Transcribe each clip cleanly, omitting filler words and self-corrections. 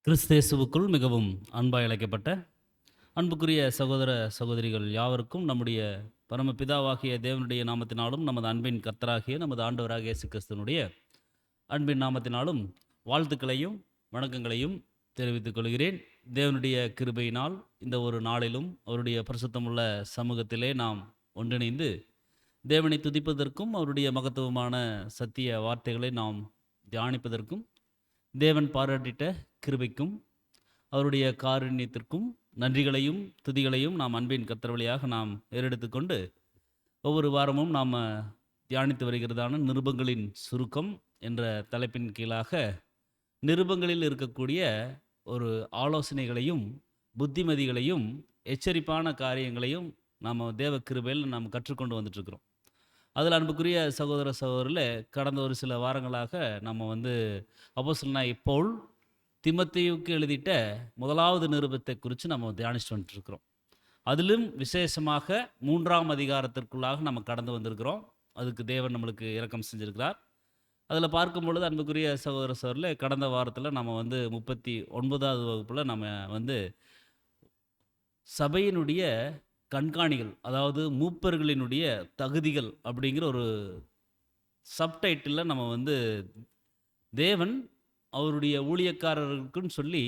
கிறிஸ்தேசுவுக்குள் மிகவும் அன்பாய் அழைக்கப்பட்ட அன்புக்குரிய சகோதர சகோதரிகள் யாவருக்கும் நம்முடைய பரமபிதாவாகிய தேவனுடைய நாமத்தினாலும் நமது அன்பின் கர்த்தராகிய நமது ஆண்டவராகிய இயேசு கிறிஸ்துவனுடைய அன்பின் நாமத்தினாலும் வாழ்த்துக்களையும் வணக்கங்களையும் தெரிவித்துக் கொள்கிறேன். தேவனுடைய கிருபையினால் இந்த ஒரு நாளிலும் அவருடைய பரிசுத்தமுள்ள சமூகத்திலே நாம் ஒன்றிணைந்து தேவனை துதிப்பதற்கும் அவருடைய மகத்துவமான சத்திய வார்த்தைகளை நாம் தியானிப்பதற்கும் தேவன் பாராட்டிட்ட கிருபைக்கும் அவருடைய காருண்யத்திற்கும் நன்றிகளையும் துதிகளையும் நாம் அன்பின் கர்த்தர் வழியாக நாம் ஏறெடுத்துக்கொண்டு ஒவ்வொரு வாரமும் நாம் தியானித்து வருகிறதான நிருபங்களின் சுருக்கம் என்ற தலைப்பின் கீழாக நிருபங்களில் இருக்கக்கூடிய ஒரு ஆலோசனைகளையும் புத்திமதிகளையும் எச்சரிப்பான காரியங்களையும் நாம் தேவ கிருபையில் நாம் கற்றுக்கொண்டு வந்துட்டுருக்கிறோம். அதில் அன்புக்குரிய சகோதர சகோதரில் கடந்த ஒரு சில வாரங்களாக நம்ம அப்போஸ்தலனாகிய பவுல் தீமோத்தேயுவுக்கு எழுதிட்ட முதலாவது நிருபத்தை குறித்து நம்ம தியானிச்சுட்டு வந்துட்டுருக்கிறோம். அதிலும் விசேஷமாக 3ஆம் அதிகாரத்திற்குள்ளாக நம்ம கடந்து வந்திருக்கிறோம். அதுக்கு தேவன் நம்மளுக்கு இரக்கம் செஞ்சிருக்கிறார். அதில் பார்க்கும் பொழுது அன்புக்குரிய சகோதர சகோதரில் கடந்த வாரத்தில் நம்ம 39வது வகுப்பில் நம்ம சபையினுடைய கண்காணிகள், அதாவது மூப்பர்களினுடைய தகுதிகள் அப்படிங்கிற ஒரு சப்டைட்டில் நம்ம தேவன் அவருடைய ஊழியக்காரர்களுக்குன்னு சொல்லி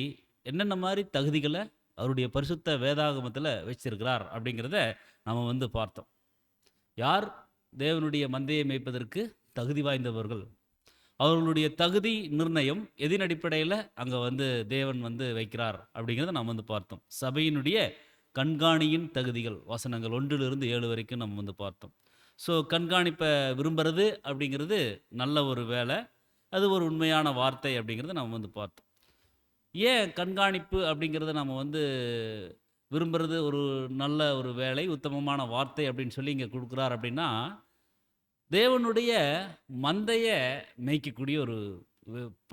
என்னென்ன மாதிரி தகுதிகளை அவருடைய பரிசுத்த வேதாகமத்தில் வச்சிருக்கிறார் அப்படிங்கிறத நம்ம பார்த்தோம். யார் தேவனுடைய மந்தையை மேய்ப்பதற்கு தகுதி வாய்ந்தவர்கள், அவர்களுடைய தகுதி நிர்ணயம் எதின் அடிப்படையில் அங்கே தேவன் வைக்கிறார் அப்படிங்கிறத நம்ம பார்த்தோம். சபையினுடைய கண்காணியின் தகுதிகள் வசனங்கள் 1-7 வரைக்கும் நம்ம பார்த்தோம். ஸோ கண்காணிப்பை விரும்புறது அப்படிங்கிறது நல்ல ஒரு வேலை, அது ஒரு உண்மையான வார்த்தை அப்படிங்கிறத நம்ம பார்த்தோம். ஏன் கண்காணிப்பு அப்படிங்கிறத நம்ம விரும்புறது ஒரு நல்ல ஒரு வேலை, உத்தமமான வார்த்தை அப்படின்னு சொல்லி இங்கே கொடுக்குறார் அப்படின்னா, தேவனுடைய மந்தையை மேய்க்கக்கூடிய ஒரு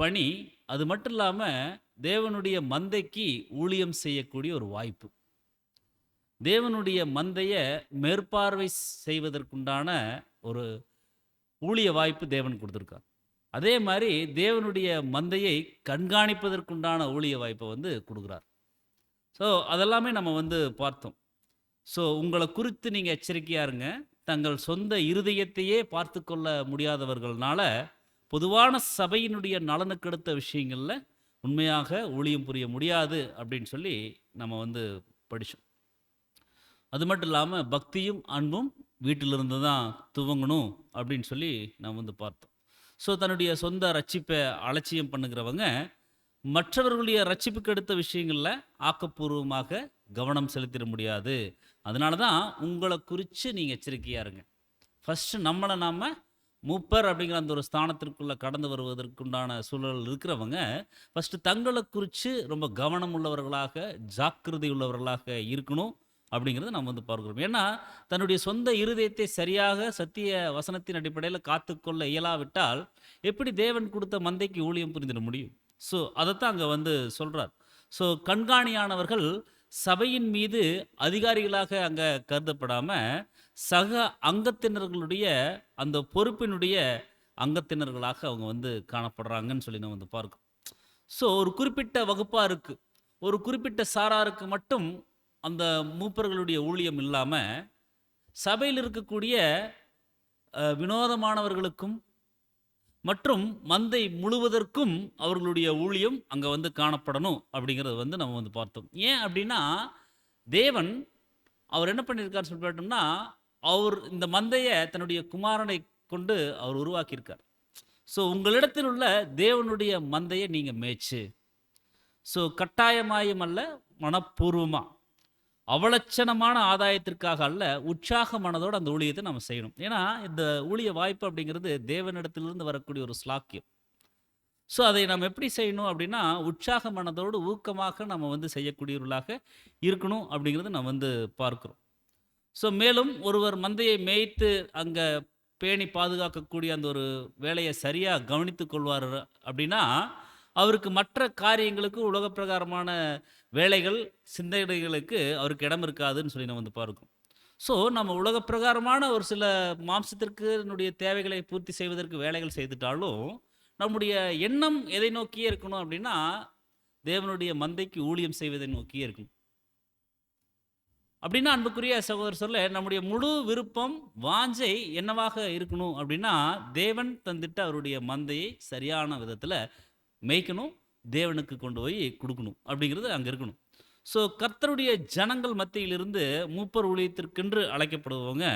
பணி, அது மட்டும் இல்லாமல் தேவனுடைய மந்தைக்கு ஊழியம் செய்யக்கூடிய ஒரு வாய்ப்பு, தேவனுடைய மந்தையை மேற்பார்வை செய்வதற்குண்டான ஒரு ஊழிய வாய்ப்பு தேவன் கொடுத்துருக்கார். அதே மாதிரி தேவனுடைய மந்தையை கண்காணிப்பதற்குண்டான ஊழிய வாய்ப்பை கொடுக்குறார். ஸோ அதெல்லாமே நம்ம பார்த்தோம். ஸோ உங்களை குறித்து நீங்கள் எச்சரிக்கையாக இருங்க. தங்கள் சொந்த இருதயத்தையே பார்த்து கொள்ள முடியாதவர்கள்னால பொதுவான சபையினுடைய நலனுக்கெடுத்த விஷயங்களில் உண்மையாக ஊழியம் புரிய முடியாது அப்படின்னு சொல்லி நம்ம படித்தோம். அது மட்டும் இல்லாமல் பக்தியும் அன்பும் வீட்டிலிருந்து தான் துவங்கணும் அப்படின்னு சொல்லி நம்ம பார்த்தோம். ஸோ தன்னுடைய சொந்த ரட்சிப்பை அலட்சியம் பண்ணுகிறவங்க மற்றவர்களுடைய ரட்சிப்புக்கு எடுத்த விஷயங்களில் ஆக்கப்பூர்வமாக கவனம் செலுத்திட முடியாது. அதனால தான் உங்களை குறித்து நீங்கள் எச்சரிக்கையாக இருங்க. ஃபஸ்ட்டு நம்மளை நாம் மூப்பர் அப்படிங்கிற அந்த ஒரு ஸ்தானத்திற்குள்ளே கடந்து வருவதற்குண்டான சூழல் இருக்கிறவங்க ஃபஸ்ட்டு தங்களை குறித்து ரொம்ப கவனம் உள்ளவர்களாக, ஜாக்கிரதை உள்ளவர்களாக இருக்கணும் அப்படிங்கிறத நம்ம பார்க்கிறோம். ஏன்னா தன்னுடைய சொந்த இருதயத்தை சரியாக சத்திய வசனத்தின் அடிப்படையில் காத்துக்கொள்ள இயலாவிட்டால் எப்படி தேவன் கொடுத்த மந்தைக்கு ஊழியம் புரிந்திட முடியும்? ஸோ அதைத்தான் அங்கே சொல்கிறார். ஸோ கண்காணியானவர்கள் சபையின் மீது அதிகாரிகளாக அங்கே கருதப்படாமல் சக அங்கத்தினர்களுடைய அந்த பொறுப்பினுடைய அங்கத்தினர்களாக அவங்க காணப்படுறாங்கன்னு சொல்லி நம்ம பார்க்கிறோம். ஸோ ஒரு குறிப்பிட்ட வகுப்பாக இருக்குது, ஒரு குறிப்பிட்ட சாராருக்கு மட்டும் அந்த மூப்பர்களுடைய ஊழியம் இல்லாமல் சபையில் இருக்கக்கூடிய வினோதமானவர்களுக்கும் மற்றும் மந்தை முழுவதற்கும் அவர்களுடைய ஊழியம் அங்கே காணப்படணும் அப்படிங்கிறத நம்ம பார்த்தோம். ஏன் அப்படின்னா தேவன் அவர் என்ன பண்ணியிருக்கார் சொல்லிட்டோம்னா, அவர் இந்த மந்தையை தன்னுடைய குமாரனை கொண்டு அவர் உருவாக்கியிருக்கார். ஸோ உங்களிடத்தில் உள்ள தேவனுடைய மந்தையை நீங்கள் மேய்ச்சு, ஸோ கட்டாயமாயும் அல்ல, மனப்பூர்வமாக, அவலட்சணமான ஆதாயத்திற்காக அல்ல, உற்சாக மனதோடு அந்த ஊழியத்தை நம்ம செய்யணும். ஏன்னா இந்த ஊழிய வாய்ப்பு அப்படிங்கிறது தேவனிடத்திலிருந்து வரக்கூடிய ஒரு ஸ்லாக்கியம். ஸோ அதை நம்ம எப்படி செய்யணும் அப்படின்னா, உற்சாக மனதோடு ஊக்கமாக நம்ம செய்யக்கூடியவர்களாக இருக்கணும் அப்படிங்கிறது நம்ம பார்க்குறோம். ஸோ மேலும் ஒருவர் மந்தையை மேய்த்து அங்கே பேணி பாதுகாக்கக்கூடிய அந்த ஒரு வேலையை சரியாக கவனித்து கொள்வார் அப்படின்னா, அவருக்கு மற்ற காரியங்களுக்கு உலக பிரகாரமான வேலைகள் சிந்தனைகளுக்கு அவருக்கு இடம் இருக்காதுன்னு சொல்லி நம்ம பார்க்கிறோம். ஸோ நம்ம உலக பிரகாரமான ஒரு சில மாம்சத்திற்கு தேவைகளை பூர்த்தி செய்வதற்கு வேலைகள் செய்துட்டாலும் நம்முடைய எண்ணம் எதை நோக்கியே இருக்கணும் அப்படின்னா, தேவனுடைய மந்தைக்கு ஊழியம் செய்வதை நோக்கியே இருக்கணும். அப்படின்னா அன்புக்குரிய சகோதரர் சொல்ல நம்முடைய முழு விருப்பம் வாஞ்சை என்னவாக இருக்கணும் அப்படின்னா, தேவன் தந்திட்ட அவருடைய மந்தையை சரியான விதத்தில் மேய்க்கணும், தேவனுக்கு கொண்டு போய் கொடுக்கணும் அப்படிங்கிறது அங்கே இருக்கணும். ஸோ கர்த்தருடைய ஜனங்கள் மத்தியிலிருந்து மூப்பர் ஊழியத்திற்கென்று அழைக்கப்படுபவங்க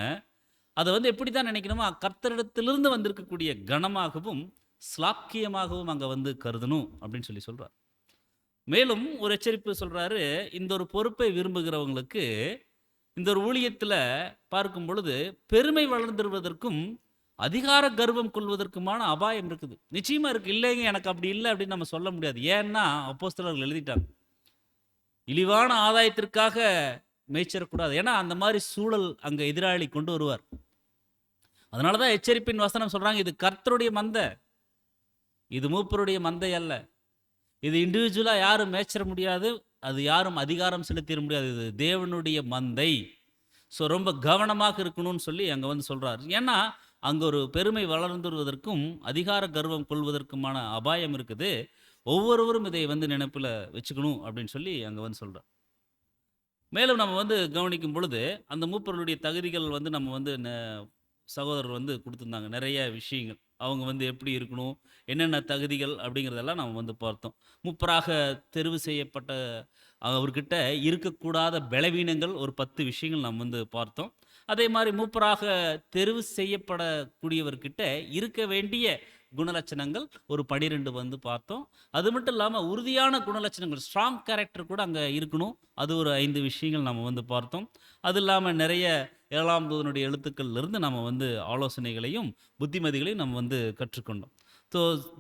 அதை வந்து எப்படி தான் நினைக்கணுமா, கர்த்தரிடத்திலிருந்து வந்திருக்கக்கூடிய கனமாகவும் ஸ்லாக்கியமாகவும் அங்கே வந்து கருதணும் அப்படின்னு சொல்லி சொல்கிறார். மேலும் ஒரு எச்சரிப்பு சொல்றாரு, இந்த ஒரு பொறுப்பை விரும்புகிறவங்களுக்கு இந்த ஒரு ஊழியத்தில் பார்க்கும் பொழுது பெருமை வளர்ந்துருவதற்கும் அதிகார கர்வம் கொள்வதற்குமான அபாயம் இருக்குது. நிச்சயமா இருக்கு. இல்லைங்க எனக்கு அப்படி இல்லை அப்படின்னு நம்ம சொல்ல முடியாது. ஏன்னா அப்போஸ்தலர்கள் எழுதிட்டாங்க, இழிவான ஆதாயத்திற்காக மேய்ச்சிடக்கூடாது. ஏன்னா அந்த மாதிரி சூழல் அங்கே எதிராளி கொண்டு வருவார். அதனால தான் எச்சரிப்பின் வசனம் சொல்றாங்க, இது கர்த்தருடைய மந்தை, இது மூப்பருடைய மந்தை அல்ல. இது இண்டிவிஜுவலாக யாரும் மேய்ச்சிட முடியாது, அது யாரும் அதிகாரம் செலுத்திட முடியாது. இது தேவனுடைய மந்தை. ஸோ ரொம்ப கவனமாக இருக்கணும்னு சொல்லி அங்கே வந்து சொல்கிறார். ஏன்னா அங்கே ஒரு பெருமை வளர்ந்துருவதற்கும் அதிகார கர்வம் கொள்வதற்குமான அபாயம் இருக்குது. ஒவ்வொருவரும் இதை வந்து நினைப்பில் வச்சுக்கணும் அப்படின்னு சொல்லி அங்கே வந்து சொல்கிறார். மேலும் நம்ம வந்து கவனிக்கும் பொழுது அந்த மூப்பர்களுடைய தகுதிகள் வந்து நம்ம வந்து சகோதரர் வந்து கொடுத்துருந்தாங்க நிறைய விஷயங்கள். அவங்க வந்து எப்படி இருக்கணும், என்னென்ன தகுதிகள் அப்படிங்கிறதெல்லாம் நம்ம வந்து பார்த்தோம். மூப்பராக தெரிவு செய்யப்பட்ட அவர்கிட்ட இருக்கக்கூடாத பலவீனங்கள் ஒரு 10 விஷயங்கள் நம்ம வந்து பார்த்தோம். அதே மாதிரி மூப்பராக தெரிவு செய்யப்படக்கூடியவர்கிட்ட இருக்க வேண்டிய குணலட்சணங்கள் ஒரு 12 வந்து பார்த்தோம். அது மட்டும் இல்லாமல் உறுதியான குணலட்சணங்கள், ஸ்ட்ராங் கேரக்டர் கூட அங்கே இருக்கணும், அது ஒரு 5 விஷயங்கள் நம்ம வந்து பார்த்தோம். அது இல்லாமல் நிறைய 7ஆம் தூதனுடைய எழுத்துக்கள்லேருந்து நம்ம வந்து ஆலோசனைகளையும் புத்திமதிகளையும் நம்ம வந்து கற்றுக்கொண்டோம். ஸோ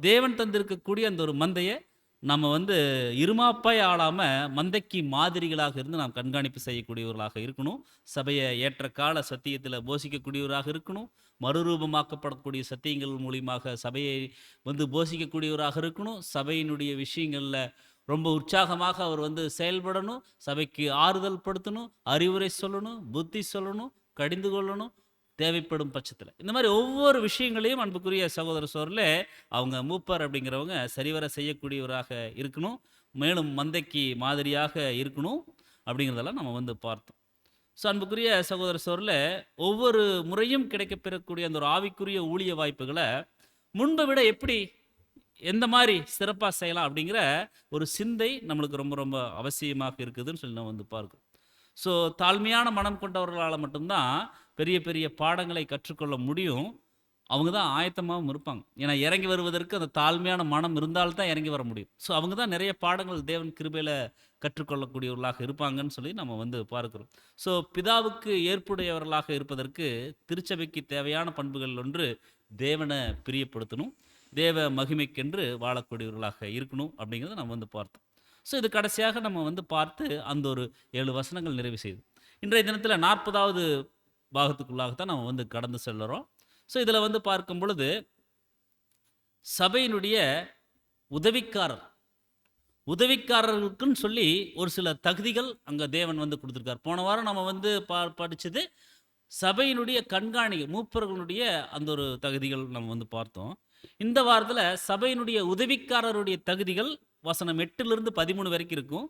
தேவன் தந்திருக்கக்கூடிய அந்த ஒரு மந்தையை நம்ம வந்து இருமாப்பாய் ஆளாமல் மந்தைக்கு மாதிரிகளாக இருந்து நாம் கண்காணிப்பு செய்யக்கூடியவர்களாக இருக்கணும். சபையை ஏற்ற கால சத்தியத்தில் போஷிக்கக்கூடியவராக இருக்கணும். மறுரூபமாக்கப்படக்கூடிய சத்தியங்கள் மூலியமாக சபையை வந்து போஷிக்கக்கூடியவராக இருக்கணும். சபையினுடைய விஷயங்களில் ரொம்ப உற்சாகமாக அவர் வந்து செயல்படணும். சபைக்கு ஆறுதல் படுத்தணும், அறிவுரை சொல்லணும், புத்தி சொல்லணும், கடிந்து கொள்ளணும் தேவைப்படும் பட்சத்தில். இந்த மாதிரி ஒவ்வொரு விஷயங்களையும் அன்புக்குரிய சகோதர சோரில் அவங்க மூப்பர் அப்படிங்கிறவங்க சரிவர செய்யக்கூடியவராக இருக்கணும். மேலும் மந்தைக்கு மாதிரியாக இருக்கணும் அப்படிங்கிறதெல்லாம் நம்ம வந்து பார்த்தோம். ஸோ அன்புக்குரிய சகோதர சோரில் ஒவ்வொரு முறையும் கிடைக்கப்பெறக்கூடிய அந்த ஒரு ஆவிக்குரிய ஊழிய வாய்ப்புகளை முன்பை விட எப்படி எந்த மாதிரி சிறப்பாக செய்யலாம் அப்படிங்கிற ஒரு சிந்தை நம்மளுக்கு ரொம்ப ரொம்ப அவசியமாக இருக்குதுன்னு சொல்லி நம்ம வந்து பார்க்குறோம். ஸோ தாழ்மையான மனம் கொண்டவர்களால் மட்டும்தான் பெரிய பெரிய பாடங்களை கற்றுக்கொள்ள முடியும். அவங்க தான் ஆயத்தமாகவும் இருப்பாங்க. ஏன்னா இறங்கி வருவதற்கு அந்த தாழ்மையான மனம் இருந்தால்தான் இறங்கி வர முடியும். ஸோ அவங்க தான் நிறைய பாடங்கள் தேவன் கிருபையில் கற்றுக்கொள்ளக்கூடியவர்களாக இருப்பாங்கன்னு சொல்லி நம்ம வந்து பார்க்குறோம். ஸோ பிதாவுக்கு ஏற்புடையவர்களாக இருப்பதற்கு திருச்சபைக்கு தேவையான பண்புகள் ஒன்று தேவனை பிரியப்படுத்தணும், தேவ மகிமைக்கென்று வாழக்கூடியவர்களாக இருக்கணும் அப்படிங்கிறத நம்ம வந்து பார்த்தோம். ஸோ இது கடைசியாக நம்ம வந்து பார்த்து அந்த ஒரு 7 வசனங்கள் நிறைவு செய்யுது. இன்றைய தினத்தில் 40வது பாகத்துக்குள்ளாகத்தான் நம்ம வந்து கடந்து செல்லுறோம். ஸோ இதில் வந்து பார்க்கும் பொழுது சபையினுடைய உதவிக்காரர்களுக்குன்னு சொல்லி ஒரு சில தகுதிகள் அங்கே தேவன் வந்து கொடுத்துருக்கார். போன வாரம் நம்ம வந்து படித்தது சபையினுடைய கண்காணிகள், மூப்பர்களுடைய அந்த ஒரு தகுதிகள் நம்ம வந்து பார்த்தோம். இந்த வாரத்தில் சபையினுடைய உதவிக்காரருடைய தகுதிகள் வசனம் 8லிருந்து 13 வரைக்கும் இருக்கும்.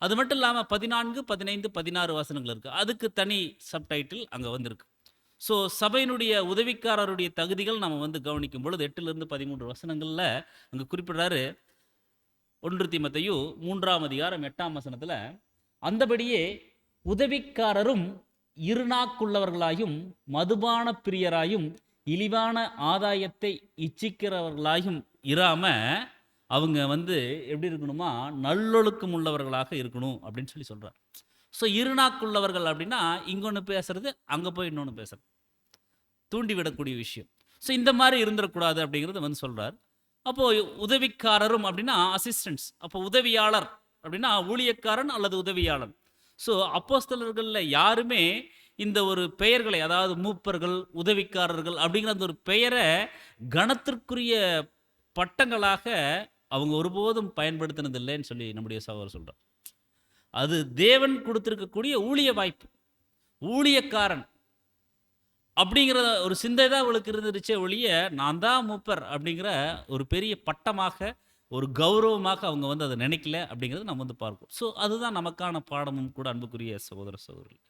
அது மட்டும் இல்லாமல் 14, 15, 16 வசனங்கள் இருக்குது. அதுக்கு தனி சப்டைட்டில் அங்கே வந்துருக்கு. ஸோ சபையினுடைய உதவிக்காரருடைய தகுதிகள் நம்ம வந்து கவனிக்கும் பொழுது 8லிருந்து 13 வசனங்களில் அங்கே குறிப்பிடுறாரு. 1 தீமோத்தேயு 3ஆம் அதிகாரம் 8ஆம் வசனத்தில், அந்தபடியே உதவிக்காரரும் இருநாக்குள்ளவர்களாயும் மதுபான பிரியராயும் இழிவான ஆதாயத்தை இச்சிக்கிறவர்களாயும் இராம அவங்க வந்து எப்படி இருக்கணுமா, நல்லொழுக்கம் உள்ளவர்களாக இருக்கணும் அப்படின்னு சொல்லி சொல்கிறார். ஸோ இருநாக்குள்ளவர்கள் அப்படின்னா இங்கே ஒன்று பேசுறது, அங்கே போய் இன்னொன்று பேசுறது, தூண்டிவிடக்கூடிய விஷயம். ஸோ இந்த மாதிரி இருந்துடக்கூடாது அப்படிங்கிறது வந்து சொல்கிறார். அப்போது உதவிக்காரரும் அப்படின்னா அசிஸ்டன்ட்ஸ். அப்போ உதவியாளர் அப்படின்னா ஊழியக்காரன் அல்லது உதவியாளர். ஸோ அப்போஸ்தலர்களில் யாருமே இந்த ஒரு பெயர்களை, அதாவது மூப்பர்கள், உதவிக்காரர்கள் அப்படிங்கிற அந்த ஒரு பெயரை கணத்திற்குரிய பட்டங்களாக அவங்க ஒருபோதும் பயன்படுத்தினது இல்லைன்னு சொல்லி நம்முடைய சகோதரர் சொல்கிறார். அது தேவன் கொடுத்திருக்கக்கூடிய ஊழிய வாய்ப்பு. ஊழியக்காரன் அப்படிங்கிற ஒரு சிந்தை தான் அவளுக்கு இருந்துருச்சே ஒழிய நான் தான் மூப்பர் அப்படிங்கிற ஒரு பெரிய பட்டமாக ஒரு கௌரவமாக அவங்க வந்து அதை நினைக்கல அப்படிங்கிறது நம்ம வந்து பார்ப்போம். ஸோ அதுதான் நமக்கான பாடமும் கூட, அன்புக்குரிய சகோதர சகோதரர்கள்.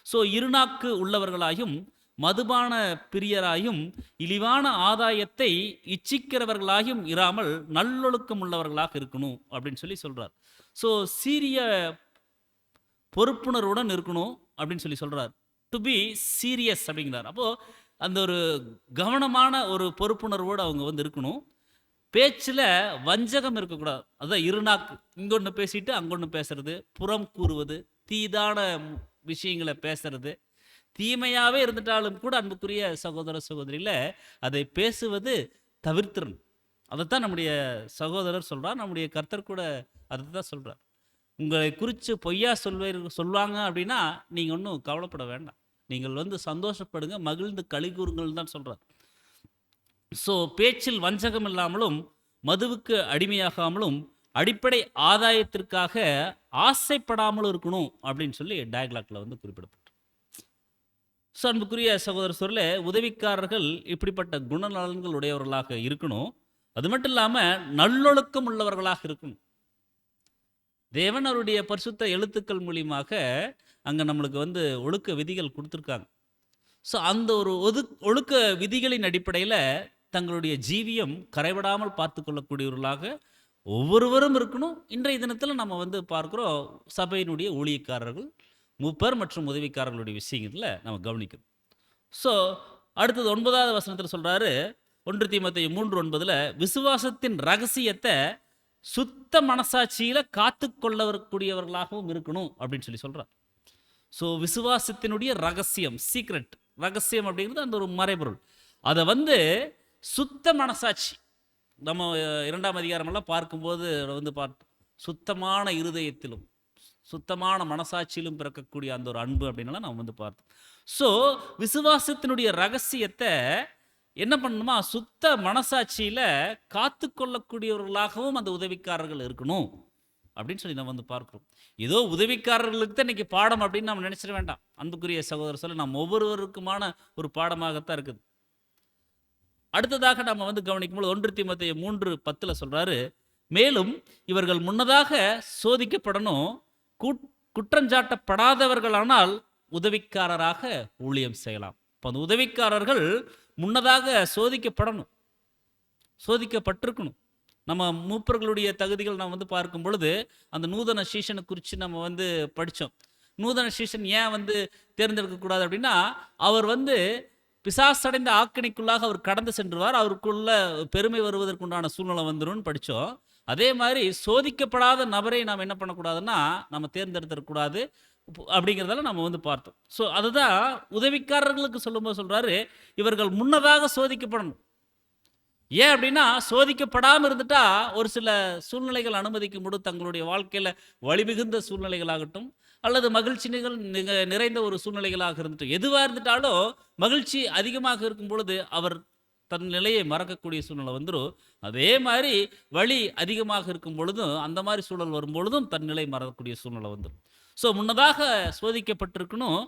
ஸோ இருநாக்கு உள்ளவர்களாயும் மதுபான பிரியராயும் இழிவான ஆதாயத்தை இச்சிக்கிறவர்களாயும் இராமல் நல்லொழுக்கம் உள்ளவர்களாக இருக்கணும் அப்படின்னு சொல்லி சொல்றார். ஸோ சீரிய பொறுப்புணர்வுடன் இருக்கணும் அப்படின்னு சொல்லி சொல்றார். டு பி சீரியஸ் அப்படிங்கிறார். அப்போ அந்த ஒரு கவனமான ஒரு பொறுப்புணர்வோடு அவங்க வந்து இருக்கணும். பேச்சில் வஞ்சகம் இருக்கக்கூடாது. அதுதான் இருநாக்கு. இங்கொன்று பேசிட்டு அங்கொன்று பேசுறது, புறம் கூறுவது, தீதான விஷயங்களை பேசுறது, தீமையாகவே இருந்துட்டாலும் கூட அன்புக்குரிய சகோதர சகோதரியில் அதை பேசுவது தவிர்த்திரணும். அதைத்தான் நம்முடைய சகோதரர் சொல்கிறார், நம்முடைய கர்த்தர் கூட அதை தான் சொல்கிறார். உங்களை குறித்து பொய்யா சொல்வாங்க அப்படின்னா நீங்கள் ஒன்றும் கவலைப்பட வேண்டாம். நீங்கள் வந்து சந்தோஷப்படுங்க, மகிழ்ந்து களி கூறுங்கள் தான் சொல்கிறார். ஸோ பேச்சில் வஞ்சகம் இல்லாமலும் மதுவுக்கு அடிமையாகாமலும் அடிப்படை ஆதாயத்திற்காக ஆசைப்படாமலும் இருக்கணும் அப்படின்னு சொல்லி டயலாக்ல வந்து குறிப்பிடப்பட்டு. ஸோ அன்புக்குரிய சகோதர சொல்ல உதவிக்காரர்கள் இப்படிப்பட்ட குணநலன்கள் உடையவர்களாக இருக்கணும். அது மட்டும் இல்லாமல் நல்லொழுக்கம் உள்ளவர்களாக இருக்கணும். தேவன் அவருடைய பரிசுத்த எழுத்துக்கள் மூலியமாக அங்கே நம்மளுக்கு வந்து ஒழுக்க விதிகள் கொடுத்துருக்காங்க. ஸோ அந்த ஒரு ஒழுக்க விதிகளின் அடிப்படையில் தங்களுடைய ஜீவியம் கரைவிடாமல் பார்த்து கொள்ளக்கூடியவர்களாக ஒவ்வொருவரும் இருக்கணும். இன்றைய தினத்தில் நம்ம வந்து பார்க்குறோம், சபையினுடைய ஊழியக்காரர்கள், மூப்பர் மற்றும் உதவிக்காரர்களுடைய விஷயத்தில் நம்ம கவனிக்கணும். ஸோ அடுத்தது 9வது வசனத்தில் சொல்கிறாரு, 1 தீமோத்தேயு 3:9 விசுவாசத்தின் ரகசியத்தை சுத்த மனசாட்சியில் காத்து கொள்ளக்கூடியவர்களாகவும் இருக்கணும் அப்படின்னு சொல்லி சொல்கிறார். ஸோ விசுவாசத்தினுடைய ரகசியம், சீக்ரெட், ரகசியம் அப்படிங்கிறது அந்த ஒரு மறைபொருள். அதை வந்து சுத்த மனசாட்சி, நம்ம 2ஆம் அதிகாரமெல்லாம் பார்க்கும்போது வந்து சுத்தமான இருதயத்திலும் சுத்தமான மனசாட்சியிலும் பிறக்கக்கூடிய அந்த ஒரு அன்பு அப்படின்லாம் நம்ம வந்து பார்த்தோம். ஸோ விசுவாசத்தினுடைய ரகசியத்தை என்ன பண்ணணுமா, சுத்த மனசாட்சியில் காத்து கொள்ளக்கூடியவர்களாகவும் அந்த உதவிக்காரர்கள் இருக்கணும் அப்படின்னு சொல்லி நம்ம வந்து பார்க்குறோம். ஏதோ உதவிக்காரர்களுக்கு தான் இன்னைக்கு பாடம் அப்படின்னு நம்ம நினைச்சிட வேண்டாம். அன்புக்குரிய சகோதரர் சொல்ல நம்ம ஒவ்வொருவருக்குமான ஒரு பாடமாகத்தான் இருக்குது. அடுத்ததாக நம்ம வந்து கவனிக்கும்போது 1 தீமோத்தேயு 3:10 சொல்றாரு, மேலும் இவர்கள் முன்னதாக சோதிக்கப்படணும், குற்றஞ்சாட்டப்படாதவர்களானால் உதவிக்காரராக ஊழியம் செய்யலாம். இப்போ அந்த உதவிக்காரர்கள் முன்னதாக சோதிக்கப்படணும், சோதிக்கப்பட்டிருக்கணும். நம்ம மூப்பர்களுடைய தகுதிகள் நம்ம வந்து பார்க்கும் பொழுது அந்த நூதன சீஷனை குறித்து நம்ம வந்து படித்தோம். நூதன சீஷன் ஏன் வந்து தேர்ந்தெடுக்கக்கூடாது அப்படின்னா, அவர் வந்து பிசாசடைந்த ஆக்கினைக்குள்ளாக அவர் கடந்து சென்றுவார், அவருக்குள்ள பெருமை வருவதற்குண்டான சூழ்நிலை வந்துடும் படித்தோம். அதே மாதிரி சோதிக்கப்படாத நபரை நாம் என்ன பண்ணக்கூடாதுன்னா நம்ம தேர்ந்தெடுத்துடக்கூடாது அப்படிங்கிறதால நம்ம வந்து பார்த்தோம். ஸோ அதுதான் உதவிக்காரர்களுக்கு சொல்லும்போது சொல்கிறாரு, இவர்கள் முன்னதாக சோதிக்கப்படணும். ஏன் அப்படின்னா சோதிக்கப்படாமல் இருந்துட்டா ஒரு சில சூழ்நிலைகள் அனுமதிக்கும் போது தங்களுடைய வாழ்க்கையில் வலிமிகுந்த சூழ்நிலைகளாகட்டும் அல்லது மகிழ்ச்சி நிறைந்த ஒரு சூழ்நிலைகளாக இருந்துட்டும், எதுவாக இருந்துட்டாலும் மகிழ்ச்சி அதிகமாக இருக்கும் பொழுது அவர் தன் நிலையை மறக்கக்கூடிய சூழ்நிலை வந்துடும். அதே மாதிரி வலி அதிகமாக இருக்கும் பொழுதும் அந்த மாதிரி சூழல் வரும் பொழுதும் தன் நிலை மறக்கக்கூடிய சூழ்நிலை வந்துடும். ஸோ முன்னதாக சோதிக்கப்பட்டிருக்கணும்,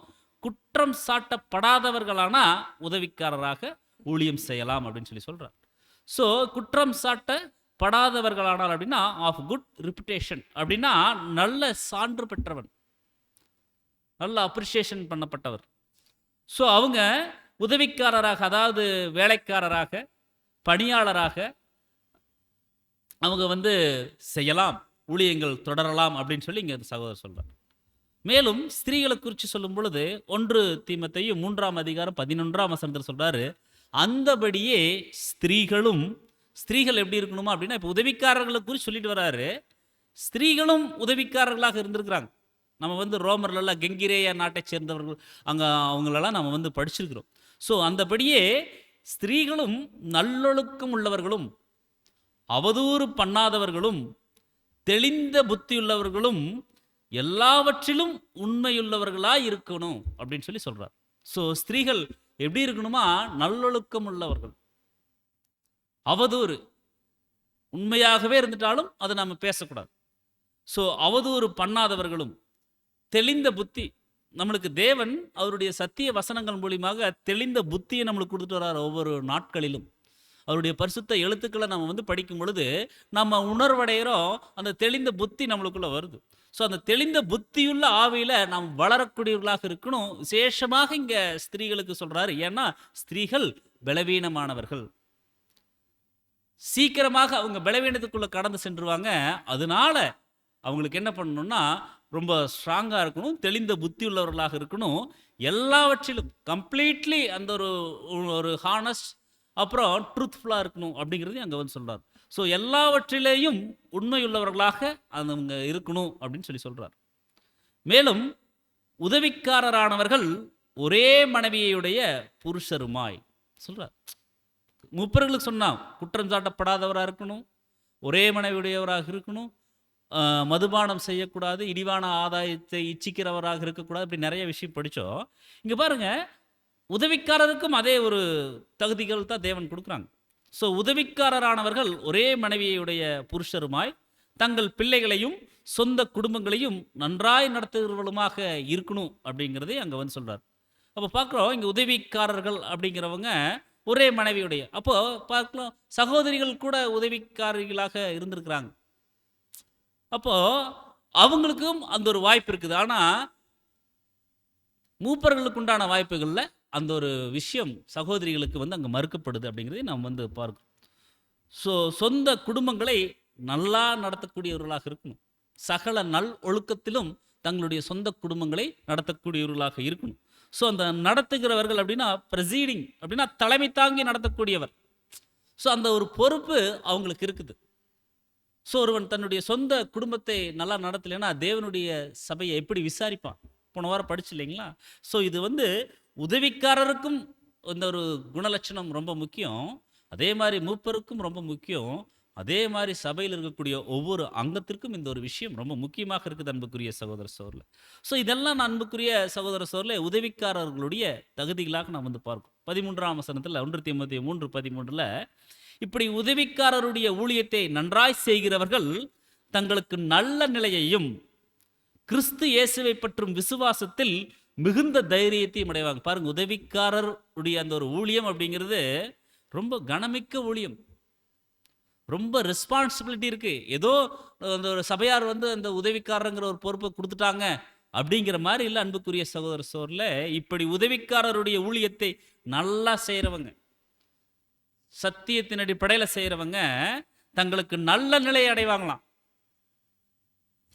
குற்றம் சாட்டப்படாதவர்களானா உதவிக்காரராக ஊழியம் செய்யலாம் அப்படின்னு சொல்லி சொல்கிறார். ஸோ குற்றம் சாட்டப்படாதவர்களானால் அப்படின்னா ஆஃப் குட் ரிப்புடேஷன் அப்படின்னா நல்ல சான்று பெற்றவன், நல்ல அப்ரிசியேஷன் பண்ணப்பட்டவர். ஸோ அவங்க உதவிக்காரராக, அதாவது வேலைக்காரராக, பணியாளராக அவங்க வந்து செய்யலாம், ஊழியங்கள் தொடரலாம் அப்படின்னு சொல்லி இங்கே சகோதரர் சொல்கிறார். மேலும் ஸ்திரீகளை குறித்து சொல்லும் பொழுது 1 தீமோத்தேயு 3ஆம் அதிகாரம் 11ஆம் வசனத்தில் சொல்கிறாரு, அந்தபடியே ஸ்திரீகள் எப்படி இருக்கணுமா அப்படின்னா, இப்போ உதவிக்காரர்களை குறித்து சொல்லிட்டு வர்றாரு, ஸ்திரீகளும் உதவிக்காரர்களாக இருந்திருக்கிறாங்க. நம்ம வந்து ரோமர்லாம் கெங்கிரேயா நாட்டை சேர்ந்தவர்கள் அங்கே அவங்களெல்லாம் நம்ம வந்து படிச்சிருக்கிறோம். ஸோ அந்தபடியே ஸ்திரீகளும் நல்லொழுக்கம் உள்ளவர்களும் அவதூறு பண்ணாதவர்களும் தெளிந்த புத்தியுள்ளவர்களும் எல்லாவற்றிலும் உண்மையுள்ளவர்களாக இருக்கணும் அப்படின்னு சொல்லி சொல்கிறார். ஸோ ஸ்திரீகள் எப்படி இருக்கணுமா, நல்லொழுக்கம் உள்ளவர்கள், அவதூறு உண்மையாகவே இருந்துட்டாலும் அதை நம்ம பேசக்கூடாது. ஸோ அவதூறு பண்ணாதவர்களும் தெளிந்த புத்தி, நம்மளுக்கு தேவன் அவருடைய சத்திய வசனங்கள் மூலியமாக தெளிந்த புத்தியை நம்மளுக்கு கொடுத்துட்டு வர்றார் ஒவ்வொரு நாட்களிலும். அவருடைய பரிசுத்த எழுத்துக்களை நம்ம வந்து படிக்கும் பொழுது நம்ம உணர்வடைகிறோம், அந்த தெளிந்த புத்தி நம்மளுக்குள்ள வருது. ஸோ அந்த தெளிந்த புத்தியுள்ள ஆவியில நாம் வளரக்கூடியவர்களாக இருக்கணும். விசேஷமாக இங்க ஸ்திரீகளுக்கு சொல்றாரு. ஏன்னா ஸ்திரீகள் பலவீனமானவர்கள். சீக்கிரமாக அவங்க பலவீனத்துக்குள்ள கடந்து சென்றுவாங்க. அதனால அவங்களுக்கு என்ன பண்ணணும்னா, ரொம்ப ஸ்ட்ராங்கா இருக்கணும், தெளிந்த புத்தி உள்ளவர்களாக இருக்கணும். எல்லாவற்றிலும் கம்ப்ளீட்லி அந்த ஒரு ஒரு ஹானஸ்ட், அப்புறம் ட்ரூத்ஃபுல்லா இருக்கணும் அப்படிங்கிறதையும் அங்க வந்து சொல்றார். ஸோ எல்லாவற்றிலேயும் உண்மையுள்ளவர்களாக அவங்க இருக்கணும் அப்படின்னு சொல்றார். மேலும் உதவிக்காரரானவர்கள் ஒரே மனைவியுடைய புருஷருமாய் சொல்றார். மூப்பர்களுக்கு சொன்னா குற்றம் சாட்டப்படாதவராக இருக்கணும், ஒரே மனைவியுடையவராக இருக்கணும், மதுபானம் செய்யக்கூடாது, இடிவான ஆதாயத்தை இச்சிக்கிறவராக இருக்கக்கூடாது. இப்படி நிறைய விஷயம் படித்தோம். இங்கே பாருங்க, உதவிக்காரருக்கும் அதே ஒரு தகுதிகள் தான் தேவன் கொடுக்குறாங்க. ஸோ உதவிக்காரரானவர்கள் ஒரே மனைவியுடைய புருஷருமாய் தங்கள் பிள்ளைகளையும் சொந்த குடும்பங்களையும் நன்றாய் நடத்துகிறவர்களுமாக இருக்கணும் அப்படிங்கிறதே அங்கே வந்து சொல்கிறார். அப்போ பார்க்குறோம், இங்கே உதவிக்காரர்கள் அப்படிங்கிறவங்க ஒரே மனைவியுடைய, அப்போ பார்க்கலாம் சகோதரிகள் கூட உதவிக்காரர்களாக இருந்திருக்கிறாங்க. அப்போ அவங்களுக்கும் அந்த ஒரு வாய்ப்பு இருக்குது. ஆனால் மூப்பர்களுக்கு உண்டான வாய்ப்புகளில் அந்த ஒரு விஷயம் சகோதரிகளுக்கு வந்து அங்கே மறுக்கப்படுது அப்படிங்கிறதை நாம் வந்து பார்க்கிறோம். ஸோ சொந்த குடும்பங்களை நல்லா நடத்தக்கூடியவர்களாக இருக்கணும். சகல நல் ஒழுக்கத்திலும் தங்களுடைய சொந்த குடும்பங்களை நடத்தக்கூடியவர்களாக இருக்கணும். ஸோ அந்த நடத்துகிறவர்கள் அப்படின்னா ப்ரெசீடிங் அப்படின்னா தலைமை தாங்கி நடத்தக்கூடியவர். ஸோ அந்த ஒரு பொறுப்பு அவங்களுக்கு இருக்குது. ஸோ ஒருவன் தன்னுடைய சொந்த குடும்பத்தை நல்லா நடத்தலைன்னா தேவனுடைய சபையை எப்படி விசாரிப்பான்? போன வாரம் படிச்சு இல்லைங்களா? ஸோ இது வந்து உதவிக்காரருக்கும் இந்த ஒரு குணலட்சணம் ரொம்ப முக்கியம், அதே மாதிரி மூப்பருக்கும் ரொம்ப முக்கியம், அதே மாதிரி சபையில் இருக்கக்கூடிய ஒவ்வொரு அங்கத்திற்கும் இந்த ஒரு விஷயம் ரொம்ப முக்கியமாக இருக்குது அன்புக்குரிய சகோதர சோர்ல. ஸோ இதெல்லாம் அன்புக்குரிய சகோதர சோர்ல உதவிக்காரர்களுடைய தகுதிகளாக நாம் வந்து பார்க்கும். 13ஆம் வசனத்தில் 1 தீமோத்தேயு 3:13 இப்படி உதவிக்காரருடைய ஊழியத்தை நன்றாய் செய்கிறவர்கள் தங்களுக்கு நல்ல நிலையையும் கிறிஸ்து இயேசுவை பற்றும் விசுவாசத்தில் மிகுந்த தைரியத்தையும் அடைவாங்க. பாருங்க, உதவிக்காரருடைய அந்த ஒரு ஊழியம் அப்படிங்கிறது ரொம்ப கனமிக்க ஊழியம், ரொம்ப ரெஸ்பான்சிபிலிட்டி இருக்கு. ஏதோ அந்த ஒரு சபையார் வந்து அந்த உதவிக்காரங்கிற ஒரு பொறுப்பை கொடுத்துட்டாங்க அப்படிங்கிற மாதிரி இல்லை அன்புக்குரிய சகோதர சோர்ல. இப்படி உதவிக்காரருடைய ஊழியத்தை நல்லா செய்கிறவங்க, சத்தியத்தின் அடிப்படையில் செய்கிறவங்க தங்களுக்கு நல்ல நிலையை அடைவாங்களாம்.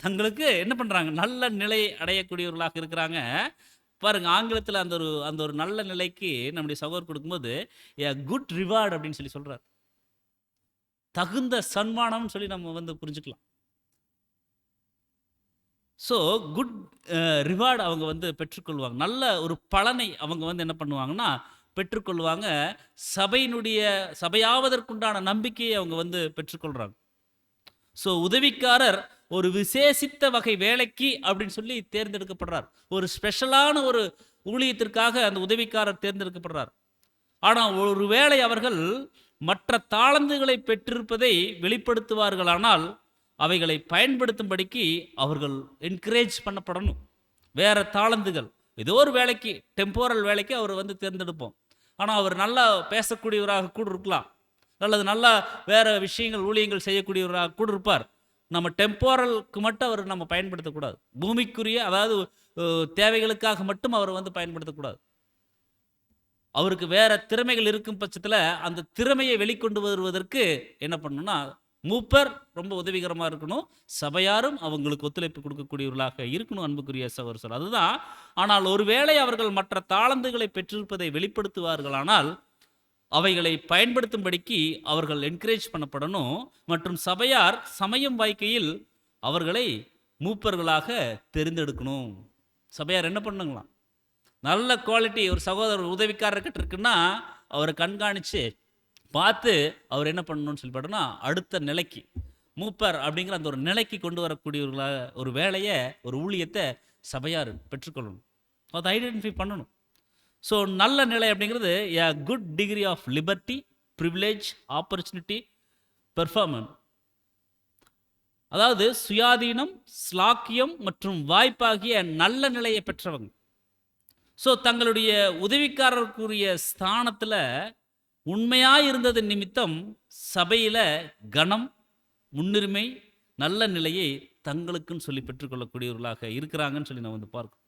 தங்களுக்கு என்ன பண்ணுறாங்க? நல்ல நிலை அடையக்கூடியவர்களாக இருக்கிறாங்க. பாருங்க, ஆங்கிலத்தில் அந்த ஒரு நல்ல நிலைக்கு நம்முடைய சகோதரர் கொடுக்கும்போது ஏ குட் ரிவார்டு அப்படின்னு சொல்கிறார். தகுந்த சன்மானம்னு சொல்லி நம்ம வந்து புரிஞ்சுக்கலாம். ஸோ குட் ரிவார்டு அவங்க வந்து பெற்றுக்கொள்வாங்க. நல்ல ஒரு பலனை அவங்க வந்து என்ன பண்ணுவாங்கன்னா பெற்றுக்கொள்வாங்க. சபையாவதற்குண்டான நம்பிக்கையை அவங்க வந்து பெற்றுக்கொள்கிறாங்க. ஸோ உதவிக்காரர் ஒரு விசேஷித்த வகை வேலைக்கு அப்படின்னு சொல்லி தேர்ந்தெடுக்கப்படுறார். ஒரு ஸ்பெஷலான ஒரு ஊழியத்திற்காக அந்த உதவிக்காரர் தேர்ந்தெடுக்கப்படுறார். ஆனால் ஒரு வேளை அவர்கள் மற்ற தாளந்துகளை பெற்றிருப்பதை வெளிப்படுத்துவார்களானால் அவைகளை பயன்படுத்தும்படிக்கு அவர்கள் என்கரேஜ் பண்ணப்படணும். வேற தாளந்துகள் ஏதோ ஒரு வேலைக்கு, டெம்போரல் வேலைக்கு அவர் வந்து தேர்ந்தெடுப்போம். ஆனால் அவர் நல்லா பேசக்கூடியவராக கூட இருக்கலாம், அல்லது நல்லா வேற விஷயங்கள் ஊழியங்கள் செய்யக்கூடியவராக கூட இருப்பார். நம்ம டெம்போரலுக்கு மட்டும் அவர் நம்ம பயன்படுத்தக்கூடாது. பூமிக்குரிய அதாவது தேவைகளுக்காக மட்டும் அவர் வந்து பயன்படுத்தக்கூடாது. அவருக்கு வேற திறமைகள் இருக்கும் பட்சத்தில் அந்த திறமையை வெளிக்கொண்டு வருவதற்கு என்ன பண்ணணும்னா மூப்பர் ரொம்ப உதவிகரமாக இருக்கணும், சபையாரும் அவங்களுக்கு ஒத்துழைப்பு கொடுக்கக்கூடியவர்களாக இருக்கணும் அன்புக்குரிய சகோதரர். அதுதான். ஆனால் ஒருவேளை அவர்கள் மற்ற தாளந்துகளை பெற்றிருப்பதை வெளிப்படுத்துவார்களானால் அவைகளை பயன்படுத்தும்படிக்கு அவர்கள் என்கரேஜ் பண்ணப்படணும். மற்றும் சபையார் சமயம் வாய்க்கையில் அவர்களை மூப்பர்களாக தெரிந்தெடுக்கணும். சபையார் என்ன பண்ணுங்களாம்? நல்ல குவாலிட்டி ஒரு சகோதரர் உதவிக்காரர்கிட்ட இருக்குன்னா அவரை கண்காணித்து பார்த்து அவர் என்ன பண்ணணும்னு சொல்லி பார்த்தோன்னா அடுத்த நிலைக்கு மூப்பர் அப்படிங்கிற அந்த ஒரு நிலைக்கு கொண்டு வரக்கூடியவர்களாக ஒரு வேலையை, ஒரு ஊழியத்தை சபையார் பெற்றுக்கொள்ளணும். அதை ஐடென்டிஃபை பண்ணணும். ஸோ நல்ல நிலை அப்படிங்கிறது a good degree of liberty, privilege, opportunity, performance. அதாவது சுயாதீனம், ஸ்லாக்கியம் மற்றும் வாய்ப்பாகிய நல்ல நிலையை பெற்றவங்க. ஸோ தங்களுடைய உதவிக்காரருக்குரிய ஸ்தானத்தில் உண்மையாய் இருந்தது நிமித்தம் சபையில கனம், முன்னுரிமை, நல்ல நிலையை தங்களுக்குன்னு சொல்லி பெற்றுக்கொள்ளக்கூடியவர்களாக இருக்கிறாங்கன்னு சொல்லி நம்ம வந்து பார்க்கிறோம்.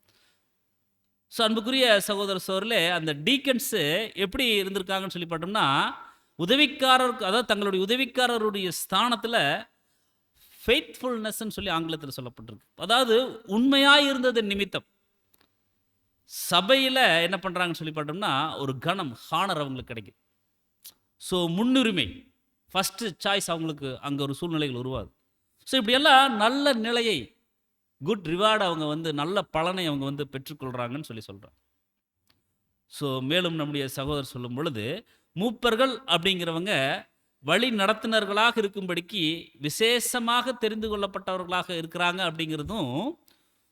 ஸோ அன்புக்குரிய சகோதர சகோதரர்களே, அந்த டீக்கன்ஸு எப்படி இருந்திருக்காங்கன்னு சொல்லி பார்த்தோம்னா, உதவிக்காரர், அதாவது தங்களுடைய உதவிக்காரருடைய ஸ்தானத்தில் ஃபெய்த்ஃபுல்னஸ்ன்னு சொல்லி ஆங்கிலத்தில் சொல்லப்பட்டிருக்கு. அதாவது உண்மையாக இருந்தது நிமித்தம் சபையில் என்ன பண்ணுறாங்கன்னு சொல்லி பார்த்தோம்னா, ஒரு கனம், ஹானர் அவங்களுக்கு கிடைக்கும். ஸோ முன்னுரிமை, ஃபஸ்ட்டு சாய்ஸ் அவங்களுக்கு அங்கே ஒரு சூழ்நிலைகள் உருவாது. ஸோ இப்படியெல்லாம் நல்ல நிலையை, குட் ரிவார்டு அவங்க வந்து நல்ல பலனை அவங்க வந்து பெற்றுக்கொள்கிறாங்கன்னு சொல்லி சொல்கிறாங்க. ஸோ மேலும் நம்முடைய சகோதரர் சொல்லும் பொழுது, மூப்பர்கள் அப்படிங்கிறவங்க வழி நடத்துனர்களாக இருக்கும்படிக்கு விசேஷமாக தெரிந்து கொள்ளப்பட்டவர்களாக இருக்கிறாங்க அப்படிங்கிறதும்,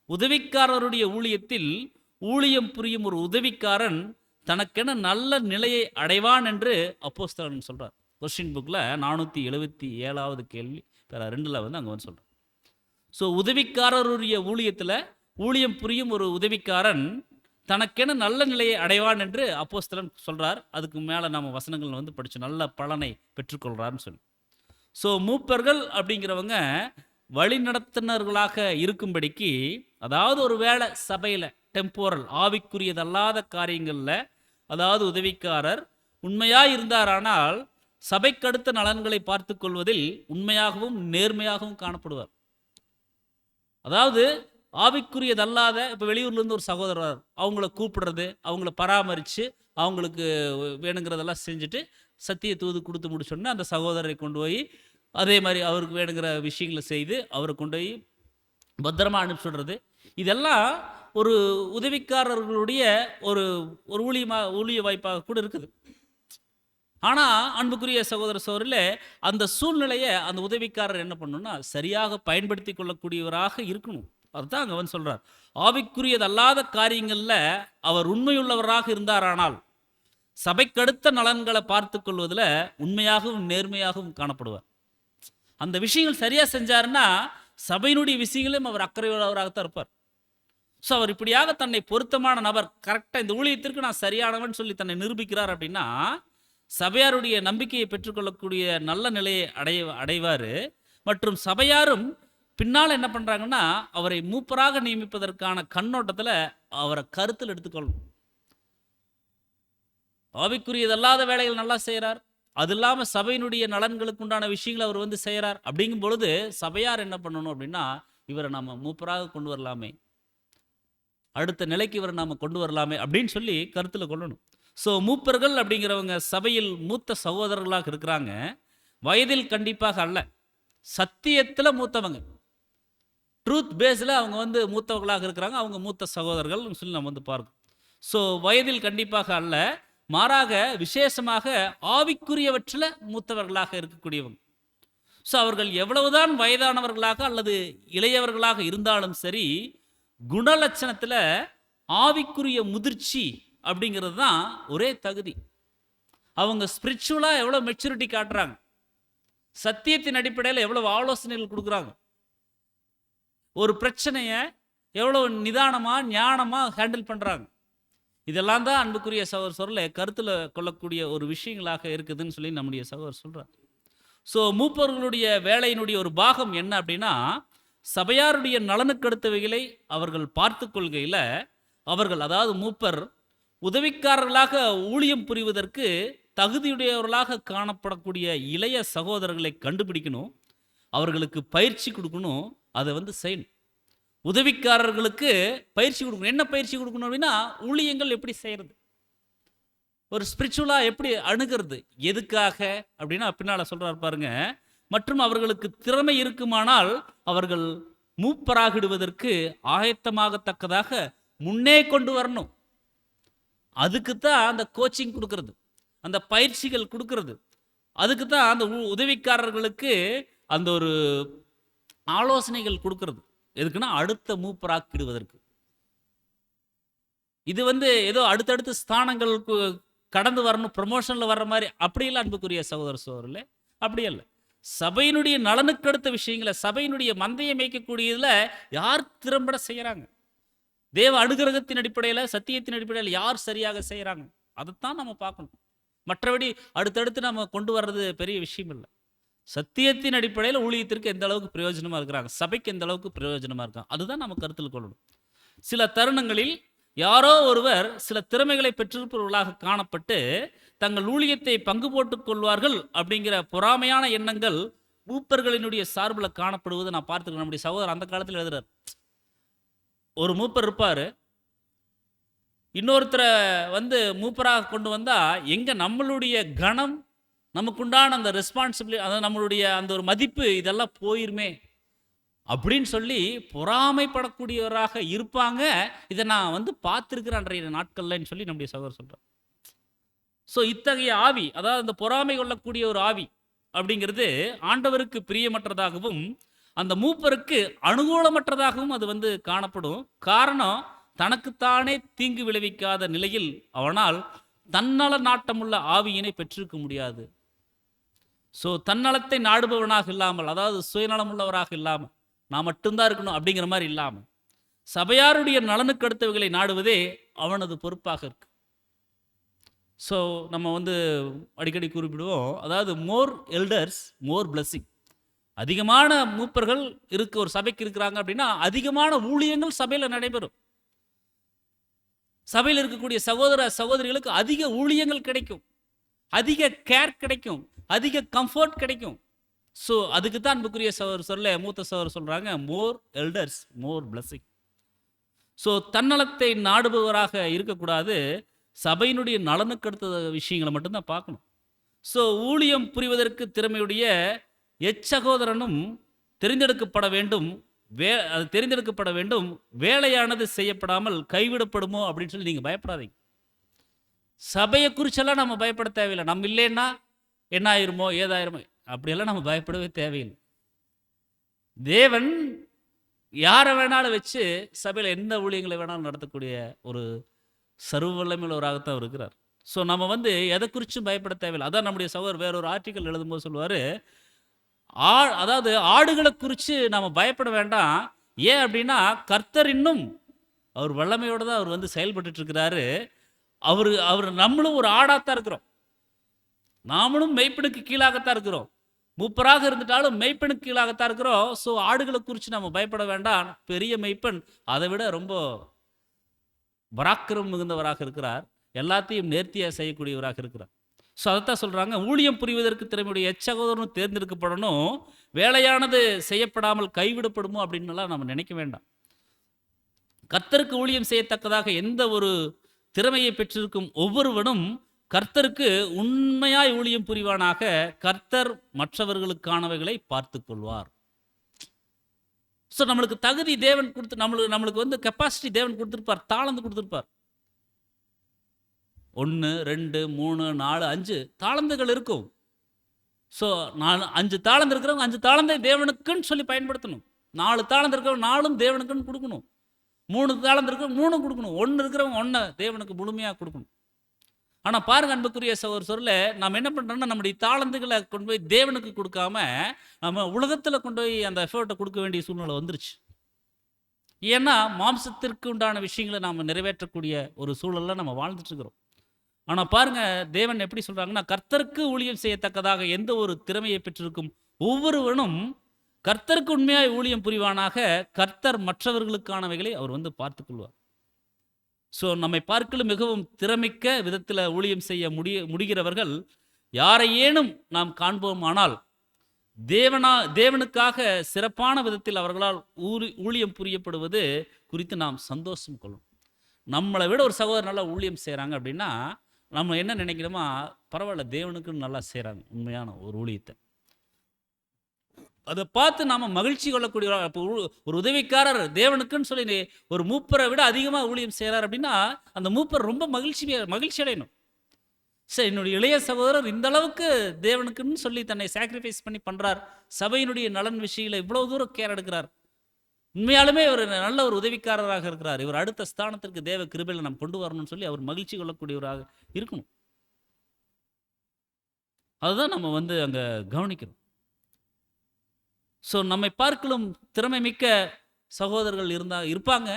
உதவிக்காரருடைய ஊழியத்தில் ஊழியம் புரியும் ஒரு உதவிக்காரன் தனக்கென நல்ல நிலையை அடைவான் என்று அப்போஸ்தலன் சொல்கிறார். கொஸ்டின் புக்கில் 477வது கேள்வி பேரா 2ல் வந்து அங்கே வந்து சொல்கிறார். ஸோ உதவிக்காரருடைய ஊழியத்தில் ஊழியம் புரியும் ஒரு உதவிக்காரன் தனக்கென நல்ல நிலையை அடைவான் என்று அப்போஸ்தலன் சொல்கிறார். அதுக்கு மேலே நம்ம வசனங்கள் வந்து படித்து நல்ல பலனை பெற்றுக்கொள்கிறான்னு சொல்லி. ஸோ மூப்பர்கள் அப்படிங்கிறவங்க வழிநடத்துனர்களாக இருக்கும்படிக்கு, அதாவது ஒரு வேளை சபையில் டெம்போரல் ஆவிக்குரியதல்லாத காரியங்களில், அதாவது உதவிக்காரர் உண்மையாக இருந்தாரானால் சபைக்கடுத்த நலன்களை பார்த்து கொள்வதில் உண்மையாகவும் நேர்மையாகவும் காணப்படுவார். அதாவது ஆவிக்குரியதல்லாத, இப்போ வெளியூர்லேருந்து ஒரு சகோதரர், அவங்கள கூப்பிடுறது, அவங்கள பராமரித்து அவங்களுக்கு வேணுங்கிறதெல்லாம் செஞ்சுட்டு சத்திய தூது கொடுத்து முடிச்சோன்னா அந்த சகோதரரை கொண்டு போய் அதே மாதிரி அவருக்கு வேணுங்கிற விஷயங்களை செய்து அவரை கொண்டு போய் பத்திரமா அனுப்பிச்சுடுறது, இதெல்லாம் ஒரு உதவிக்காரர்களுடைய ஒரு ஒரு ஊழிய வாய்ப்பாக கூட இருக்குது. ஆனால் அன்புக்குரிய சகோதர சகோதரில் அந்த சூழ்நிலையை அந்த உதவிக்காரர் என்ன பண்ணணும்னா சரியாக பயன்படுத்தி கொள்ளக்கூடியவராக இருக்கணும். அதுதான் அங்கே வந்து சொல்கிறார். ஆவிக்குரியதல்லாத காரியங்களில் அவர் உண்மையுள்ளவராக இருந்தாரானால் சபைக்கடுத்த நலன்களை பார்த்து கொள்வதில் உண்மையாகவும் நேர்மையாகவும் காணப்படுவார். அந்த விஷயங்கள் சரியாக செஞ்சாருன்னா சபையினுடைய விஷயங்களையும் அவர் அக்கறையுள்ளவராகத்தான் இருப்பார். ஸோ அவர் இப்படியாக தன்னை பொருத்தமான நபர், கரெக்டாக இந்த ஊழியத்திற்கு நான் சரியானவன் சொல்லி தன்னை நிரூபிக்கிறார் அப்படின்னா சபையாருடைய நம்பிக்கையை பெற்றுக்கொள்ளக்கூடிய நல்ல நிலையை அடைவார். மற்றும் சபையாரும் பின்னால் என்ன பண்ணுறாங்கன்னா அவரை மூப்பராக நியமிப்பதற்கான கண்ணோட்டத்தில் அவரை கருத்தில் எடுத்துக்கொள்ளணும். ஆவிக்குரியதல்லாத வேலைகள் நல்லா செய்கிறார், அது இல்லாமல் சபையினுடைய நலன்களுக்கு உண்டான விஷயங்களை அவர் வந்து செய்கிறார். அப்படிங்கும் பொழுது சபையார் என்ன பண்ணணும் அப்படின்னா, இவரை நம்ம மூப்பராக கொண்டு வரலாமே, அடுத்த நிலைக்கு இவரை நாம் கொண்டு வரலாமே அப்படின்னு சொல்லி கருத்தில் கொள்ளணும். ஸோ மூப்பர்கள் அப்படிங்கிறவங்க சபையில் மூத்த சகோதரர்களாக இருக்கிறாங்க. வயதில் கண்டிப்பாக அல்ல, சத்தியத்தில் மூத்தவங்க, ட்ரூத் பேஸில் அவங்க வந்து மூத்தவர்களாக இருக்கிறாங்க. அவங்க மூத்த சகோதரர்கள் சொல்லி நம்ம வந்து பார்க்கணும். ஸோ வயதில் கண்டிப்பாக அல்ல, மாறாக விசேஷமாக ஆவிக்குரியவற்றில் மூத்தவர்களாக இருக்கக்கூடியவங்க. ஸோ அவர்கள் எவ்வளவுதான் வயதானவர்களாக அல்லது இளையவர்களாக இருந்தாலும் சரி, குணலட்சணத்தில் ஆவிக்குரிய முதிர்ச்சி அப்படிங்கிறது தான் ஒரே தகுதி. அவங்க ஸ்பிரிச்சுவலாக எவ்வளோ மெச்சூரிட்டி காட்டுறாங்க, சத்தியத்தின் அடிப்படையில் எவ்வளவு ஆலோசனைகள் கொடுக்குறாங்க, ஒரு பிரச்சனையை எவ்வளோ நிதானமாக ஞானமாக ஹேண்டில் பண்ணுறாங்க. இதெல்லாம் தான் அன்புக்குரிய சகோதரர் சொல்ல கருத்தில் கொள்ளக்கூடிய ஒரு விஷயங்களாக இருக்குதுன்னு சொல்லி நம்முடைய சகோதரர் சொல்கிறார். ஸோ மூப்பர்களுடைய வேலையினுடைய ஒரு பாகம் என்ன அப்படின்னா, சபையாருடைய நலனுக்கு அடுத்தவைகளை அவர்கள் பார்த்து கொள்கையில் அவர்கள், அதாவது மூப்பர் உதவிக்காரர்களாக ஊழியம் புரிவதற்கு தகுதியுடையவர்களாக காணப்படக்கூடிய இளைய சகோதரர்களை கண்டுபிடிக்கணும், அவர்களுக்கு பயிற்சி கொடுக்கணும், அதை வந்து செய்யணும். உதவிக்காரர்களுக்கு பயிற்சி கொடுக்கணும். என்ன பயிற்சி கொடுக்கணும் அப்படின்னா, ஊழியங்கள் எப்படி செய்கிறது, ஒரு ஸ்பிரிச்சுவலாக எப்படி அணுகிறது, எதுக்காக அப்படின்னா பின்னால் சொல்கிறார் பாருங்க. மற்றும் அவர்களுக்கு திறமை இருக்குமானால் அவர்கள் மூப்பராகிடுவதற்கு ஆயத்தமாகத்தக்கதாக முன்னே கொண்டு வரணும். அதுக்கு தான் அந்த கோச்சிங் கொடுக்கறது, அந்த பயிற்சிகள் கொடுக்கறது. அதுக்கு தான் அந்த உதவிக்காரர்களுக்கு அந்த ஒரு ஆலோசனைகள் கொடுக்கறது. எதுக்குன்னா அடுத்த மூப்பராக்கிடுவதற்கு. இது வந்து ஏதோ அடுத்தடுத்த ஸ்தானங்களுக்கு கடந்து வரணும், ப்ரமோஷனில் வர்ற மாதிரி அப்படியெல்லாம் அன்புக்குரிய சகோதர சகோதரர்களே, அப்படி அல்ல. சபையினுடைய நலனுக்கு அடுத்த விஷயங்களை, சபையினுடைய மந்தையை மேய்க்கக்கூடியதில் யார் திறம்பட செய்கிறாங்க, தேவ அனுகிரகத்தின் அடிப்படையில், சத்தியத்தின் அடிப்படையில் யார் சரியாக செய்கிறாங்க, அதைத்தான் நம்ம பார்க்கணும். மற்றபடி அடுத்தடுத்து நம்ம கொண்டு வர்றது பெரிய விஷயம் இல்லை. சத்தியத்தின் அடிப்படையில் ஊழியத்திற்கு எந்த அளவுக்கு பிரயோஜனமாக இருக்கிறாங்க, சபைக்கு எந்த அளவுக்கு பிரயோஜனமாக இருக்காங்க, அதுதான் நம்ம கருத்தில் கொள்ளணும். சில தருணங்களில் யாரோ ஒருவர் சில திறமைகளை பெற்றிருப்பவர்களாக காணப்பட்டு தங்கள் ஊழியத்தை பங்கு போட்டுக் கொள்வார்கள் அப்படிங்கிற பொறாமையான எண்ணங்கள் மூப்பர்களினுடைய சார்பில் காணப்படுவதை நான் பார்த்துக்கிறேன். நம்முடைய சகோதரர் அந்த காலத்தில் எழுதுறார். ஒரு மூப்பர் இருப்பார், இன்னொருத்தரை மூப்பராக கொண்டு வந்தால் எங்கே நம்மளுடைய கணம், நமக்குண்டான அந்த ரெஸ்பான்சிபிலிட்டி, அதாவது நம்மளுடைய அந்த ஒரு மதிப்பு இதெல்லாம் போயிருமே அப்படின்னு சொல்லி பொறாமைப்படக்கூடியவராக இருப்பாங்க. இதை நான் பார்த்துருக்கிறேன் அன்றைய நாட்கள்லன்னு சொல்லி நம்முடைய சகோதரர் சொல்கிறார். ஸோ இத்தகைய ஆவி, அதாவது அந்த பொறாமை கொள்ளக்கூடிய ஒரு ஆவி அப்படிங்கிறது ஆண்டவருக்கு பிரியமற்றதாகவும் அந்த மூப்பருக்கு அனுகூலமற்றதாகவும் அது காணப்படும். காரணம், தனக்குத்தானே தீங்கு விளைவிக்காத நிலையில் அவனால் தன்னல நாட்டமுள்ள ஆவியினை பெற்றிருக்க முடியாது. ஸோ தன்னலத்தை நாடுபவனாக இல்லாமல், அதாவது சுயநலம் உள்ளவராக இல்லாமல், நான் மட்டும்தான் இருக்கணும் அப்படிங்கிற மாதிரி இல்லாமல் சபையாருடைய நலனுக்கு அடுத்தவைகளை நாடுவதே அவனது பொறுப்பாக இருக்கு. ஸோ நம்ம அடிக்கடி குறிப்பிடுவோம், அதாவது மோர் எல்டர்ஸ் மோர் பிளஸிங். அதிகமான மூப்பர்கள் ஒரு சபைக்கு இருக்கிறாங்க அப்படின்னா அதிகமான ஊழியங்கள் சபையில் நடைபெறும். சபையில் இருக்கக்கூடிய சகோதர சகோதரிகளுக்கு அதிக ஊழியங்கள் கிடைக்கும், அதிக கேர் கிடைக்கும், அதிக கம்ஃபர்ட் கிடைக்கும். ஸோ அதுக்கு தான் அன்புக்குரிய மூத்த சகோதரர் சொல்றாங்க, மோர் எல்டர்ஸ் மோர் பிளஸிங். ஸோ தன்னலத்தை நாடுபவராக இருக்கக்கூடாது, சபையினுடைய நலனுக்கு அடுத்த விஷயங்களை மட்டும்தான் பார்க்கணும். ஸோ ஊழியம் புரிவதற்கு திறமையுடைய எச்சகோதரனும் தெரிந்தெடுக்கப்பட வேண்டும். அது தெரிந்தெடுக்கப்பட வேண்டும். வேலையானது செய்யப்படாமல் கைவிடப்படுமோ அப்படின்னு சொல்லி நீங்கள் பயப்படாதீங்க. சபையை குறிச்செல்லாம் நம்ம பயப்பட தேவையில்லை. நம்ம இல்லைன்னா என்ன ஆயிருமோ ஏதாயிருமோ அப்படியெல்லாம் நம்ம பயப்படவே தேவையில்லை. தேவன் யாரை வேணாலும் வச்சு சபையில் எந்த ஊழியங்களை வேணாலும் நடத்தக்கூடிய ஒரு சர்வ வல்லமையுள்ளவராகத்தான் இருக்கிறார். ஸோ நம்ம எதை குறிச்சும் பயப்பட தேவையில்லை. அதான் நம்முடைய சகோதரர் வேறொரு ஆர்டிக்கல் எழுதும்போது சொல்லுவார், அதாவது ஆடுகளை குறித்து நம்ம பயப்பட வேண்டாம். ஏன் அப்படின்னா கர்த்தர் இன்னும் அவர் வல்லமையோடு தான் அவர் செயல்பட்டு இருக்கிறாரு. அவர் நம்மளும் ஒரு ஆடாத்தான் இருக்கிறோம், நாமளும் மெய்ப்பெனுக்கு கீழாகத்தான் இருக்கிறோம். மூப்பராக இருந்துட்டாலும் மெய்ப்பெனுக்கு கீழாகத்தான் இருக்கிறோம். ஸோ ஆடுகளை குறித்து நம்ம பயப்பட வேண்டாம். பெரிய மெய்ப்பெண் அதை விட ரொம்ப பராக்கிரம் மிகுந்தவராக இருக்கிறார், எல்லாத்தையும் நேர்த்தியாக செய்யக்கூடியவராக இருக்கிறார். ஸோ அதைத்தான் சொல்கிறாங்க, ஊழியம் புரிவதற்கு திறமையுடைய எச்சகோதரனும் தேர்ந்தெடுக்கப்படணும், வேலையானது செய்யப்படாமல் கைவிடப்படுமோ அப்படின்னுலாம் நம்ம நினைக்க வேண்டாம். கர்த்தருக்கு ஊழியம் செய்யத்தக்கதாக எந்த ஒரு திறமையை பெற்றிருக்கும் ஒவ்வொருவனும் கர்த்தருக்கு உண்மையாய் ஊழியம் புரிவானாக. கர்த்தர் மற்றவர்களுக்கானவைகளை பார்த்து கொள்வார். ஸோ நம்மளுக்கு தகுதி தேவன் கொடுத்து, நம்மளுக்கு கெப்பாசிட்டி தேவன் கொடுத்துருப்பார், தாளந்து கொடுத்துருப்பார். 1 2 3 4 5 தாளந்துகள் இருக்கும். ஸோ 5 தாளந்து இருக்கிறவங்க 5 தாளந்தை தேவனுக்குன்னு சொல்லி பயன்படுத்தணும். 4 தாளந்து இருக்கிறவங்க 4ம் தேவனுக்குன்னு கொடுக்கணும். 3 தாளந்து இருக்கிறவங்க 3 கொடுக்கணும். 1 இருக்கிறவங்க 1 தேவனுக்கு முழுமையாக கொடுக்கணும். ஆனால் பாருங்க அன்புக்குரிய சொல்ல, நம்ம என்ன பண்ணுறோம்னா நம்முடைய தாளந்துகளை கொண்டு போய் தேவனுக்கு கொடுக்காம நம்ம உலகத்தில் கொண்டு போய் அந்த எஃபர்ட்டை கொடுக்க வேண்டிய சூழ்நிலை வந்துருச்சு. ஏன்னா மாம்சத்திற்கு உண்டான விஷயங்களை நாம் நிறைவேற்றக்கூடிய ஒரு சூழலில் நம்ம வாழ்ந்துட்டு இருக்கிறோம். ஆனால் பாருங்க தேவன் எப்படி சொல்றாங்கன்னா, கர்த்தருக்கு ஊழியம் செய்யத்தக்கதாக எந்த ஒரு திறமையை பெற்றிருக்கும் ஒவ்வொருவனும் கர்த்தருக்கு உண்மையாய் ஊழியம் புரிவானாக. கர்த்தர் மற்றவர்களுக்கானவைகளை அவர் பார்த்துக்கொள்வார். ஸோ நம்மை பார்க்கலும் மிகவும் திறமிக்க விதத்தில் ஊழியம் செய்ய முடிகிறவர்கள் யாரையேனும் நாம் காண்போமானால் தேவனுக்காக சிறப்பான விதத்தில் அவர்களால் ஊழியம் புரியப்படுவது குறித்து நாம் சந்தோஷம் கொள்ளும். நம்மளை விட ஒரு சகோதரர் நல்லா ஊழியம் செய்கிறாங்க அப்படின்னா நம்ம என்ன நினைக்கிறோமா, பரவாயில்ல தேவனுக்குன்னு நல்லா செய்கிறாங்க உண்மையான ஒரு ஊழியத்தை. அதை பார்த்து நாம் மகிழ்ச்சி கொள்ளக்கூடிய ஒரு உதவிக்காரர் தேவனுக்குன்னு சொல்லி ஒரு மூப்பரை விட அதிகமாக ஊழியம் செய்கிறார் அப்படின்னா அந்த மூப்பர் ரொம்ப மகிழ்ச்சி அடையணும். சரி, என்னுடைய இளைய சகோதரர் இந்த அளவுக்கு தேவனுக்குன்னு சொல்லி தன்னை சாக்ரிஃபைஸ் பண்ணி பண்ணுறார், சபையினுடைய நலன் விஷயங்களை இவ்வளோ தூரம் கேர் எடுக்கிறார், உண்மையாலுமே இவர் நல்ல ஒரு உதவிக்காரராக இருக்கிறார், இவர் அடுத்த ஸ்தானத்திற்கு தேவ கிருபையில் நம்ம கொண்டு வரணும்னு சொல்லி அவர் மகிழ்ச்சி கொள்ளக்கூடியவராக இருக்கணும். அதுதான் நம்ம அங்கே கவனிக்கணும். ஸோ நம்மை பார்க்கலும் திறமை மிக்க சகோதரர்கள் இருப்பாங்க.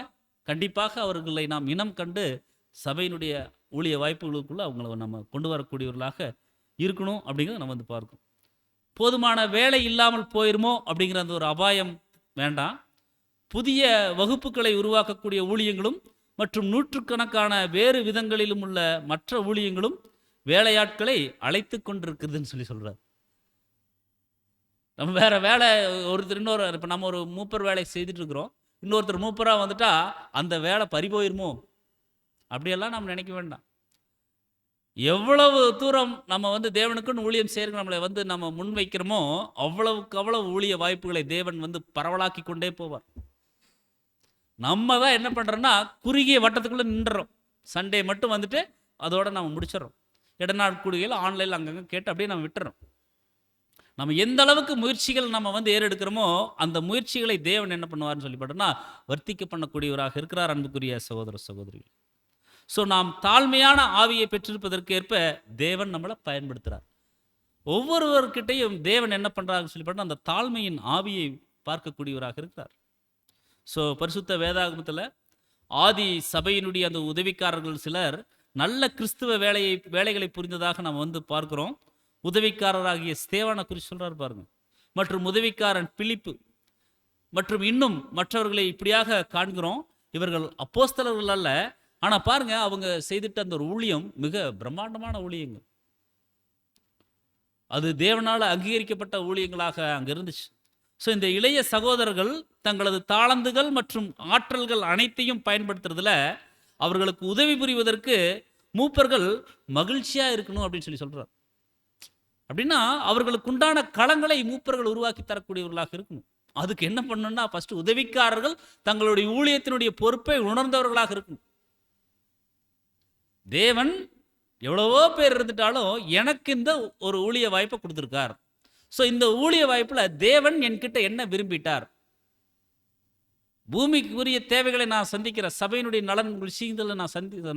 கண்டிப்பாக அவர்களை நாம் இனம் கண்டு சபையினுடைய ஊழிய வாய்ப்புகளுக்குள்ள அவங்கள நம்ம கொண்டு வரக்கூடியவர்களாக இருக்கணும் அப்படிங்கிறத நம்ம வந்து பார்க்கணும். போதுமான வேலை இல்லாமல் போயிருமோ அப்படிங்கிற அந்த ஒரு அபாயம் வேண்டாம். புதிய வகுப்புகளை உருவாக்கக்கூடிய ஊழியங்களும் மற்றும் நூற்றுக்கணக்கான வேறு விதங்களிலும் உள்ள மற்ற ஊழியங்களும் வேலையாட்களை அழைத்து கொண்டிருக்குதுன்னு சொல்றார். நம்ம வேற வேலை ஒருத்தர் இன்னொரு இப்போ நம்ம ஒரு மூப்பர் வேலை செய்துட்டு இருக்கிறோம், இன்னொருத்தர் மூப்பராக வந்துட்டா அந்த வேலை பறிபோயிருமோ அப்படியெல்லாம் நம்ம நினைக்க வேண்டாம். எவ்வளவு தூரம் நம்ம வந்து தேவனுக்குன்னு ஊழியம் செய்யறதுக்கு நம்மளை வந்து நம்ம முன்வைக்கிறோமோ அவ்வளவுக்கு அவ்வளவு ஊழிய வாய்ப்புகளை தேவன் வந்து பரவலாக்கி கொண்டே போவார். நம்ம தான் என்ன பண்ணுறோன்னா குறுகிய வட்டத்துக்குள்ளே நின்றுறோம். சண்டே மட்டும் வந்துட்டு அதோட நம்ம முடிச்சிடறோம். இடநாட்குடிகள் ஆன்லைனில் அங்கங்கே கேட்டு அப்படியே நம்ம விட்டுறோம். நம்ம எந்த அளவுக்கு முயற்சிகள் நம்ம வந்து ஏறெடுக்கிறோமோ அந்த முயற்சிகளை தேவன் என்ன பண்ணுவார்னு சொல்லி பார்த்தோம்னா வர்த்திக்க பண்ணக்கூடியவராக இருக்கிறார். அன்புக்குரிய சகோதர சகோதரிகள், ஸோ நாம் தாழ்மையான ஆவியை பெற்றிருப்பதற்கு ஏற்ப தேவன் நம்மளை பயன்படுத்துகிறார். ஒவ்வொருவர்கிட்டையும் தேவன் என்ன பண்ணுறாருன்னு சொல்லி பார்த்தா அந்த தாழ்மையின் ஆவியை பார்க்கக்கூடியவராக இருக்கிறார். ஸோ பரிசுத்த வேதாகமத்தில் ஆதி சபையினுடைய அந்த உதவிக்காரர்கள் சிலர் நல்ல கிறிஸ்துவ வேலைகளை புரிந்ததாக நம்ம வந்து பார்க்கிறோம். உதவிக்காரராகிய ஸ்தேவானை குறித்து சொல்றாரு பாருங்க, மற்றும் உதவிக்காரன் பிலிப்பு மற்றும் இன்னும் மற்றவர்களை இப்படியாக காண்கிறோம். இவர்கள் அப்போஸ்தலர்கள் அல்ல, ஆனால் பாருங்க அவங்க செய்துட்ட அந்த ஒரு ஊழியம் மிக பிரம்மாண்டமான ஊழியங்கள். அது தேவனால் அங்கீகரிக்கப்பட்ட ஊழியங்களாக அங்கே இருந்துச்சு. ஸோ இந்த இளைய சகோதரர்கள் தங்களது தாளந்துகள் மற்றும் ஆற்றல்கள் அனைத்தையும் பயன்படுத்துறதுல அவர்களுக்கு உதவி புரிவதற்கு மூப்பர்கள் மகிழ்ச்சியாக இருக்கணும் அப்படின்னு சொல்கிறார். அப்படின்னா அவர்களுக்கு உண்டான களங்களை மூப்பர்கள் உருவாக்கி தரக்கூடியவர்களாக இருக்கணும். அதுக்கு என்ன பண்ணணும்னா ஃபர்ஸ்ட் உதவிக்காரர்கள் தங்களுடைய ஊழியத்தினுடைய பொறுப்பை உணர்ந்தவர்களாக இருக்கணும். தேவன் எவ்வளவோ பேர் இருந்துட்டாலும் எனக்கு இந்த ஒரு ஊழிய வாய்ப்பை கொடுத்துருக்கார். ஸோ இந்த ஊழிய வாய்ப்பில் தேவன் என்கிட்ட என்ன விரும்பிட்டார், பூமிக்குரிய தேவைகளை நான் சந்திக்கிற சபையினுடைய நலன் விஷயங்களை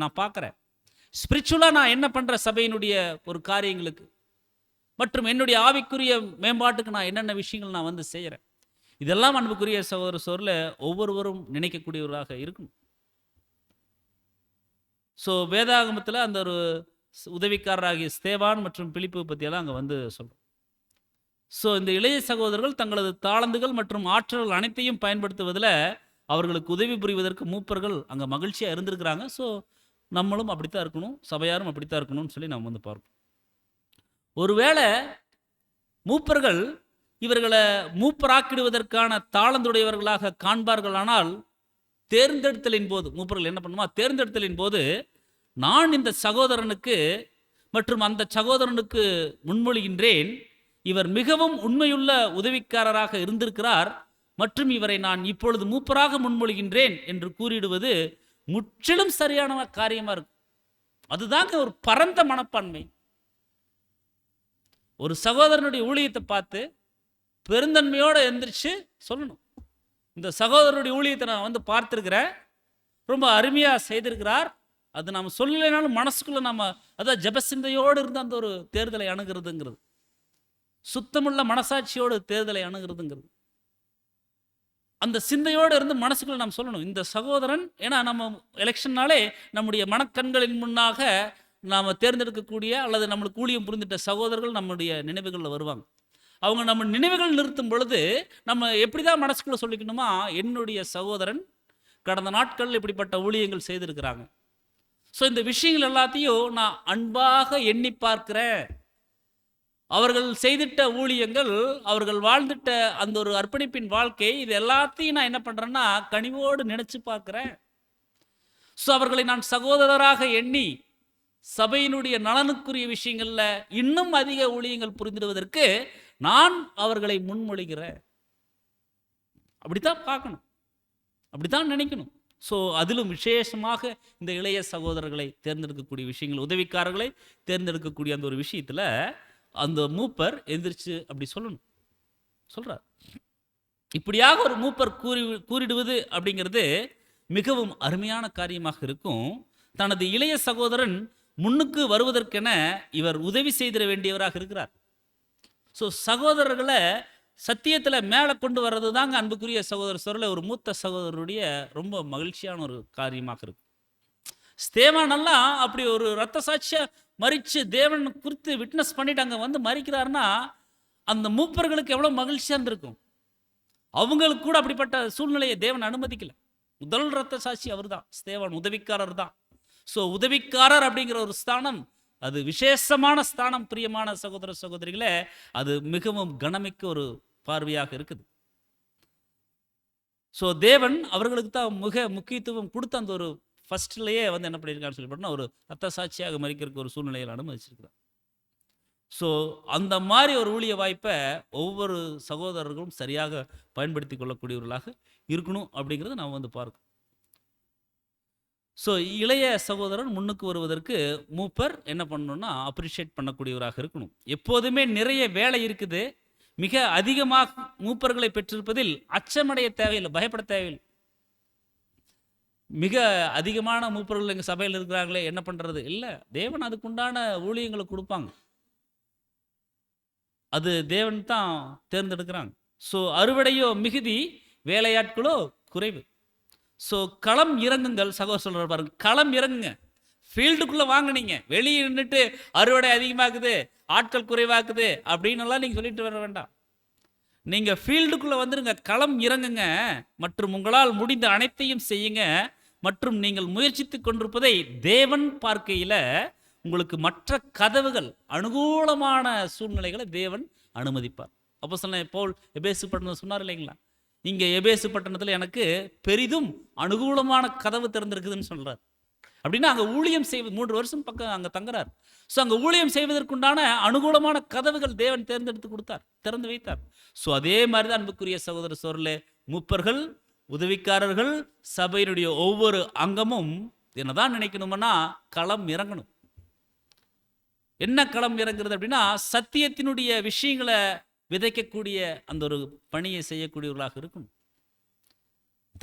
நான் பார்க்குறேன். ஸ்பிரிச்சுவலாக நான் என்ன பண்ணுறேன் சபையினுடைய ஒரு காரியங்களுக்கு மற்றும் என்னுடைய ஆவிக்குரிய மேம்பாட்டுக்கு நான் என்னென்ன விஷயங்கள் நான் வந்து செய்கிறேன். இதெல்லாம் அன்புக்குரிய சகோதர சோரில் ஒவ்வொருவரும் நினைக்கக்கூடியவராக இருக்கணும். ஸோ வேதாகமத்தில் அந்த ஒரு உதவிக்காரராகிய ஸ்தேவான் மற்றும் பிலிப்பு பற்றியெல்லாம் அங்கே வந்து சொல்கிறோம். ஸோ இந்த இளைய சகோதரர்கள் தங்களது தாளந்துகள் மற்றும் ஆற்றல்கள் அனைத்தையும் பயன்படுத்துவதில் அவர்களுக்கு உதவி புரிவதற்கு மூப்பர்கள் அங்கே மகிழ்ச்சியாக இருந்திருக்கிறாங்க. ஸோ நம்மளும் அப்படித்தான் இருக்கணும், சபையாரும் அப்படித்தான் இருக்கணும்னு சொல்லி நம்ம வந்து பார்ப்போம். ஒருவேளை மூப்பர்கள் இவர்களை மூப்பராக்கிடுவதற்கான தாளந்துடையவர்களாக காண்பார்களானால் தேர்ந்தெடுத்தலின் போது மூப்பர்கள் என்ன பண்ணுமா, தேர்ந்தெடுத்தலின் போது நான் இந்த சகோதரனுக்கு மற்றும் அந்த சகோதரனுக்கு முன்மொழிகின்றேன், இவர் மிகவும் உண்மையுள்ள உதவிக்காரராக இருந்திருக்கிறார் மற்றும் இவரை நான் இப்பொழுது மூப்பராக முன்மொழிகின்றேன் என்று கூறிடுவது முற்றிலும் சரியான காரியமாக இருக்கும். அதுதாங்க ஒரு பரந்த மனப்பான்மை. ஒரு சகோதரனுடைய ஊழியத்தை பார்த்து பெருந்தன்மையோடு எந்திரிச்சு சொல்லணும், இந்த சகோதரனுடைய ஊழியத்தை நான் வந்து பார்த்துருக்கிறேன், ரொம்ப அருமையாக செய்திருக்கிறார். அது நாம் சொல்லலைனாலும் மனசுக்குள்ளே நம்ம அதான் ஜபசிந்தையோடு இருந்து அந்த ஒரு தேர்தலை அணுகிறதுங்கிறது, சுத்தமுள்ள மனசாட்சியோடு தேர்தலை அணுகிறதுங்கிறது, அந்த சிந்தையோடு இருந்து மனசுக்குள்ள நாம் சொல்லணும் இந்த சகோதரன். ஏன்னா நம்ம எலெக்ஷன்னாலே நம்முடைய மனக்கண்களின் முன்னாக நாம் தேர்ந்தெடுக்கக்கூடிய அல்லது நம்மளுக்கு ஊழியம் புரிந்துட்ட சகோதரர்கள் நம்முடைய நினைவுகளில் வருவாங்க. அவங்க நம்ம நினைவுகள் நிறுத்தும் பொழுது நம்ம எப்படி தான் மனசுக்குள்ளே சொல்லிக்கணுமா, என்னுடைய சகோதரன் கடந்த நாட்கள் இப்படிப்பட்ட ஊழியங்கள் செய்திருக்கிறாங்க. ஸோ இந்த விஷயங்கள் எல்லாத்தையும் நான் அன்பாக எண்ணி பார்க்கிறேன். அவர்கள் செய்திட்ட ஊழியங்கள், அவர்கள் வாழ்ந்துட்ட அந்த ஒரு அர்ப்பணிப்பின் வாழ்க்கை, இது எல்லாத்தையும் நான் என்ன பண்ணுறேன்னா கனிவோடு நினைச்சு பார்க்குறேன். ஸோ அவர்களை நான் சகோதரராக எண்ணி சபையினுடைய நலனுக்குரிய விஷயங்களில் இன்னும் அதிக ஊழியங்கள் புரிந்திடுவதற்கு நான் அவர்களை முன்மொழிகிறேன். அப்படித்தான் பார்க்கணும், அப்படித்தான் நினைக்கணும். ஸோ அதிலும் விசேஷமாக இந்த இளைய சகோதரர்களை தேர்ந்தெடுக்கக்கூடிய விஷயங்கள், உதவிக்காரர்களை தேர்ந்தெடுக்கக்கூடிய அந்த ஒரு விஷயத்தில் அந்த மூப்பர் எந்திரிச்சு அப்படி சொல்லணும் சொல்கிறார். இப்படியாக ஒரு மூப்பர் கூறிடுவது அப்படிங்கிறது மிகவும் அருமையான காரியமாக இருக்கும். தனது இளைய சகோதரன் முன்னுக்கு வருவதற்கென இவர் உதவி செய்திட வேண்டியவராக இருக்கிறார். ஸோ சகோதரர்களை சத்தியத்தில் மேலே கொண்டு வர்றது தாங்க அன்புக்குரிய சகோதர சொல்ல ஒரு மூத்த சகோதரருடைய ரொம்ப மகிழ்ச்சியான ஒரு காரியமாக இருக்கும். ஸ்தேவானெல்லாம் அப்படி ஒரு ரத்த சாட்சியா மரிச்சு தேவன் குறித்து விட்னஸ் பண்ணிட்டு அங்க வந்து மரிக்கிறாருன்னா அந்த மூப்பர்களுக்கு எவ்வளவு மகிழ்ச்சியா இருந்திருக்கும். அவங்களுக்கு கூட அப்படிப்பட்ட சூழ்நிலையை தேவன் அனுமதிக்கல. முதல் ரத்த சாட்சி அவர் தான், ஸ்தேவான் உதவிக்காரர் தான். ஸோ உதவிக்காரர் அப்படிங்கிற ஒரு ஸ்தானம் அது விசேஷமான ஸ்தானம். பிரியமான சகோதர சகோதரிகளே, அது மிகவும் கனமிக்க ஒரு பார்வையாக இருக்குது. ஸோ தேவன் அவர்களுக்கு தான் மிக முக்கியத்துவம் கொடுத்து அந்த ஒரு ஃபர்ஸ்ட்லேயே வந்து என்ன பண்ணியிருக்காருன்னு சொல்லி பார்த்தோம்னா ஒரு ரத்த சாட்சியாக மரிக்கிறதுக்கு ஒரு சூழ்நிலையில் அனுமதிச்சிருக்கிறார். ஸோ அந்த மாதிரி ஒரு ஊழிய வாய்ப்பை ஒவ்வொரு சகோதரர்களும் சரியாக பயன்படுத்தி கொள்ளக்கூடியவர்களாக இருக்கணும் அப்படிங்கிறத நாம் வந்து பார்க்கணும். ஸோ இளைய சகோதரன் முன்னுக்கு வருவதற்கு மூப்பர் என்ன பண்ணணும்னா அப்ரிஷியேட் பண்ணக்கூடியவராக இருக்கணும். எப்போதுமே நிறைய வேலை இருக்குது, மிக அதிகமாக மூப்பர்களை பெற்றிருப்பதில் அச்சமடைய தேவையில்லை, பயப்பட தேவையில்லை. மிக அதிகமான மூப்பர்கள் எங்கள் சபையில் இருக்கிறாங்களே என்ன பண்ணுறது இல்லை, தேவன் அதுக்குண்டான ஊழியங்களை கொடுப்பாங்க. அது தேவன் தான் தேர்ந்தெடுக்கிறாங்க. ஸோ அறுவடையோ மிகுதி, வேலையாட்களோ குறைவு. ஸோ களம் இறங்குங்கள். சகோதரர் சொல்ற பாருங்க, களம் இறங்குங்க. ஃபீல்டுக்குள்ளே வாங்க. நீங்கள் வெளியே நின்றுட்டு அறுவடை அதிகமாக்குது, ஆட்கள் குறைவாக்குது அப்படின்னு எல்லாம் நீங்கள் சொல்லிட்டு வர வேண்டாம். நீங்கள் ஃபீல்டுக்குள்ளே வந்துருங்க, களம் இறங்குங்க, மற்றும் உங்களால் முடிந்த அனைத்தையும் செய்யுங்க. மற்றும் நீங்கள் முயற்சித்து கொண்டிருப்பதை தேவன் பார்க்கையில் உங்களுக்கு மற்ற கதவுகள், அனுகூலமான சூழ்நிலைகளை தேவன் அனுமதிப்பார். அப்போ சொன்ன பவுல் எபேசு பட்டணம் சொன்னார் இல்லைங்களா, இங்கே எபேசு பட்டணத்தில் எனக்கு பெரிதும் அனுகூலமான கதவு திறந்திருக்குதுன்னு சொல்கிறார். அப்படின்னா அங்கே ஊழியம் செய்வது 3 வருஷம் பக்கம் அங்கே தங்குறார். ஸோ அங்கே ஊழியம் செய்வதற்குண்டான அனுகூலமான கதவுகள் தேவன் தேர்ந்தெடுத்து கொடுத்தார், திறந்து வைத்தார். ஸோ அதே மாதிரி தான் அன்புக்குரிய சகோதர சோர்லே மூப்பர்கள், உதவிக்காரர்கள், சபையினுடைய ஒவ்வொரு அங்கமும் என்னதான் நினைக்கணும்னா களம் இறங்கணும். என்ன களம் இறங்குறது அப்படின்னா சத்தியத்தினுடைய விஷயங்களை விதைக்கக்கூடிய அந்த ஒரு பணியை செய்யக்கூடியவர்களாக இருக்கணும்.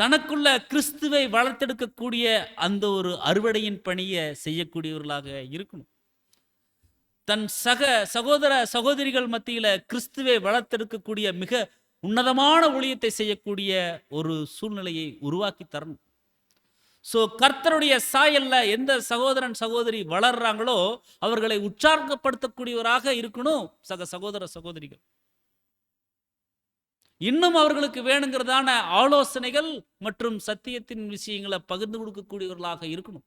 தனக்குள்ள கிறிஸ்துவை வளர்த்தெடுக்கக்கூடிய அந்த ஒரு அறுவடையின் பணியை செய்யக்கூடியவர்களாக இருக்கணும். தன் சகோதர சகோதரிகள் மத்தியில் கிறிஸ்துவை வளர்த்தெடுக்கக்கூடிய மிக உன்னதமான ஊழியத்தை செய்யக்கூடிய ஒரு சூழ்நிலையை உருவாக்கி தரணும். ஸோ கர்த்தருடைய சாயல்ல எந்த சகோதரன் சகோதரி வளர்றாங்களோ அவர்களை உற்சாகப்படுத்தக்கூடியவராக இருக்கணும் சகோதர சகோதரிகள். இன்னும் அவர்களுக்கு வேணுங்கிறதான ஆலோசனைகள் மற்றும் சத்தியத்தின் விஷயங்களை பகிர்ந்து கொடுக்கக்கூடியவர்களாக இருக்கணும்.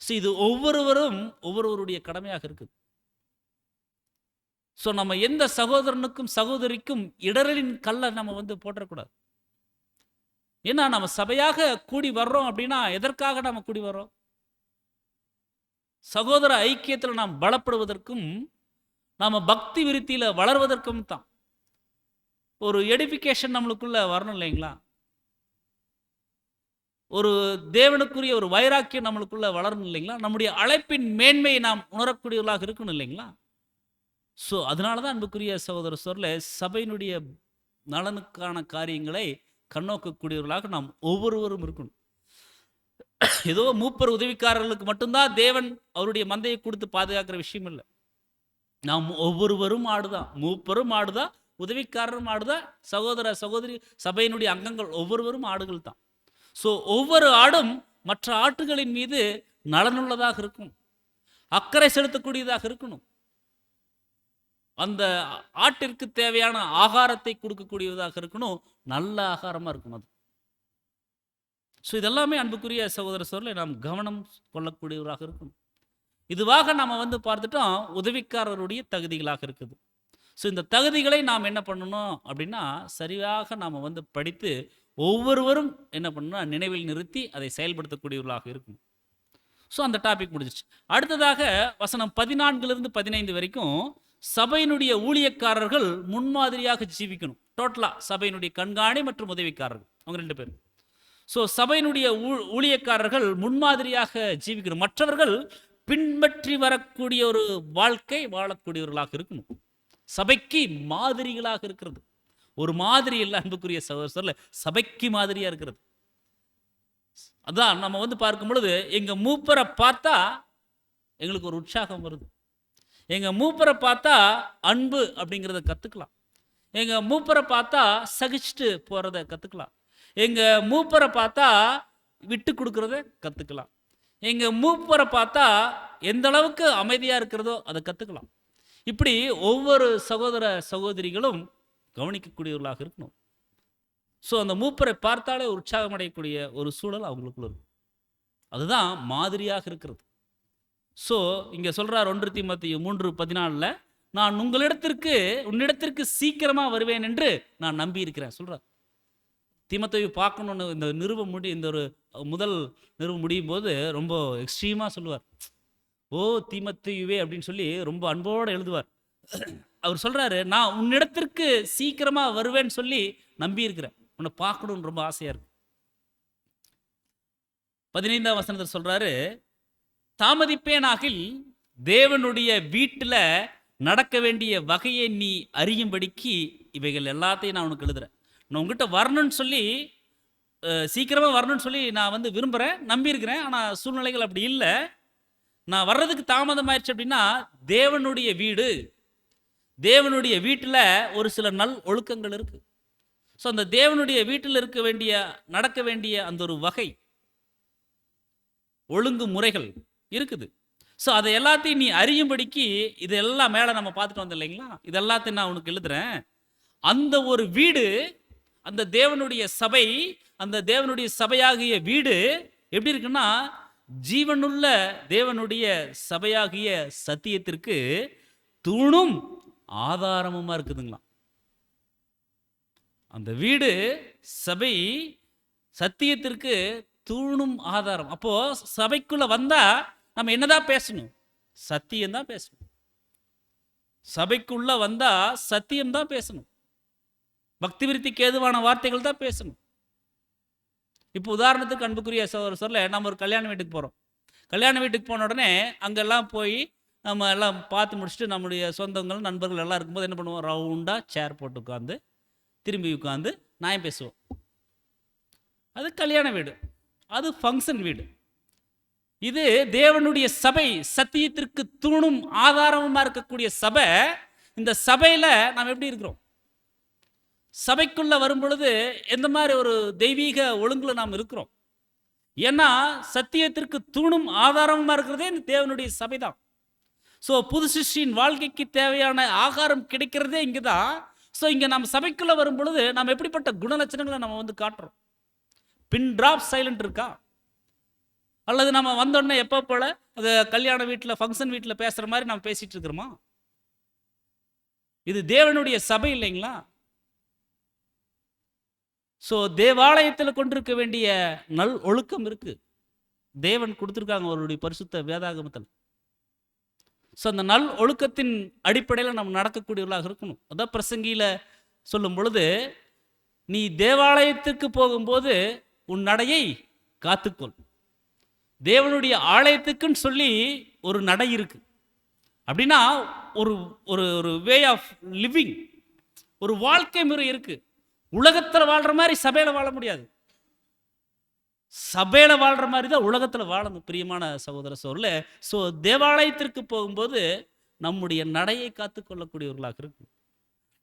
ஸோ இது ஒவ்வொருவருடைய கடமையாக இருக்குது. ஸோ நம்ம எந்த சகோதரனுக்கும் சகோதரிக்கும் இடரலின் கல்லை நம்ம வந்து போட்டக்கூடாது. ஏன்னா நம்ம சபையாக கூடி வர்றோம் அப்படின்னா எதற்காக நம்ம கூடி வர்றோம்? சகோதர ஐக்கியத்தில் நாம் பலப்படுவதற்கும் நாம பக்தி விருத்தியில வளர்வதற்கும் தான். ஒரு எடிஃபிகேஷன் நம்மளுக்குள்ள வரணும் இல்லைங்களா? ஒரு தேவனுக்குரிய ஒரு வைராக்கியம் நம்மளுக்குள்ள வளரணும் இல்லைங்களா? நம்முடைய அழைப்பின் மேன்மையை நாம் உணரக்கூடியவர்களாக இருக்கணும் இல்லைங்களா? ஸோ அதனால தான் அன்புக்குரிய சகோதர சொல்ல சபையினுடைய நலனுக்கான காரியங்களை கண்ணோக்கக்கூடியவர்களாக நாம் ஒவ்வொருவரும் இருக்கணும். ஏதோ மூப்பர் உதவிக்காரர்களுக்கு மட்டும்தான் தேவன் அவருடைய மந்தையை கொடுத்து பாதுகாக்கிற விஷயம் இல்லை. நாம் ஒவ்வொருவரும் ஆடுதான், மூப்பரும் ஆடுதான், உதவிக்காரரும் ஆடுதான், சகோதர சகோதரி சபையினுடைய அங்கங்கள் ஒவ்வொருவரும் ஆடுகள் தான். ஸோ ஒவ்வொரு ஆடும் மற்ற ஆட்டுகளின் மீது நலனுள்ளதாக இருக்கும், அக்கறை செலுத்தக்கூடியதாக இருக்கணும். அந்த ஆட்டிற்கு தேவையான ஆகாரத்தை கொடுக்கக்கூடியதாக இருக்கணும், நல்ல ஆகாரமாக இருக்கணும் அது. ஸோ இதெல்லாமே அன்புக்குரிய சகோதர சோர்ல நாம் கவனம் கொள்ளக்கூடியவராக இருக்கணும். இதுவாக நாம் வந்து பார்த்துட்டோம் உதவிக்காரருடைய தகுதிகளாக இருக்குது. ஸோ இந்த தகுதிகளை நாம் என்ன பண்ணணும் அப்படின்னா சரியாக நாம் வந்து படித்து ஒவ்வொருவரும் என்ன பண்ணணும்னா நினைவில் நிறுத்தி அதை செயல்படுத்தக்கூடியவர்களாக இருக்கும். ஸோ அந்த டாபிக் முடிஞ்சிச்சு. அடுத்ததாக வசனம் 14 15 வரைக்கும் சபையினுடைய ஊழியக்காரர்கள் முன்மாதிரியாக ஜீவிக்கணும். டோட்டலாக சபையினுடைய கண்காணி மற்றும் உதவிக்காரர்கள் அவங்க 2 பேரும். ஸோ சபையினுடைய ஊழியக்காரர்கள் முன்மாதிரியாக ஜீவிக்கணும், மற்றவர்கள் பின்பற்றி வரக்கூடிய ஒரு வாழ்க்கை வாழக்கூடியவர்களாக இருக்கணும். சபைக்கு மாதிரிகளாக இருக்கிறது. ஒரு மாதிரி இல்லை அன்புக்குரிய சகோதரர்ல, சபைக்கு மாதிரியா இருக்கிறது. அதான் நம்ம வந்து பார்க்கும் பொழுது எங்க மூப்பரை பார்த்தா எங்களுக்கு ஒரு உற்சாகம் வருது. எங்க மூப்பரை பார்த்தா அன்பு அப்படிங்கிறத கத்துக்கலாம். எங்க மூப்பரை பார்த்தா சகிச்சுட்டு போறத கத்துக்கலாம். எங்க மூப்பரை பார்த்தா விட்டு கொடுக்கறத கத்துக்கலாம். எங்க மூப்பரை பார்த்தா எந்த அளவுக்கு அமைதியா இருக்கிறதோ அதை கத்துக்கலாம். இப்படி ஒவ்வொரு சகோதர சகோதரிகளும் கவனிக்கக்கூடியவர்களாக இருக்கணும். ஸோ அந்த மூப்பரை பார்த்தாலே உற்சாகம் அடையக்கூடிய ஒரு சூழல் அவங்களுக்குள்ள இருக்கும். அதுதான் மாதிரியாக இருக்கிறது. ஸோ இங்க சொல்றார் 1 தீமோத்தேயு 3:14, நான் உன்னிடத்திற்கு சீக்கிரமா வருவேன் என்று நான் நம்பி இருக்கிறேன் சொல்றார். தீமோத்தேயு பார்க்கணும்னு இந்த ஒரு முதல் நிறுவ முடியும் போது ரொம்ப எக்ஸ்ட்ரீமா சொல்லுவார். ஓ தீமோத்தேயுவே அப்படின்னு சொல்லி ரொம்ப அன்போடு எழுதுவார். அவர் சொல்றாரு, நான் உன்னிடத்திற்கு சீக்கிரமா வருவேன்னு சொல்லி நம்பி இருக்கிறேன், உன்னை பார்க்கணும்னு ரொம்ப ஆசையா இருக்கு. 15ஆம் வசனத்தில் சொல்றாரு, தாமதிப்பேனாகில் தேவனுடைய வீட்டில் நடக்க வேண்டிய வகையை நீ அறியும்படிக்கு இவைகள் எல்லாத்தையும் நான் உனக்கு எழுதுறேன். நான் உங்ககிட்ட வரணும்னு சொல்லி சீக்கிரமாக வரணும்னு சொல்லி நான் வந்து விரும்புகிறேன், நம்பியிருக்கிறேன். ஆனால் சூழ்நிலைகள் அப்படி இல்லை. நான் வர்றதுக்கு தாமதமாயிடுச்சு அப்படின்னா தேவனுடைய வீட்டில் ஒரு சில நல் ஒழுக்கங்கள் இருக்குது. ஸோ அந்த தேவனுடைய வீட்டில் நடக்க வேண்டிய அந்த ஒரு வகை ஒழுங்கு முறைகள் இருக்குது. ஸோ அதை எல்லாத்தையும் நீ அறியும்படிக்கு இதெல்லாம் மேலே நம்ம பார்த்துட்டு வந்தோம் இல்லைங்களா, இதெல்லாத்தையும் நான் உனக்கு எழுதுறேன். அந்த ஒரு வீடு, அந்த தேவனுடைய சபை, அந்த தேவனுடைய சபையாகிய வீடு எப்படி இருக்குன்னா, ஜீவனுள்ள தேவனுடைய சபையாகிய சத்தியத்திற்கு தூணும் ஆதாரமுமா இருக்குதுங்களா. அந்த வீடு சபை சத்தியத்திற்கு தூணும் ஆதாரம். அப்போ சபைக்குள்ள வந்தா நம்ம என்னதான் பேசணும்? சத்தியம்தான் பேசணும். சபைக்குள்ள வந்தா சத்தியம்தான் பேசணும். பக்தி விருத்திக்கு ஏதுவான வார்த்தைகள் தான் பேசணும். இப்போ உதாரணத்துக்கு அன்புக்குரிய சொல்ல, நம்ம ஒரு கல்யாண வீட்டுக்கு போகிறோம். கல்யாண வீட்டுக்கு போன உடனே அங்கெல்லாம் போய் நம்ம எல்லாம் பார்த்து முடிச்சுட்டு நம்முடைய சொந்தங்கள் நண்பர்கள் எல்லாம் இருக்கும்போது என்ன பண்ணுவோம்? ரவுண்டாக சேர் போட்டு உட்காந்து திரும்பி உட்காந்து நியாயம் பேசுவோம். அது கல்யாண வீடு, அது ஃபங்க்ஷன் வீடு. இது தேவனுடைய சபை, சத்தியத்திற்கு தூணும் ஆதாரமாக இருக்கக்கூடிய சபை. இந்த சபையில் நாம் எப்படி இருக்கிறோம்? சபைக்குள்ள வரும் பொழுது எந்த மாதிரி ஒரு தெய்வீக ஒழுங்குல நாம் இருக்கிறோம்? ஏன்னா சத்தியத்திற்கு தூணும் ஆதாரமாக இருக்கிறதே இந்த தேவனுடைய சபை தான். ஸோ புது சிருஷ்டியின் வாழ்க்கைக்கு தேவையான ஆகாரம் கிடைக்கிறதே இங்கே தான். ஸோ இங்கே நம்ம சபைக்குள்ள வரும் பொழுது நாம் எப்படிப்பட்ட குணலட்சணங்களை நம்ம வந்து காட்டுறோம்? பின் டிராப் சைலண்ட் இருக்கா? அல்லது நம்ம வந்தோடனே எப்போ போல அது கல்யாண வீட்டில் ஃபங்க்ஷன் வீட்டில் பேசுகிற மாதிரி நம்ம பேசிட்டு இருக்கிறோமா? இது தேவனுடைய சபை இல்லைங்களா? ஸோ தேவாலயத்தில் கொண்டிருக்க வேண்டிய நல் ஒழுக்கம் இருக்கு, தேவன் கொடுத்துருக்காங்க அவருடைய பரிசுத்த வேதாகமத்தில். ஸோ அந்த நல் ஒழுக்கத்தின் அடிப்படையில் நம்ம நடக்கக்கூடியவர்களாக இருக்கணும். அதான் பிரசங்கியில் சொல்லும் பொழுது, நீ தேவாலயத்திற்கு போகும்போது உன் நடையை காத்துக்கொள். தேவனுடைய ஆலயத்துக்குன்னு சொல்லி ஒரு நடை இருக்கு. அப்படின்னா ஒரு ஒரு வே ஆஃப் லிவிங், ஒரு வாழ்க்கை முறை இருக்கு. உலகத்தில் வாழ்ற மாதிரி சபையில் வாழ முடியாது. சபையில் வாழ்ற மாதிரி தான் உலகத்தில் வாழணும் பிரியமான சகோதர சோர்ல. ஸோ தேவாலயத்திற்கு போகும்போது நம்முடைய நடையை காத்துக்கொள்ளக்கூடியவர்களாக இருக்கும்,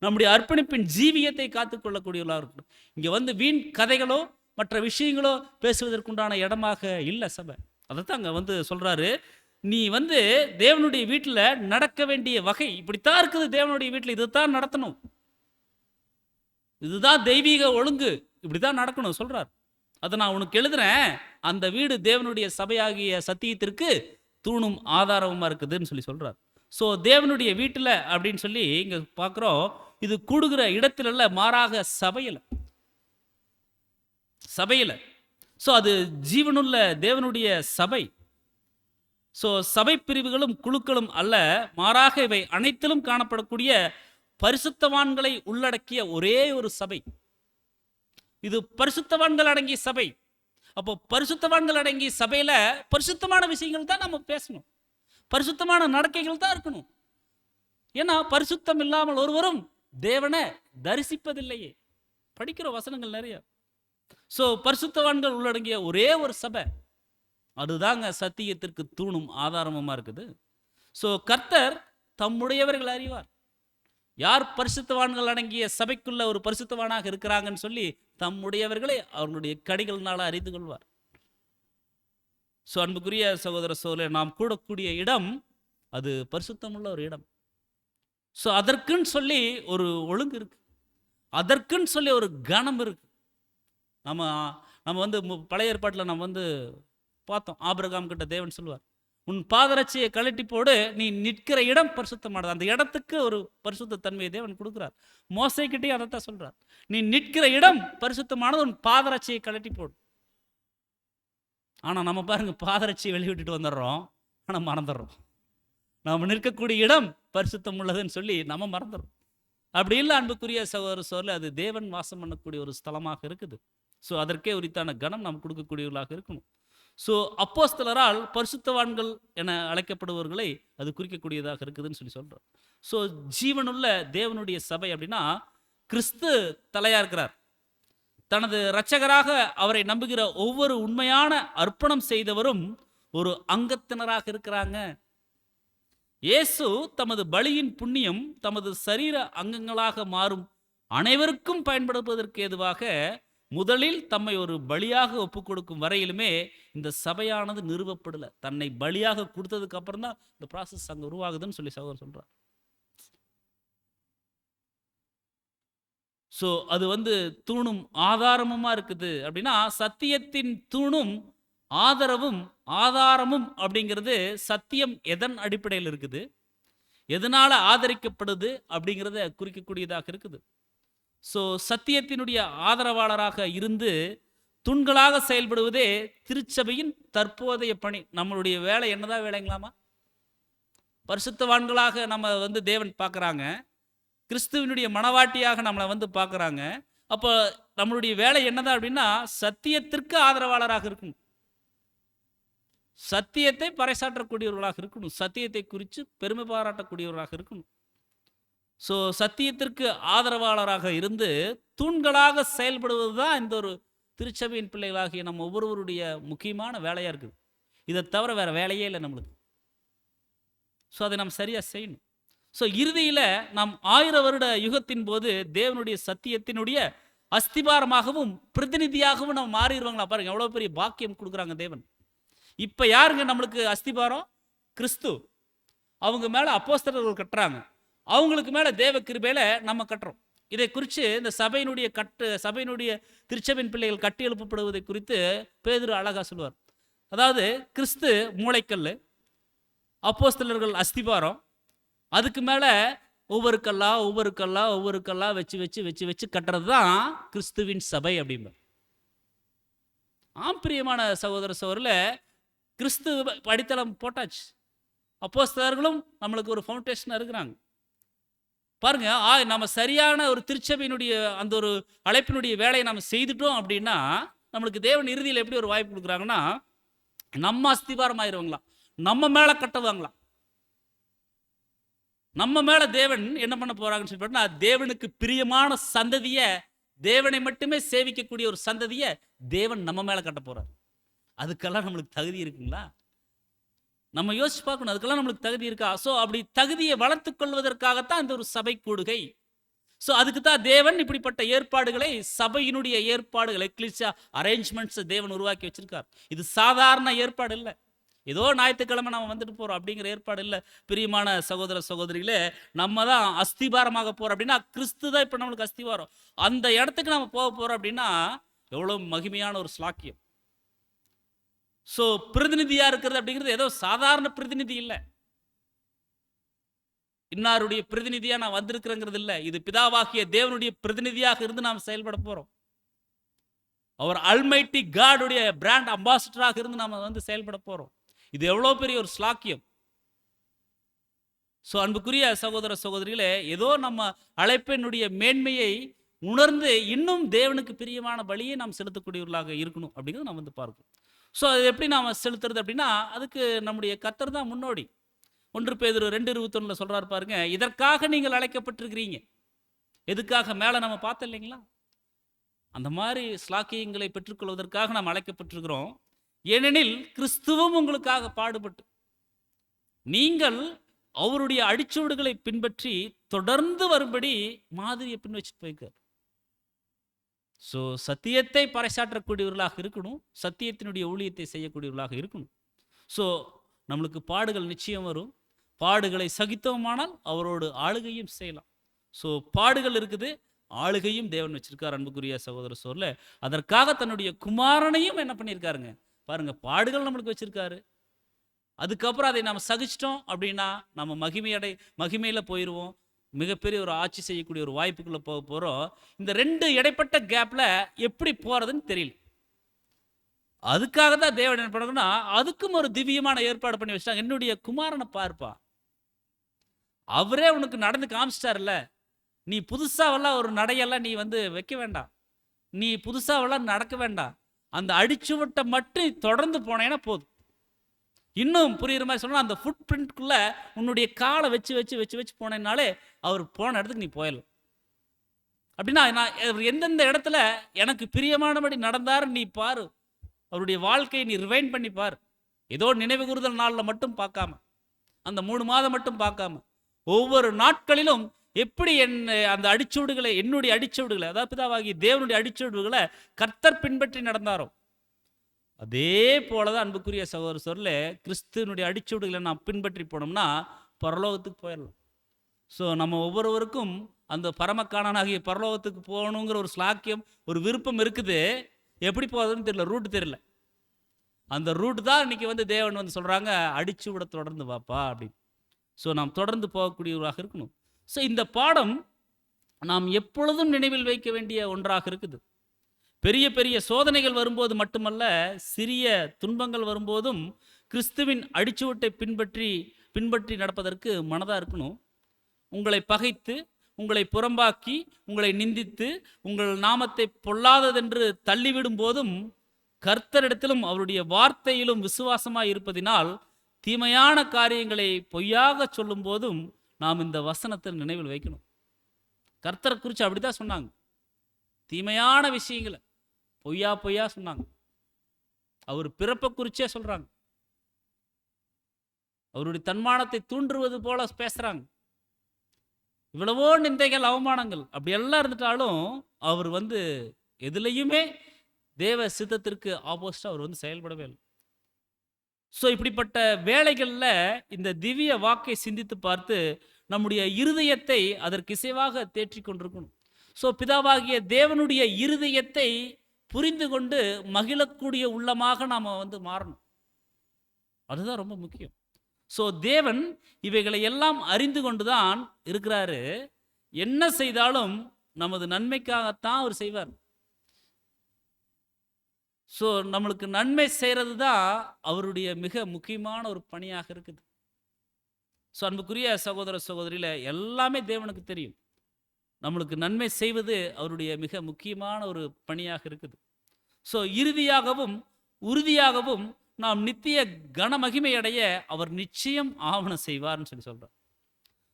நம்முடைய அர்ப்பணிப்பின் ஜீவியத்தை காத்துக்கொள்ளக்கூடியவர்களாக இருக்கணும். இங்கே வந்து வீண் கதைகளோ மற்ற விஷயங்களோ பேசுவதற்குண்டான இடமாக இல்லை சபை. அதைத்தான் அங்கே வந்து சொல்றாரு, நீ வந்து தேவனுடைய வீட்டில் நடக்க வேண்டிய வகை இப்படித்தான் இருக்குது. தேவனுடைய வீட்டில் இதுதான் நடத்தணும், இதுதான் தெய்வீக ஒழுங்கு, இப்படிதான் நடக்கணும் சொல்றார். அதை நான் உனக்கு எழுதுறேன். அந்த வீடு தேவனுடைய சபையாகிய சத்தியத்திற்கு தூணும் ஆதாரமா இருக்குதுன்னு சொல்லி சொல்றார். ஸோ தேவனுடைய வீட்டில் அப்படின்னு சொல்லி இங்க பார்க்குறோம். இது கூடுகிற இடத்துல இல்ல, மாறாக சபையில். ஸோ அது ஜீவனுள்ள தேவனுடைய சபை. ஸோ சபை பிரிவுகளும் குழுக்களும் அல்ல, மாறாக இவை அனைத்திலும் காணப்படக்கூடிய பரிசுத்தவான்களை உள்ளடக்கிய ஒரே ஒரு சபை. இது பரிசுத்தவான்கள் அடங்கிய சபை. அப்போ பரிசுத்தவான்கள் அடங்கிய சபையில பரிசுத்தமான விஷயங்கள் தான் நம்ம பேசணும், பரிசுத்தமான நடக்கைகள் தான் இருக்கணும். ஏன்னா பரிசுத்தம் இல்லாமல் ஒருவரும் தேவனை தரிசிப்பதில்லையே. படிக்கிற வசனங்கள் நிறைய. ஸோ பரிசுத்தவான்கள் உள்ளடங்கிய ஒரே ஒரு சபை, அதுதாங்க சத்தியத்திற்கு தூணும் ஆதாரமுமா இருக்குது. ஸோ கர்த்தர் தம்முடையவர்கள் அறிவார். யார் பரிசுத்தவான்கள் அடங்கிய சபைக்குள்ள ஒரு பரிசுத்தவானாக இருக்கிறாங்கன்னு சொல்லி தம்முடையவர்களை அவர்களுடைய கடிகள்னால அறிந்து கொள்வார். ஸோ அன்புக்குரிய சகோதர சகோதரர்களே, நாம் கூடக்கூடிய இடம் அது பரிசுத்தமுள்ள ஒரு இடம். ஸோ அதற்குன்னு சொல்லி ஒரு ஒழுங்கு இருக்கு, அதற்குன்னு சொல்லி ஒரு கணம் இருக்கு. நம்ம நம்ம வந்து பழைய ஏற்பாட்டில் நம்ம வந்து பார்த்தோம். ஆபிரகாம் கிட்ட தேவன் சொல்லுவார், உன் பாதரட்சியை கழட்டி போடு, நீ நிற்கிற இடம் பரிசுத்தமானது. அந்த இடத்துக்கு ஒரு பரிசுத்த தன்மையை தேவன் கொடுக்குறார். மோசைக்கிட்டே அதைத்தான் சொல்றார், நீ நிற்கிற இடம் பரிசுத்தமானது, உன் பாதரட்சியை கழட்டி போடு. ஆனால் நம்ம பாருங்க, பாதரட்சியை வெளியிட்டுட்டு வந்துடுறோம், ஆனால் மறந்துடுறோம். நாம் நிற்கக்கூடிய இடம் பரிசுத்தம் உள்ளதுன்னு சொல்லி நம்ம மறந்துடுறோம். அப்படி இல்லை அன்புக்குரிய சகோதர சகோதரர்களே, அது தேவன் வாசம் பண்ணக்கூடிய ஒரு ஸ்தலமாக இருக்குது. ஸோ அதற்கே உரித்தான கணம் நாம் கொடுக்கக்கூடியவர்களாக இருக்கணும். ஸோ அப்போஸ்தலரால் பரிசுத்தவான்கள் என அழைக்கப்படுபவர்களை அது குறிக்கக்கூடியதாக இருக்குதுன்னு சொல்லி சொல்கிறோம். ஸோ ஜீவனுள்ள தேவனுடைய சபை அப்படின்னா கிறிஸ்து தலையாக இருக்கிறார். தனது இரட்சகராக அவரை நம்புகிற ஒவ்வொரு உண்மையான அர்ப்பணம் செய்தவரும் ஒரு அங்கத்தினராக இருக்கிறாங்க. இயேசு தமது பலியின் புண்ணியம் தமது சரீர அங்கங்களாக மாறும் அனைவருக்கும் பயன்படுவதற்கு ஏதுவாக முதலில் தம்மை ஒரு பலியாக ஒப்புக் கொடுக்கும் வரையிலுமே இந்த சபையானது நிறுவப்படலை. தன்னை பலியாக கொடுத்ததுக்கு அப்புறம் தான் இந்த ப்ராசஸ் அங்கே உருவாகுதுன்னு சொல்லி சகோதரர் சொல்றார். ஸோ அது வந்து தூணும் ஆதாரமுமா இருக்குது. அப்படின்னா சத்தியத்தின் தூணும் ஆதரவும் ஆதாரமும் அப்படிங்கிறது சத்தியம் எதன் அடிப்படையில் இருக்குது, எதனால ஆதரிக்கப்படுது அப்படிங்கிறத குறிக்கக்கூடியதாக இருக்குது. ஸோ சத்தியத்தினுடைய ஆதரவாளராக இருந்து தூண்களாக செயல்படுவதே திருச்சபையின் தற்போதைய பணி. நம்மளுடைய வேலை என்னதான் வேலைங்களாமா? பரிசுத்தவான்களாக நம்ம வந்து தேவன் பார்க்குறாங்க, கிறிஸ்துவனுடைய மனவாட்டியாக நம்மளை வந்து பார்க்குறாங்க. அப்போ நம்மளுடைய வேலை என்னதான் அப்படின்னா சத்தியத்திற்கு ஆதரவாளராக இருக்கணும், சத்தியத்தை பறைசாற்றக்கூடியவர்களாக இருக்கணும், சத்தியத்தை குறித்து பெருமை பாராட்டக்கூடியவர்களாக இருக்கணும். ஸோ சத்தியத்திற்கு ஆதரவாளராக இருந்து தூண்களாக செயல்படுவது தான் இந்த ஒரு திருச்சபையின் பிள்ளைகளாகிய நம்ம ஒவ்வொருவருடைய முக்கியமான வேலையாக இருக்குது. இதை தவிர வேறு வேலையே இல்லை நம்மளுக்கு. ஸோ அதை நம்ம சரியாக செய்யணும். ஸோ இறுதியில் நாம் 1000 வருட யுகத்தின் போது தேவனுடைய சத்தியத்தினுடைய அஸ்திபாரமாகவும் பிரதிநிதியாகவும் நம்ம மாறிடுவாங்களா? பாருங்க, எவ்வளோ பெரிய பாக்கியம் கொடுக்குறாங்க தேவன். இப்போ யாருங்க நம்மளுக்கு அஸ்திபாரம்? கிறிஸ்து. அவங்க மேலே அப்போஸ்தலர்கள் கட்டுறாங்க, அவங்களுக்கு மேலே தேவ கிருபையில நம்ம கட்டுறோம். இதை குறித்து இந்த சபையினுடைய திருச்சபையின் பிள்ளைகள் கட்டி எழுப்பப்படுவதை குறித்து பேதுரு அழகா சொல்லுவார். அதாவது கிறிஸ்து மூளைக்கல், அப்போஸ்தலர்கள் அஸ்திபாரம், அதுக்கு மேலே ஒவ்வொரு கல்லா வச்சு வச்சு வச்சு வச்சு கட்டுறது தான் கிறிஸ்துவின் சபை அப்படிம்பார். பிரியமான சகோதர சகோதரில், கிறிஸ்து அடித்தளம் போட்டாச்சு, அப்போஸ்தலர்களும் நம்மளுக்கு ஒரு ஃபவுண்டேஷன் இருக்கிறாங்க. பாருங்க, நம்ம சரியான ஒரு திருச்சபையினுடைய அந்த ஒரு அழைப்பினுடைய வேலையை நம்ம செய்துட்டோம் அப்படின்னா நம்மளுக்கு தேவன் இறுதியில் எப்படி ஒரு வாய்ப்பு கொடுக்குறாங்கன்னா, நம்ம அஸ்திபாரம் ஆயிடுவாங்களாம், நம்ம மேலே கட்டுவாங்களாம். நம்ம மேலே தேவன் என்ன பண்ண போறாங்கன்னு சொல்லி பார்த்தா, தேவனுக்கு பிரியமான சந்ததியை, தேவனை மட்டுமே சேவிக்கக்கூடிய ஒரு சந்ததியை தேவன் நம்ம மேலே கட்ட போறார். அதுக்கெல்லாம் நம்மளுக்கு தகுதி இருக்குங்களா? நம்ம யோசிச்சு பார்க்கணும், அதுக்கெல்லாம் நம்மளுக்கு தகுதி இருக்கா? ஸோ அப்படி தகுதியை வளர்த்து கொள்வதற்காகத்தான் இந்த ஒரு சபை கூடுகை. ஸோ அதுக்கு தான் தேவன் இப்படிப்பட்ட ஏற்பாடுகளை, சபையினுடைய ஏற்பாடுகளை, எக்லிசியா அரேஞ்ச்மெண்ட்ஸ் தேவன் உருவாக்கி வச்சிருக்கார். இது சாதாரண ஏற்பாடு இல்லை, ஏதோ ஞாயிற்றுக்கிழமை நம்ம வந்துட்டு போகிறோம் அப்படிங்கிற ஏற்பாடு இல்லை. பிரியமான சகோதர சகோதரிகளே, நம்ம தான் அஸ்திபாரமாக போகிறோம் அப்படின்னா கிறிஸ்து தான் இப்போ நம்மளுக்கு அஸ்திபாரம். அந்த இடத்துக்கு நம்ம போக போகிறோம் அப்படின்னா எவ்வளோ மகிமையான ஒரு ஸ்லாக்கியம். ஸோ பிரதிநிதியாக இருக்கிறது அப்படிங்கிறது ஏதோ சாதாரண பிரதிநிதி இல்லை, இன்னாருடைய பிரதிநிதியாக நான் வந்திருக்கிறேங்கிறது இல்லை. இது பிதாவாகிய தேவனுடைய பிரதிநிதியாக இருந்து நாம் செயல்பட போகிறோம். அவர் அல்மைட்டி காடுடைய பிராண்ட் அம்பாசிடராக இருந்து நாம் வந்து செயல்பட போகிறோம். இது எவ்வளோ பெரிய ஒரு ஸ்லாக்கியம். ஸோ அன்புக்குரிய சகோதர சகோதரிகளே, ஏதோ நம்ம அழைப்பினுடைய மேன்மையை உணர்ந்து இன்னும் தேவனுக்கு பிரியமான பலியை நாம் செலுத்தக்கூடியவர்களாக இருக்கணும் அப்படிங்கிறது நாம் வந்து பார்க்கணும். ஸோ அது எப்படி நாம் செலுத்துறது அப்படின்னா அதுக்கு நம்முடைய கர்த்தர் தான் முன்னோடி. 1 பேதுரு 2:21 சொல்றாரு பாருங்க, இதற்காக நீங்கள் அழைக்கப்பட்டிருக்கிறீங்க. எதுக்காக? மேலே நம்ம பார்த்தோம் இல்லைங்களா, அந்த மாதிரி ஸ்லாக்கியங்களை பெற்றுக்கொள்வதற்காக நாம் அழைக்கப்பட்டிருக்கிறோம். ஏனெனில் கிறிஸ்துவும் உங்களுக்காக பாடுபட்டு நீங்கள் அவருடைய அடிச்சுவடுகளை பின்பற்றி தொடர்ந்து வரும்படி மாதிரியை பின் வச்சுட்டு போயிருக்கார். ஸோ சத்தியத்தை பறைசாற்றக்கூடியவர்களாக இருக்கணும், சத்தியத்தினுடைய ஊழியத்தை செய்யக்கூடியவர்களாக இருக்கணும். ஸோ நம்மளுக்கு பாடுகள் நிச்சயம் வரும். பாடுகளை சகித்தோமானால் அவரோடு ஆளுகையும் செய்யலாம். ஸோ பாடுகள் இருக்குது, ஆளுகையும் தேவன் வச்சிருக்கார். அன்புக்குரிய சகோதர சோர்ல அதற்காக தன்னுடைய குமாரனையும் என்ன பண்ணியிருக்காருங்க பாருங்க, பாடுகள் நம்மளுக்கு வச்சிருக்காரு. அதுக்கப்புறம் அதை நம்ம சகிச்சிட்டோம் அப்படின்னா நம்ம மகிமையில போயிடுவோம். மிகப்பெரிய ஒரு ஆட்சி செய்யக்கூடிய ஒரு வாய்ப்புக்குள்ள போக போறோம். இந்த ரெண்டு இடைப்பட்ட கேப்ல எப்படி போறதுன்னு தெரியல. அதுக்காக தான் தேவன் என்ன பண்ணுறாங்கன்னா அதுக்கும் ஒரு திவ்யமான ஏற்பாடு பண்ணி வச்சிட்டாங்க. என்னுடைய குமாரனை பார்ப்பா, அவரே உனக்கு நடந்து காமிச்சிட்டார்ல, நீ புதுசாவெல்லாம் ஒரு நடையெல்லாம் நீ வந்து வைக்க வேண்டாம், நீ புதுசாவெல்லாம் நடக்க வேண்டாம், அந்த அடிச்சுவட்டை மட்டும் தொடர்ந்து போனேன்னா போதும். இன்னும் புரியுற மாதிரி சொன்னா அந்த ஃபுட் பிரிண்ட்குள்ள உன்னுடைய காலை வச்சு வச்சு வச்சு வச்சு போனேன்னாலே அவர் போன இடத்துக்கு நீ போயிடலாம். அப்படின்னா நான் எந்தெந்த இடத்துல எனக்கு பிரியமானபடி நடந்தாரு நீ பாரு, அவருடைய வாழ்க்கையை நீ ரிவைண்ட் பண்ணி பார். ஏதோ நினைவு கூறுதல் நாளில் மட்டும் பார்க்காம, அந்த 3 மாதம் மட்டும் பார்க்காம, ஒவ்வொரு நாட்களிலும் எப்படி அந்த அடிச்சூடுகளை, என்னுடைய அடிச்சூடுகளை, அதாவது பிதாவாகிய தேவனுடைய அடிச்சூடுகளை கர்த்தர் பின்பற்றி நடந்தாரோ அதே போலதான் அன்புக்குரிய சகோதர சொல்ல கிறிஸ்துவனுடைய அடிச்சூடுகளை நாம் பின்பற்றி போனோம்னா பரலோகத்துக்கு போயிடலாம். ஸோ நம்ம ஒவ்வொருவருக்கும் அந்த பரமக்காணனாகிய பரலோகத்துக்கு போகணுங்கிற ஒரு ஸ்லாக்கியம், ஒரு விருப்பம் இருக்குது. எப்படி போகிறதுன்னு தெரியல, ரூட் தெரியல. அந்த ரூட் தான் இன்னைக்கு வந்து தேவன் வந்து சொல்கிறாங்க, அடிச்சு விட தொடர்ந்து வாப்பா அப்படின்னு. ஸோ நாம் தொடர்ந்து போகக்கூடியவராக இருக்கணும். ஸோ இந்த பாடம் நாம் எப்பொழுதும் நினைவில் வைக்க வேண்டிய ஒன்றாக இருக்குது. பெரிய பெரிய சோதனைகள் வரும்போது மட்டுமல்ல, சிறிய துன்பங்கள் வரும்போதும் கிறிஸ்துவின் அடிச்சுவட்டை பின்பற்றி நடப்பதற்கு மனதாக இருக்கணும். உங்களை பகைத்து, உங்களை புறம்பாக்கி, உங்களை நிந்தித்து, உங்கள் நாமத்தை பொல்லாததென்று தள்ளிவிடும் போதும் கர்த்தரிடத்திலும் அவருடைய வார்த்தையிலும் விசுவாசமாய் இருப்பதினால் தீமையான காரியங்களை பொய்யாக சொல்லும் போதும் நாம் இந்த வசனத்தை நினைவில் வைக்கணும். கர்த்தரை குறித்து அப்படித்தான் சொன்னாங்க. தீமையான விஷயங்களை பொய்யா சொன்னாங்க. அவர் பிறப்பை குறிச்சே சொல்றாங்க. அவருடைய தன்மானத்தை தூண்டுவது போல பேசுறாங்க. இவ்வளவோ நிந்தைகள், அவமானங்கள் அப்படி எல்லாம் இருந்துட்டாலும் அவர் வந்து எதுலையுமே தேவ சித்தத்திற்கு ஆப்போசிட்டா அவர் வந்து செயல்படவே இல்லை. ஸோ இப்படிப்பட்ட வேளைகளில் இந்த திவ்ய வாக்கை சிந்தித்து பார்த்து நம்முடைய இருதயத்தை அதற்கு இசைவாக தேற்றி கொண்டிருக்கணும். ஸோ பிதாவாகிய தேவனுடைய இருதயத்தை புரிந்து கொண்டு மகிழக்கூடிய உள்ளமாக நாம் வந்து மாறணும். அதுதான் ரொம்ப முக்கியம். ஸோ தேவன் இவைகளை எல்லாம் அறிந்து கொண்டுதான் இருக்கிறாரு. என்ன செய்தாலும் நமது நன்மைக்காகத்தான் அவர் செய்வார். ஸோ நம்மளுக்கு நன்மை செய்கிறது தான் அவருடைய மிக முக்கியமான ஒரு பணியாக இருக்குது. ஸோ அன்புக்குரிய சகோதர சகோதரியில் எல்லாமே தேவனுக்கு தெரியும். நம்மளுக்கு நன்மை செய்வது அவருடைய மிக முக்கியமான ஒரு பணியாக இருக்குது. ஸோ இறுதியாகவும் உறுதியாகவும் நாம் நித்திய கனமகிமை அடைய அவர் நிச்சயம் ஆவணம் செய்வார்னு சொல்கிறார்.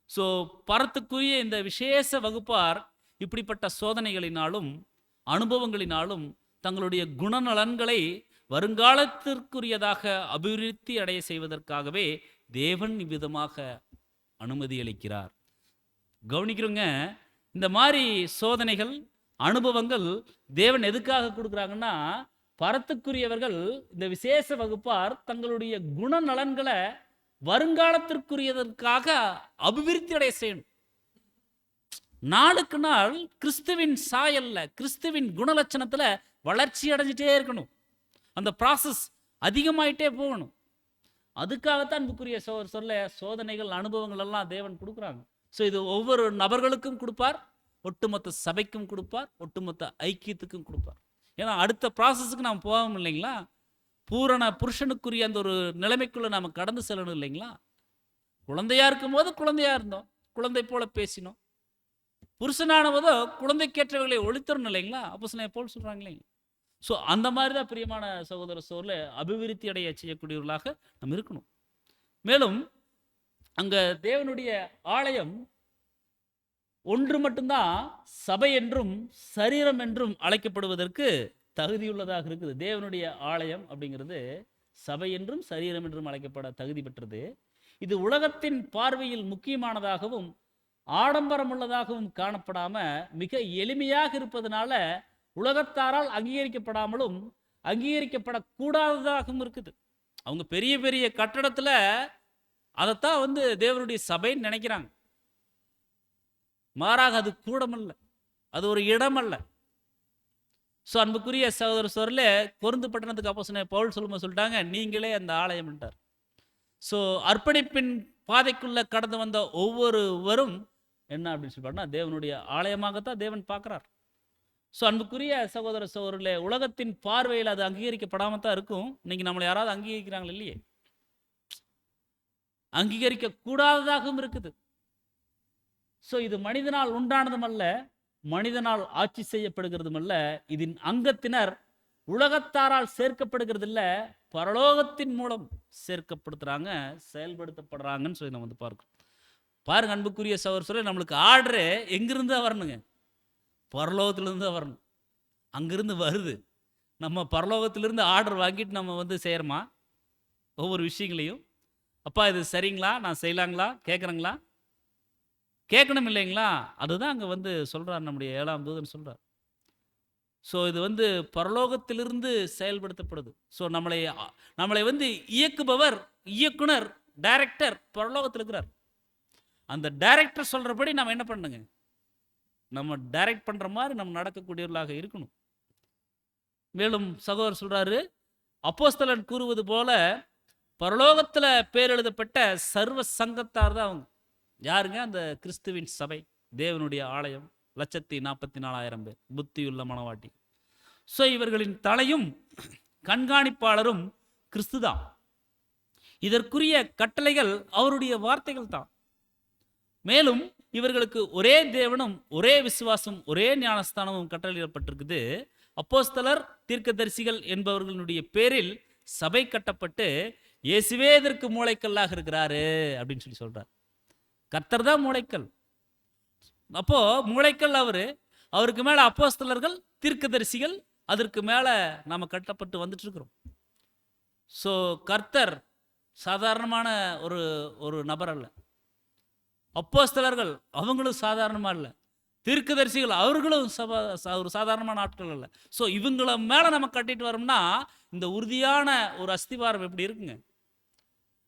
ஸோ பரத்துக்குரிய இந்த விசேஷ வகுப்பார் இப்படிப்பட்ட சோதனைகளினாலும் அனுபவங்களினாலும் தங்களுடைய குணநலன்களை வருங்காலத்திற்குரியதாக அபிவிருத்தி அடைய செய்வதற்காகவே தேவன் இவ்விதமாக அனுமதி அளிக்கிறார். கவனிக்கிறோங்க, இந்த மாதிரி சோதனைகள் அனுபவங்கள் தேவன் எதுக்காக கொடுக்குறாங்கன்னா, பரத்துக்குரியவர்கள் இந்த விசேஷ வகுப்பார் தங்களுடைய குணநலன்களை வருங்காலத்திற்குரியதற்காக அபிவிருத்தி அடைய செய்யணும். நாளுக்கு நாள் கிறிஸ்துவின் சாயல்ல, கிறிஸ்துவின் குணலட்சணத்துல வளர்ச்சி அடைஞ்சிட்டே இருக்கணும். அந்த ப்ராசஸ் அதிகமாயிட்டே போகணும். அதுக்காகத்தான் அன்புக்குரிய சொல்ல சோதனைகள் அனுபவங்கள் எல்லாம் தேவன் கொடுக்குறாங்க. ஸோ இது ஒவ்வொரு நபர்களுக்கும் கொடுப்பார், ஒட்டுமொத்த சபைக்கும் கொடுப்பார், ஒட்டுமொத்த ஐக்கியத்துக்கும் கொடுப்பார். ஏன்னா அடுத்த ப்ராசஸுக்கு நாம் போவோம் இல்லைங்களா, பூரண புருஷனுக்குரிய அந்த ஒரு நிலைமைக்குள்ள நாம் கடந்து செல்லணும் இல்லைங்களா. குழந்தையா இருக்கும் போது குழந்தையா இருந்தோம், குழந்தை போல பேசினோம். புருஷனானவதோ குழந்தைக்கேற்றவர்களை ஒழித்தரணும் இல்லைங்களா, அப்போஸ்தலன் பவுல் சொல்றாங்க இல்லைங்களா. ஸோ அந்த மாதிரி தான் பிரியமான சகோதர சோர்ல அபிவிருத்தி அடைய செய்யக்கூடியவர்களாக நம்ம இருக்கணும். மேலும் அங்க தேவனுடைய ஆலயம் ஒன்று மட்டும்தான் சபை என்றும் சரீரம் என்றும் அழைக்கப்படுவதற்கு தகுதியுள்ளதாக இருக்குது. தேவனுடைய ஆலயம் அப்படிங்கிறது சபை என்றும் சரீரம் என்றும் அழைக்கப்பட தகுதி பெற்றது. இது உலகத்தின் பார்வையில் முக்கியமானதாகவும் ஆடம்பரம் உள்ளதாகவும் காணப்படாம மிக எளிமையாக இருப்பதனால உலகத்தாரால் அங்கீகரிக்கப்படாமலும் அங்கீகரிக்கப்படக்கூடாததாகவும் இருக்குது. அவங்க பெரிய பெரிய கட்டடத்தில் அதைத்தான் வந்து தேவனுடைய சபைன்னு நினைக்கிறாங்க. மாறாக அது கூடமல்ல, அது ஒரு இடமல்ல. ஸோ அன்புக்குரிய சகோதர சோரில் கொருந்து பட்டணத்துக்கு அப்போஸ்தலனாகிய பவுல் சொல்லும்போது சொல்லிட்டாங்க, நீங்களே அந்த ஆலயம் என்றார். ஸோ அர்ப்பணிப்பின் பாதைக்குள்ள கடந்து வந்த ஒவ்வொருவரும் என்ன அப்படின்னு சொல்லிப்பாருன்னா தேவனுடைய ஆலயமாகத்தான் தேவன் பார்க்குறார். ஸோ அன்புக்குரிய சகோதர சகோதரர்களே, உலகத்தின் பார்வையில் அது அங்கீகரிக்கப்படாமல் தான் இருக்கும். இன்னைக்கு நம்மளை யாராவது அங்கீகரிக்கிறாங்களா? இல்லையே. அங்கீகரிக்க கூடாததாகவும் இருக்குது. ஸோ இது மனிதனால் உண்டானதும் அல்ல, மனிதனால் ஆட்சி செய்யப்படுகிறதும் அல்ல. இதன் அங்கத்தினர் உலகத்தாரால் சேர்க்கப்படுகிறது இல்லை, பரலோகத்தின் மூலம் சேர்க்கப்படுத்துறாங்க, செயல்படுத்தப்படுறாங்கன்னு சொல்லி நம்ம வந்து பார்க்கணும். பாருங்க அன்புக்குரிய சகோதர சகோதரர்களே, நம்மளுக்கு ஆர்டரு எங்கிருந்து வரணுங்க? பரலோகத்திலிருந்து தான் வரணும். அங்கிருந்து வருது. நம்ம பரலோகத்திலிருந்து ஆர்டர் வாங்கிட்டு நம்ம வந்து செய்கிறோமா ஒவ்வொரு விஷயங்களையும்? அப்பா இது சரிங்களா, நான் செய்யலாங்களா, கேட்குறேங்களா? கேட்கணும் இல்லைங்களா? அதுதான் அங்கே வந்து சொல்கிறார் நம்முடைய 7ஆம் தூதன் சொல்கிறார். ஸோ இது வந்து பரலோகத்திலிருந்து செயல்படுத்தப்படுது. ஸோ நம்மளை வந்து இயக்குபவர், இயக்குனர், டைரக்டர் பரலோகத்தில் இருக்கிறார். அந்த டைரக்டர் சொல்கிறபடி நம்ம என்ன பண்ணுங்க? நம்ம டைரக்ட் பண்ணுற மாதிரி நம்ம நடக்கக்கூடியவர்களாக இருக்கணும். மேலும் சகோதரர் சொல்கிறாரு, அப்போஸ்தலன் கூறுவது போல பரலோகத்தில் பேர் எழுதப்பட்ட சர்வ சங்கத்தார் தான் அவங்க. யாருங்க? அந்த கிறிஸ்துவின் சபை, தேவனுடைய ஆலயம், 1,44,000 பேர், புத்தியுள்ள மனவாட்டி. ஸோ இவர்களின் தலையும் கண்காணிப்பாளரும் கிறிஸ்து தான். இதற்குரிய கட்டளைகள் அவருடைய வார்த்தைகள் தான். மேலும் இவர்களுக்கு ஒரே தேவனும் ஒரே விசுவாசம் ஒரே ஞானஸ்தானமும் கட்டளையிடப்பட்டிருக்குது. அப்போஸ்தலர், தீர்க்கதரிசிகள் என்பவர்களுடைய பேரில் சபை கட்டப்பட்டு இயேசுவே இதற்கு மூளைக்கல்லாக இருக்கிறாரு அப்படின்னு சொல்லி சொல்றார். கர்த்தர் தான் மூளைக்கல். அப்போ மூளைக்கல் அவருக்கு மேல அப்போஸ்தலர்கள், தீர்க்கதரிசிகள், அதற்கு மேல நாம கட்டப்பட்டு வந்துட்டு இருக்கிறோம். ஸோ கர்த்தர் சாதாரணமான ஒரு நபர் அல்ல. அப்போஸ்தலர்கள் அவங்களும் சாதாரணமாக இல்லை. தீர்க்கதரிசிகள் அவர்களும் ஒரு சாதாரணமான ஆட்கள் அல்ல. ஸோ இவங்கள மேலே நம்ம கட்டிட்டு வரோம்னா இந்த உறுதியான ஒரு அஸ்திவாரம் எப்படி இருக்குங்க?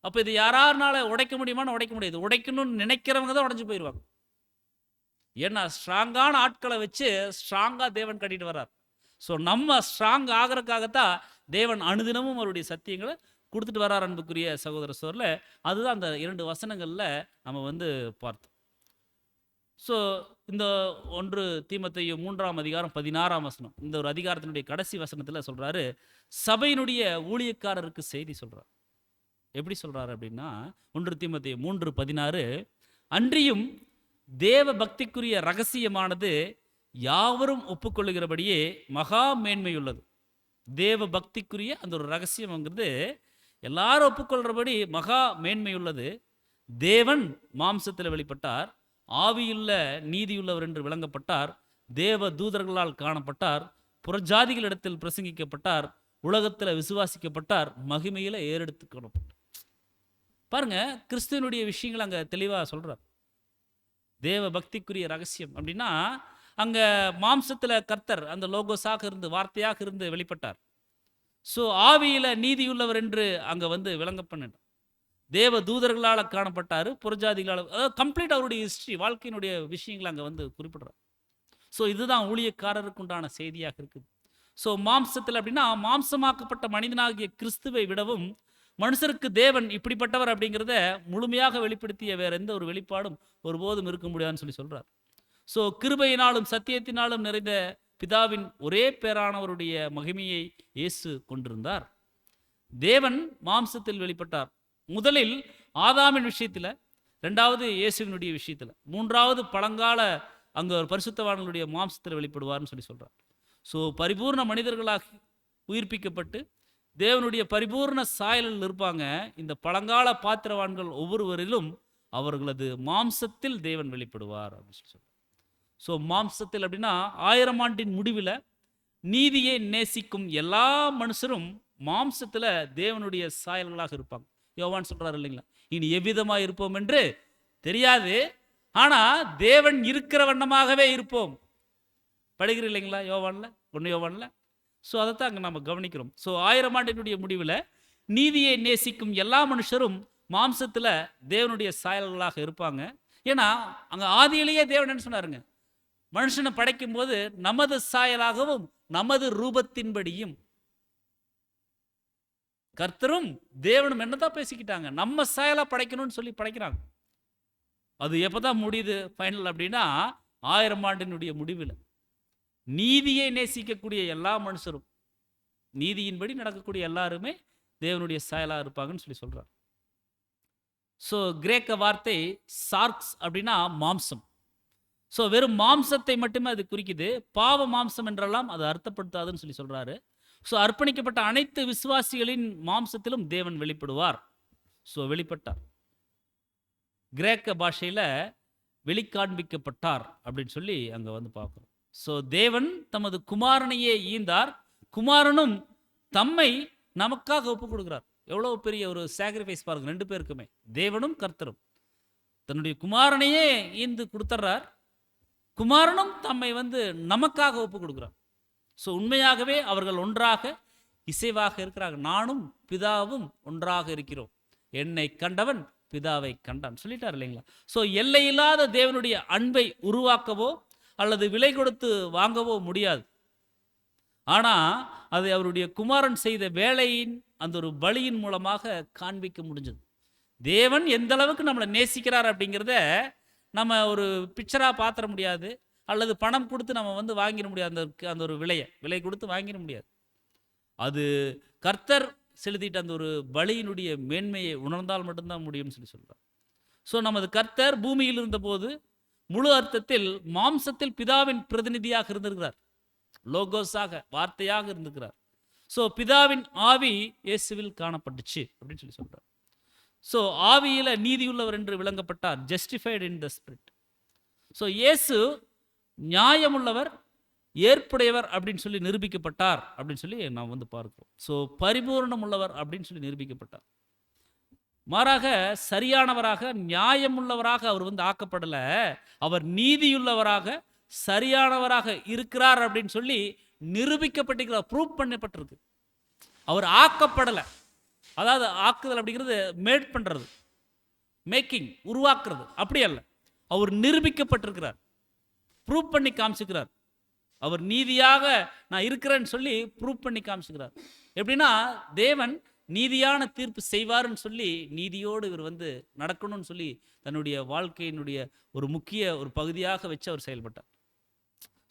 அப்போ இது யாராருனால உடைக்க முடியுமான்னு உடைக்க முடியாது. உடைக்கணும்னு நினைக்கிறவங்க தான் உடைஞ்சு போயிடுவாங்க. ஏன்னா ஸ்ட்ராங்கான ஆட்களை வச்சு ஸ்ட்ராங்காக தேவன் கட்டிட்டு வர்றார். ஸோ நம்ம ஸ்ட்ராங் ஆகிறதுக்காகத்தான் தேவன் அனுதினமும் அவருடைய சத்தியங்களை கொடுத்துட்டு வரார். அன்புக்குரிய சகோதர சோரில் அதுதான் அந்த 2 வசனங்களில் நம்ம வந்து பார்த்தோம். ஸோ இந்த 1 தீமோத்தேயு 3ஆம் அதிகாரம் 16ஆம் வசனம், இந்த ஒரு அதிகாரத்தினுடைய கடைசி வசனத்தில் சொல்கிறாரு, சபையினுடைய ஊழியக்காரருக்கு செய்தி சொல்கிறார். எப்படி சொல்கிறாரு அப்படின்னா 1 தீமோத்தேயு 3:16, அன்றியும் தேவ பக்திக்குரிய ரகசியமானது யாவரும் ஒப்புக்கொள்ளுகிறபடியே மகா மேன்மையுள்ளது. தேவ பக்திக்குரிய அந்த ஒரு ரகசியம்ங்கிறது எல்லாரும் ஒப்புக்கொள்கிறபடி மகா மேன்மையுள்ளது. தேவன் மாம்சத்தில் வெளிப்பட்டார், ஆவியுள்ள நீதியுள்ளவர் என்று விளங்கப்பட்டார், தேவ தூதர்களால் காணப்பட்டார், புறஜாதிகளிடத்தில் பிரசங்கிக்கப்பட்டார், உலகத்தில் விசுவாசிக்கப்பட்டார், மகிமையில் ஏறெடுத்து காணப்பட்டார். பாருங்க, கிறிஸ்துவனுடைய விஷயங்கள் அங்கே தெளிவாக சொல்றார். தேவ பக்திக்குரிய ரகசியம் அப்படின்னா அங்கே மாம்சத்தில் கர்த்தர் அந்த லோகோஸாக இருந்து, வார்த்தையாக இருந்து வெளிப்பட்டார். ஸோ ஆவியில் நீதியுள்ளவர் என்று அங்கே வந்து விளங்க பண்ணிட்டார். தேவ தூதர்களால் காணப்பட்டார், புறஜாதிகளால், அதாவது கம்ப்ளீட் அவருடைய ஹிஸ்ட்ரி, வாழ்க்கையினுடைய விஷயங்களை அங்கே வந்து குறிப்பிடுறார். ஸோ இதுதான் ஊழியக்காரருக்கு உண்டான செய்தியாக இருக்குது. ஸோ மாம்சத்தில் அப்படின்னா மாம்சமாக்கப்பட்ட மனிதனாகிய கிறிஸ்துவை விடவும் மனுஷருக்கு தேவன் இப்படிப்பட்டவர் அப்படிங்கிறத முழுமையாக வெளிப்படுத்திய வேற எந்த ஒரு வெளிப்பாடும் ஒருபோதும் இருக்க முடியாதுன்னு சொல்லி சொல்றார். ஸோ கிருபையினாலும் சத்தியத்தினாலும் நிறைந்த பிதாவின் ஒரே பேரானவருடைய மகிமையை இயேசு கொண்டிருந்தார். தேவன் மாம்சத்தில் வெளிப்பட்டார். முதலில் ஆதாமின் விஷயத்தில், 2வது இயேசுவினுடைய விஷயத்தில், 3வது பழங்கால அங்கே ஒரு பரிசுத்தவான்களுடைய மாம்சத்தில் வெளிப்படுவார்னு சொல்லி சொல்கிறார். ஸோ பரிபூர்ண மனிதர்களாக உயிர்ப்பிக்கப்பட்டு தேவனுடைய பரிபூர்ண சாயலில் இருப்பாங்க. இந்த பழங்கால பாத்திரவான்கள் ஒவ்வொருவரிலும் அவர்களது மாம்சத்தில் தேவன் வெளிப்படுவார் அப்படின்னு சொல்லி சொல்கிறார். ஸோ மாம்சத்தில் அப்படின்னா 1000 ஆண்டின் முடிவில் நீதியை நேசிக்கும் எல்லா மனுஷரும் மாம்சத்தில் தேவனுடைய சாயல்களாக இருப்பாங்க. யோவான் சொல்றாரு இல்லைங்களா, இனி எவ்விதமாக இருப்போம் என்று தெரியாது, ஆனால் தேவன் இருக்கிற வண்ணமாகவே இருப்போம். படிக்கிற இல்லைங்களா யோவான்ல, 1 யோவான்ல. ஸோ அதைத்தான் அங்கே நம்ம கவனிக்கிறோம். ஸோ 1000 ஆண்டினுடைய முடிவில் நீதியை நேசிக்கும் எல்லா மனுஷரும் மாம்சத்தில் தேவனுடைய சாயல்களாக இருப்பாங்க. ஏன்னா அங்கே ஆதியிலேயே தேவன் என்ன சொன்னாருங்க, மனுஷனை படைக்கும் போது நமது சாயலாகவும் நமது ரூபத்தின்படியும். கர்த்தரும் தேவனும் என்னதான் பேசிக்கிட்டாங்க, நம்ம சாயலா படைக்கணும்னு சொல்லி படைக்கிறாங்க. அது எப்பதான் முடியுது ஃபைனல் அப்படின்னா 1000 ஆண்டினுடைய முடிவில் நீதியை நேசிக்கக்கூடிய எல்லா மனுஷரும், நீதியின்படி நடக்கக்கூடிய எல்லாருமே தேவனுடைய சாயலா இருப்பாங்கன்னு சொல்லி சொல்றார். ஸோ கிரேக்க வார்த்தை சார்க்ஸ் அப்படின்னா மாம்சம். ஸோ வெறும் மாம்சத்தை மட்டுமே அது குறிக்குது. பாவ மாம்சம் என்றெல்லாம் அது அர்த்தப்படுத்தாதுன்னு சொல்லி சொல்றாரு. ஸோ அர்ப்பணிக்கப்பட்ட அனைத்து விசுவாசிகளின் மாம்சத்திலும் தேவன் வெளிப்படுவார். ஸோ வெளிப்பட்டார். கிரேக்க பாஷையில் வெளிக்காண்பிக்கப்பட்டார் அப்படின்னு சொல்லி அங்கே வந்து பார்க்குறோம். ஸோ தேவன் தமது குமாரனையே ஈந்தார், குமாரனும் தம்மை நமக்காக ஒப்பு கொடுக்குறார். எவ்வளோ பெரிய ஒரு சாக்ரிஃபைஸ் பாருங்க, 2 பேருக்குமே, தேவனும் கர்த்தரும் தன்னுடைய குமாரனையே ஈந்து கொடுத்துட்றார், குமாரனும் தம்மை வந்து நமக்காக ஒப்பு கொடுக்குறார். ஸோ உண்மையாகவே அவர்கள் ஒன்றாக இசைவாக இருக்கிறாங்க. நானும் பிதாவும் ஒன்றாக இருக்கிறோம், என்னை கண்டவன் பிதாவை கண்டான் சொல்லிட்டார் இல்லைங்களா. ஸோ எல்லையில்லாத தேவனுடைய அன்பை உருவாக்கவோ அல்லது விலை கொடுத்து வாங்கவோ முடியாது. ஆனால் அது அவருடைய குமாரன் செய்த வேலையின் அந்த ஒரு பலியின் மூலமாக காண்பிக்க முடிஞ்சது. தேவன் எந்த அளவுக்கு நம்மளை நேசிக்கிறார் அப்படிங்கிறத நம்ம ஒரு பிக்சராக பார்த்துட முடியாது, அல்லது பணம் கொடுத்து நம்ம வந்து வாங்கிட முடியாது. அந்த ஒரு விலை கொடுத்து வாங்கிட முடியாது. அது கர்த்தர் செலுத்திட்டு அந்த ஒரு பலியினுடைய மேன்மையை உணர்ந்தால் மட்டும்தான் முடியும்னு சொல்லி சொல்கிறார். ஸோ நமது கர்த்தர் பூமியில் இருந்தபோது முழு அர்த்தத்தில் மாம்சத்தில் பிதாவின் பிரதிநிதியாக இருந்திருக்கிறார், லோகோஸாக வார்த்தையாக இருந்திருக்கிறார். ஸோ பிதாவின் ஆவி இயேசுவில் காணப்பட்டுச்சு அப்படின்னு சொல்லி சொல்கிறார். ஸோ ஆவியில் நீதியுள்ளவர் என்று விளங்கப்பட்டார், justified in the spirit. So இயேசு நியாயமுள்ளவர், ஏற்புடையவர் அப்படின்னு சொல்லி நிரூபிக்கப்பட்டார் அப்படின்னு சொல்லி நாம் வந்து பார்க்கிறோம். ஸோ பரிபூர்ணம் உள்ளவர் அப்படின்னு சொல்லி நிரூபிக்கப்பட்டார். மாறாக சரியானவராக நியாயமுள்ளவராக அவர் வந்து ஆக்கப்படலை, அவர் நீதியுள்ளவராக சரியானவராக இருக்கிறார் அப்படின்னு சொல்லி நிரூபிக்கப்பட்டிருக்கிறார், ப்ரூவ் பண்ணப்பட்டிருக்கு. அவர் ஆக்கப்படலை. அதாவது ஆக்குதல் அப்படிங்கிறது மேட் பண்ணுறது, மேக்கிங், உருவாக்குறது, அப்படி அல்ல. அவர் நிரூபிக்கப்பட்டிருக்கிறார், ப்ரூவ் பண்ணி காமிச்சுக்கிறார். அவர் நீதியாக நான் இருக்கிறேன்னு சொல்லி ப்ரூவ் பண்ணி காமிச்சுக்கிறார். எப்படின்னா தேவன் நீதியான தீர்ப்பு செய்வார்னு சொல்லி நீதியோடு இவர் வந்து நடக்கணும்னு சொல்லி தன்னுடைய வாழ்க்கையினுடைய ஒரு முக்கிய ஒரு பகுதியாக வச்சு அவர் செயல்பட்டார்.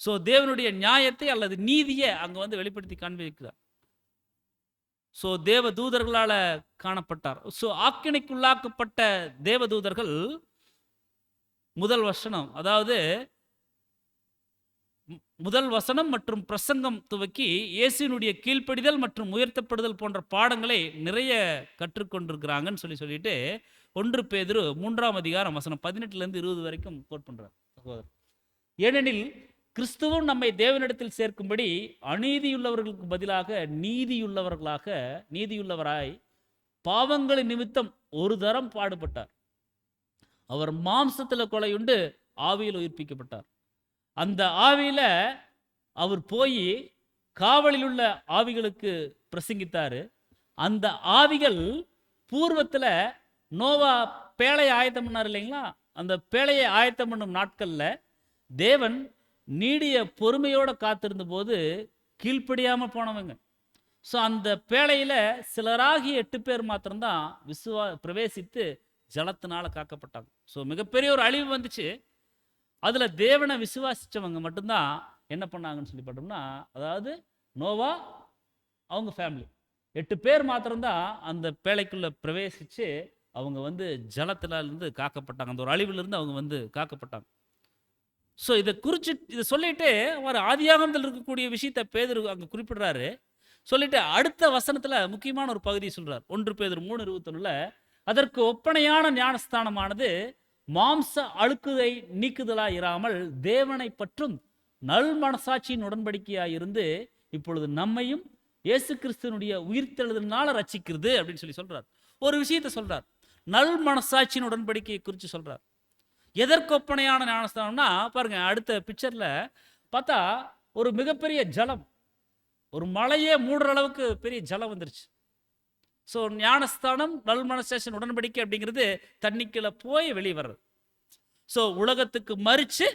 ஸோ தேவனுடைய நியாயத்தை அல்லது நீதியை அங்கே வந்து வெளிப்படுத்தி காண்பிக்கிறார். ஸோ தேவ தூதர்களால் காணப்பட்டார். ஸோ ஆக்கினைக்குள்ளாக்கப்பட்ட தேவ தூதர்கள் முதல் வசனம், அதாவது முதல் வசனம் மற்றும் பிரசங்கம் துவக்கி இயேசுவினுடைய கீழ்ப்படிதல் மற்றும் உயர்த்தப்படுதல் போன்ற பாடங்களை நிறைய கற்றுக்கொண்டிருக்கிறாங்கன்னு சொல்லிட்டு 1 பேதுரு 3ஆம் அதிகாரம் வசனம் 18-20 வரைக்கும் கோட் பண்றார் சகோதரர். ஏனெனில் கிறிஸ்துவும் நம்மை தேவனிடத்தில் சேர்க்கும்படி அநீதியுள்ளவர்களுக்கு பதிலாக நீதியுள்ளவராய் பாவங்களின் நிமித்தம் ஒரு தரம் பாடுபட்டார். அவர் மாம்சத்தில் கொலையுண்டு ஆவியில் உயிர்ப்பிக்கப்பட்டார். அந்த ஆவியில் அவர் போய் காவலில் உள்ள ஆவிகளுக்கு பிரசங்கித்தார். அந்த ஆவிகள் பூர்வத்தில் நோவா பேழையை ஆயத்தம் பண்ணார் இல்லைங்களா, அந்த பேழையை ஆயத்தம் பண்ணும் நாட்களில் தேவன் நீடிய பொறுமையோடு காத்திருந்த போது கீழ்ப்படியாமல் போனவங்க. ஸோ அந்த பேழையில் சிலராகி 8 பேர் மாத்திரம்தான் பிரவேசித்து ஜலத்தினால காக்கப்பட்டாங்க. ஸோ மிகப்பெரிய ஒரு அழிவு வந்துச்சு. அதில் தேவனை விசுவாசித்தவங்க மட்டும்தான் என்ன பண்ணாங்கன்னு சொல்லி பார்த்தோம்னா, அதாவது நோவா அவங்க ஃபேமிலி 8 பேர் மாத்திரம்தான் அந்த பேழைக்குள்ளே பிரவேசித்து அவங்க வந்து ஜலத்திலிருந்து காக்கப்பட்டாங்க, அந்த ஒரு அழிவிலிருந்து அவங்க வந்து காக்கப்பட்டாங்க. ஸோ இதை சொல்லிட்டு அவர் ஆதியாகமத்தில் இருக்கக்கூடிய விஷயத்தை பேதுரு அங்கே குறிப்பிடுறாரு. சொல்லிட்டு அடுத்த வசனத்தில் முக்கியமான ஒரு பகுதியை சொல்கிறார். 1 பேதுரு 3:21 அதற்கு ஒப்பனையான ஞானஸ்தானமானது மாம்ச அழுக்குதை நீக்குதலாய் இராமல் தேவனை பற்றும் நல் மனசாட்சியின் உடன்படிக்கையாய் இருந்து இப்பொழுது நம்மையும் இயேசு கிறிஸ்துவனுடைய உயிர்த்தெழுதலினால ரட்சிக்கிறது அப்படின்னு சொல்லி சொல்றார். ஒரு விஷயத்தை சொல்றார், நல் மனசாட்சியின் உடன்படிக்கையை குறித்து சொல்றார். எதற்கு ஒப்பனையான ஞானஸ்தானம்னா பாருங்க, அடுத்த பிக்சர்ல பார்த்தா ஒரு மிகப்பெரிய ஜலம், ஒரு மலையே மூடுற அளவுக்கு பெரிய ஜலம் வந்துருச்சு. ஸோ ஞானஸ்தானம், நல்மனசாட்சி உடன்படிக்கை அப்படிங்கிறது தண்ணிக்குள்ள போய் வெளியே வர்றது. ஸோ உலகத்துக்கு மறிச்சு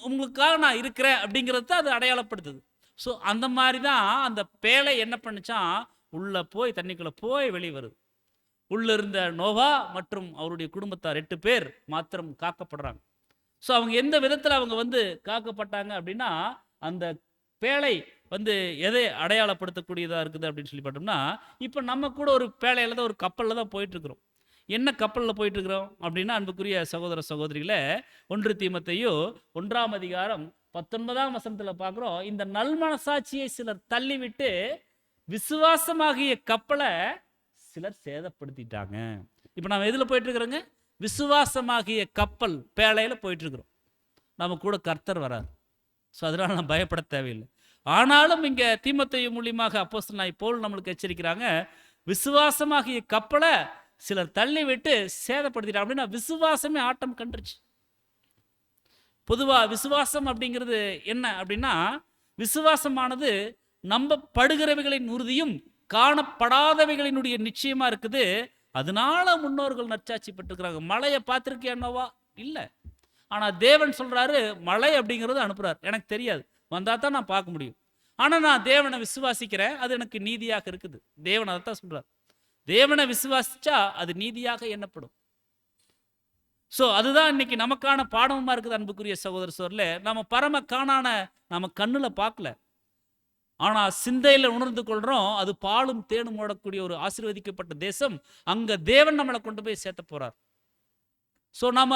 உங்களுக்காக நான் இருக்கிறேன் அப்படிங்கிறது தான் அது அடையாளப்படுத்துது. ஸோ அந்த மாதிரி தான் அந்த பேழை என்ன பண்ணுச்சான், உள்ள போய் தண்ணிக்குள்ள போய் வெளியே வருது. உள்ள இருந்த நோவா மற்றும் அவருடைய குடும்பத்தார் 8 பேர் மாத்திரம் காக்கப்படுறாங்க. ஸோ அவங்க எந்த விதத்தில் அவங்க வந்து காக்கப்பட்டாங்க அப்படின்னா, அந்த பேழை வந்து எதை அடையாளப்படுத்தக்கூடியதாக இருக்குது அப்படின்னு சொல்லி பார்த்தோம்னா, இப்போ நம்ம கூட ஒரு பேழையில் தான், ஒரு கப்பலில் தான் போயிட்டுருக்குறோம். என்ன கப்பலில் போயிட்டுருக்குறோம் அப்படின்னா, அன்புக்குரிய சகோதர சகோதரிகளை, 1 தீமோத்தேயு 1ஆம் அதிகாரம் 19ஆம் வசனத்தில் பார்க்குறோம். இந்த நல்மனசாட்சியை சிலர் தள்ளிவிட்டு விசுவாசமாகிய கப்பலை சிலர் சேதப்படுத்திட்டாங்க. இப்போ நம்ம எதில் போயிட்டுருக்குறோங்க? விசுவாசமாகிய கப்பல் பேழையில் போயிட்டுருக்குறோம். நம்ம கூட கர்த்தர் வரார். ஸோ அதனால் நம்ம பயப்பட தேவையில்லை. ஆனாலும் இங்கே தீமோத்தேயு மூலியமாக அப்போஸ்தலனாகிய பவுல் நம்மளுக்கு எச்சரிக்கிறாங்க, விசுவாசமாகிய கப்பலை சிலர் தள்ளி விட்டு சேதப்படுத்திட்டாங்க. அப்படின்னா விசுவாசமே ஆட்டம் கண்டுருச்சு. பொதுவாக விசுவாசம் அப்படிங்கிறது என்ன அப்படின்னா, விசுவாசமானது நம்பப்படுகிறவைகளின் உறுதியும் காணப்படாதவைகளினுடைய நிச்சயமா இருக்குது. அதனால முன்னோர்கள் நற்சாட்சி பெற்றுக்கிறாங்க. மழையை பார்த்துருக்கேன்னவா? இல்லை. ஆனால் தேவன் சொல்றாரு, மழை அப்படிங்கிறது அனுப்புறார். எனக்கு தெரியாது, வந்தா தான் நான் பார்க்க முடியும். ஆனால் நான் தேவனை விசுவாசிக்கிறேன், அது எனக்கு நீதியாக இருக்குது. தேவன் அதை தான் சொல்றார். தேவனை விசுவாசிச்சா அது நீதியாக எண்ணப்படும். ஸோ அதுதான் இன்னைக்கு நமக்கான பாடமாக இருக்குது. அன்புக்குரிய சகோதர சோர்ல, நம்ம பரம காணான நம்ம கண்ணில் பார்க்கல, ஆனால் சிந்தையில் உணர்ந்து கொள்கிறோம். அது பாலும் தேனும் ஓடக்கூடிய ஒரு ஆசீர்வதிக்கப்பட்ட தேசம். அங்கே தேவன் நம்மளை கொண்டு போய் சேர்த்த போறார். ஸோ நம்ம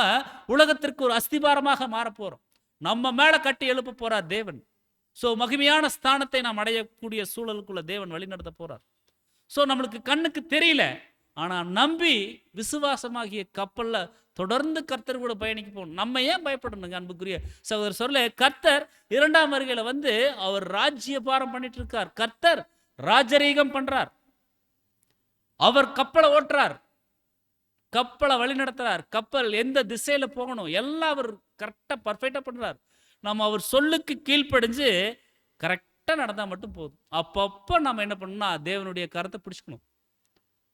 உலகத்திற்கு ஒரு அஸ்திபாரமாக மாற போகிறோம். நம்ம மேலே கட்டி எழுப்ப போறார் தேவன். ஸோ மகிமையான ஸ்தானத்தை நாம் அடையக்கூடிய சூழலுக்குள்ள தேவன் வழிநடத்த போறார். ஸோ நம்மளுக்கு கண்ணுக்கு தெரியல, ஆனால் நம்பி விசுவாசமாகிய கப்பலில் தொடர்ந்து கர்த்தர் கூட பயணிக்க போகணும். நம்ம ஏன் பயப்படணுங்க? அன்புக்குரிய சகோதரர் சொல்ல, கர்த்தர் 2ஆம் வருகையில் வந்து அவர் ராஜ்ய பாரம் பண்ணிட்டு இருக்கார். கர்த்தர் ராஜரீகம் பண்றார். அவர் கப்பலை ஓட்டுறார், கப்பலை வழி நடத்துறார். கப்பல் எந்த திசையில போகணும் எல்லாம் அவர் கரெக்டாக பர்ஃபெக்டாக பண்றார். நம்ம அவர் சொல்லுக்கு கீழ்ப்படிஞ்சு கரெக்டாக நடந்தால் மட்டும் போதும். அப்பப்போ நம்ம என்ன பண்ணணும்னா, தேவனுடைய கரத்தை பிடிச்சிக்கணும்.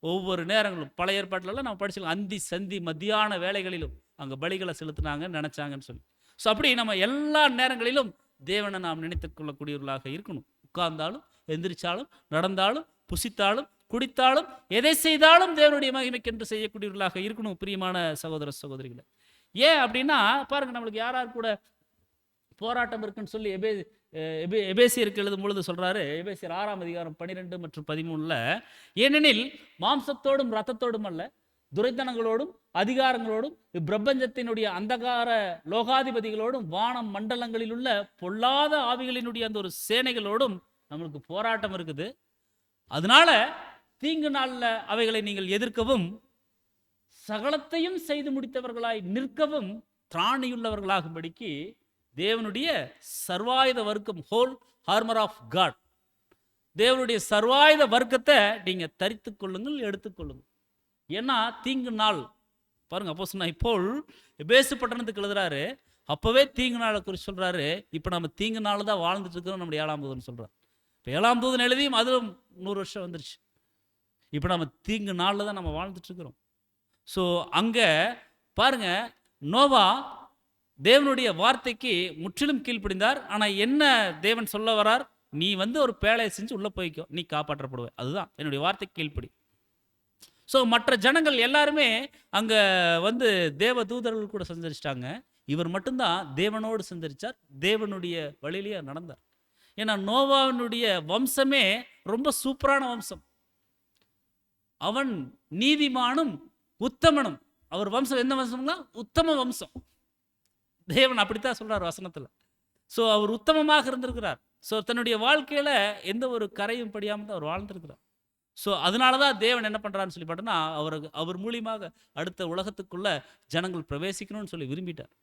ஒவ்வொரு நேரங்களும் பழைய ஏற்பாட்டிலலாம் நம்ம படிச்சுக்கலாம். அந்தி சந்தி மத்தியான வேலைகளிலும் அங்கே பலிகளை செலுத்தினாங்கன்னு நினச்சாங்கன்னு சொல்லி. ஸோ அப்படி நம்ம எல்லா நேரங்களிலும் தேவனை நாம் நினைத்து கொள்ளக்கூடியவர்களாக இருக்கணும். உட்கார்ந்தாலும், எந்திரிச்சாலும், நடந்தாலும், புசித்தாலும், குடித்தாலும், எதை செய்தாலும் தேவனுடைய மகிமைக்கென்று செய்யக்கூடியவர்களாக இருக்கணும். பிரியமான சகோதர சகோதரிகளை, ஏன் அப்படின்னா பாருங்க, நம்மளுக்கு யார் கூட போராட்டம் இருக்குன்னு சொல்லி எபேசியருக்கு எழுதும் பொழுது சொல்றாரு. எபேசியர் 6ஆம் அதிகாரம் 12 மற்றும் 13, ஏனெனில் மாம்சத்தோடும் இரத்தத்தோடும் அல்ல, துரைத்தனங்களோடும் அதிகாரங்களோடும் இப்பிரபஞ்சத்தினுடைய அந்தகார லோகாதிபதிகளோடும் வானம் மண்டலங்களில் உள்ள பொல்லாத ஆவிகளினுடைய அந்த ஒரு சேனைகளோடும் நம்மளுக்கு போராட்டம் இருக்குது. அதனால தீங்கு நாளில் அவைகளை நீங்கள் எதிர்க்கவும், சகலத்தையும் செய்து முடித்தவர்களாய் நிற்கவும் திராணியுள்ளவர்களாகும்படிக்கு தேவனுடைய சர்வாயுத வர்க்கம், ஹோல் ஆர்மர் ஆஃப் காட், தேவனுடைய சர்வாயுத வர்க்கத்தை நீங்க தரித்து கொள்ளுங்கள், எடுத்துக்கொள்ளுங்கள். ஏன்னா தீங்கு நாள் பாருங்க, அப்போஸ்தலனாகிய பவுல் எபேசு பட்டணத்துக்கு எழுதுறாரு. அப்பவே தீங்கு நாளை குறித்து சொல்றாரு. இப்போ நம்ம தீங்கு நாள் தான் வாழ்ந்துட்டு இருக்கிறோம். நம்முடைய 7ஆம் தூதன் சொல்றாரு. இப்போ 7ஆம் தூதன் எழுதியும் அதுவும் 100 வருஷம் வந்துருச்சு. இப்போ நம்ம தீங்கு நாளில் தான் நம்ம வாழ்ந்துட்டு இருக்கிறோம். ஸோ அங்கே பாருங்க, நோவா தேவனுடைய வார்த்தைக்கு முற்றிலும் கீழ்ப்படிந்தார். ஆனால் என்ன தேவன் சொல்ல வரார்? நீ வந்து ஒரு பேழையை செஞ்சு உள்ளே போய்க்கோ, நீ காப்பாற்றப்படுவே. அதுதான் என்னுடைய வார்த்தைக்கு கீழ்ப்படி. ஸோ மற்ற ஜனங்கள் எல்லாருமே அங்கே வந்து தேவ தூதர்கள் கூட சஞ்சரிச்சிட்டாங்க. இவர் மட்டும்தான் தேவனோடு சஞ்சரித்தார், தேவனுடைய வழியிலேயே நடந்தார். ஏன்னா நோவாவினுடைய வம்சமே ரொம்ப சூப்பரான வம்சம். அவன் நீதிமானும் உத்தமனும். அவர் வம்சம் எந்த வம்சம்னா உத்தம வம்சம். தேவன் அப்படித்தான் சொல்றார் வசனத்தில். ஸோ அவர் உத்தமமாக இருந்திருக்கிறார். ஸோ தன்னுடைய வாழ்க்கையில் எந்த ஒரு கரையும் படியாமல் தான் அவர் வாழ்ந்திருக்கிறார். ஸோ அதனால தான் தேவன் என்ன பண்ணுறான்னு சொல்லி பார்த்தோன்னா, அவர் மூலியமாக அடுத்த உலகத்துக்குள்ள ஜனங்கள் பிரவேசிக்கணும்னு சொல்லி விரும்பிட்டார்.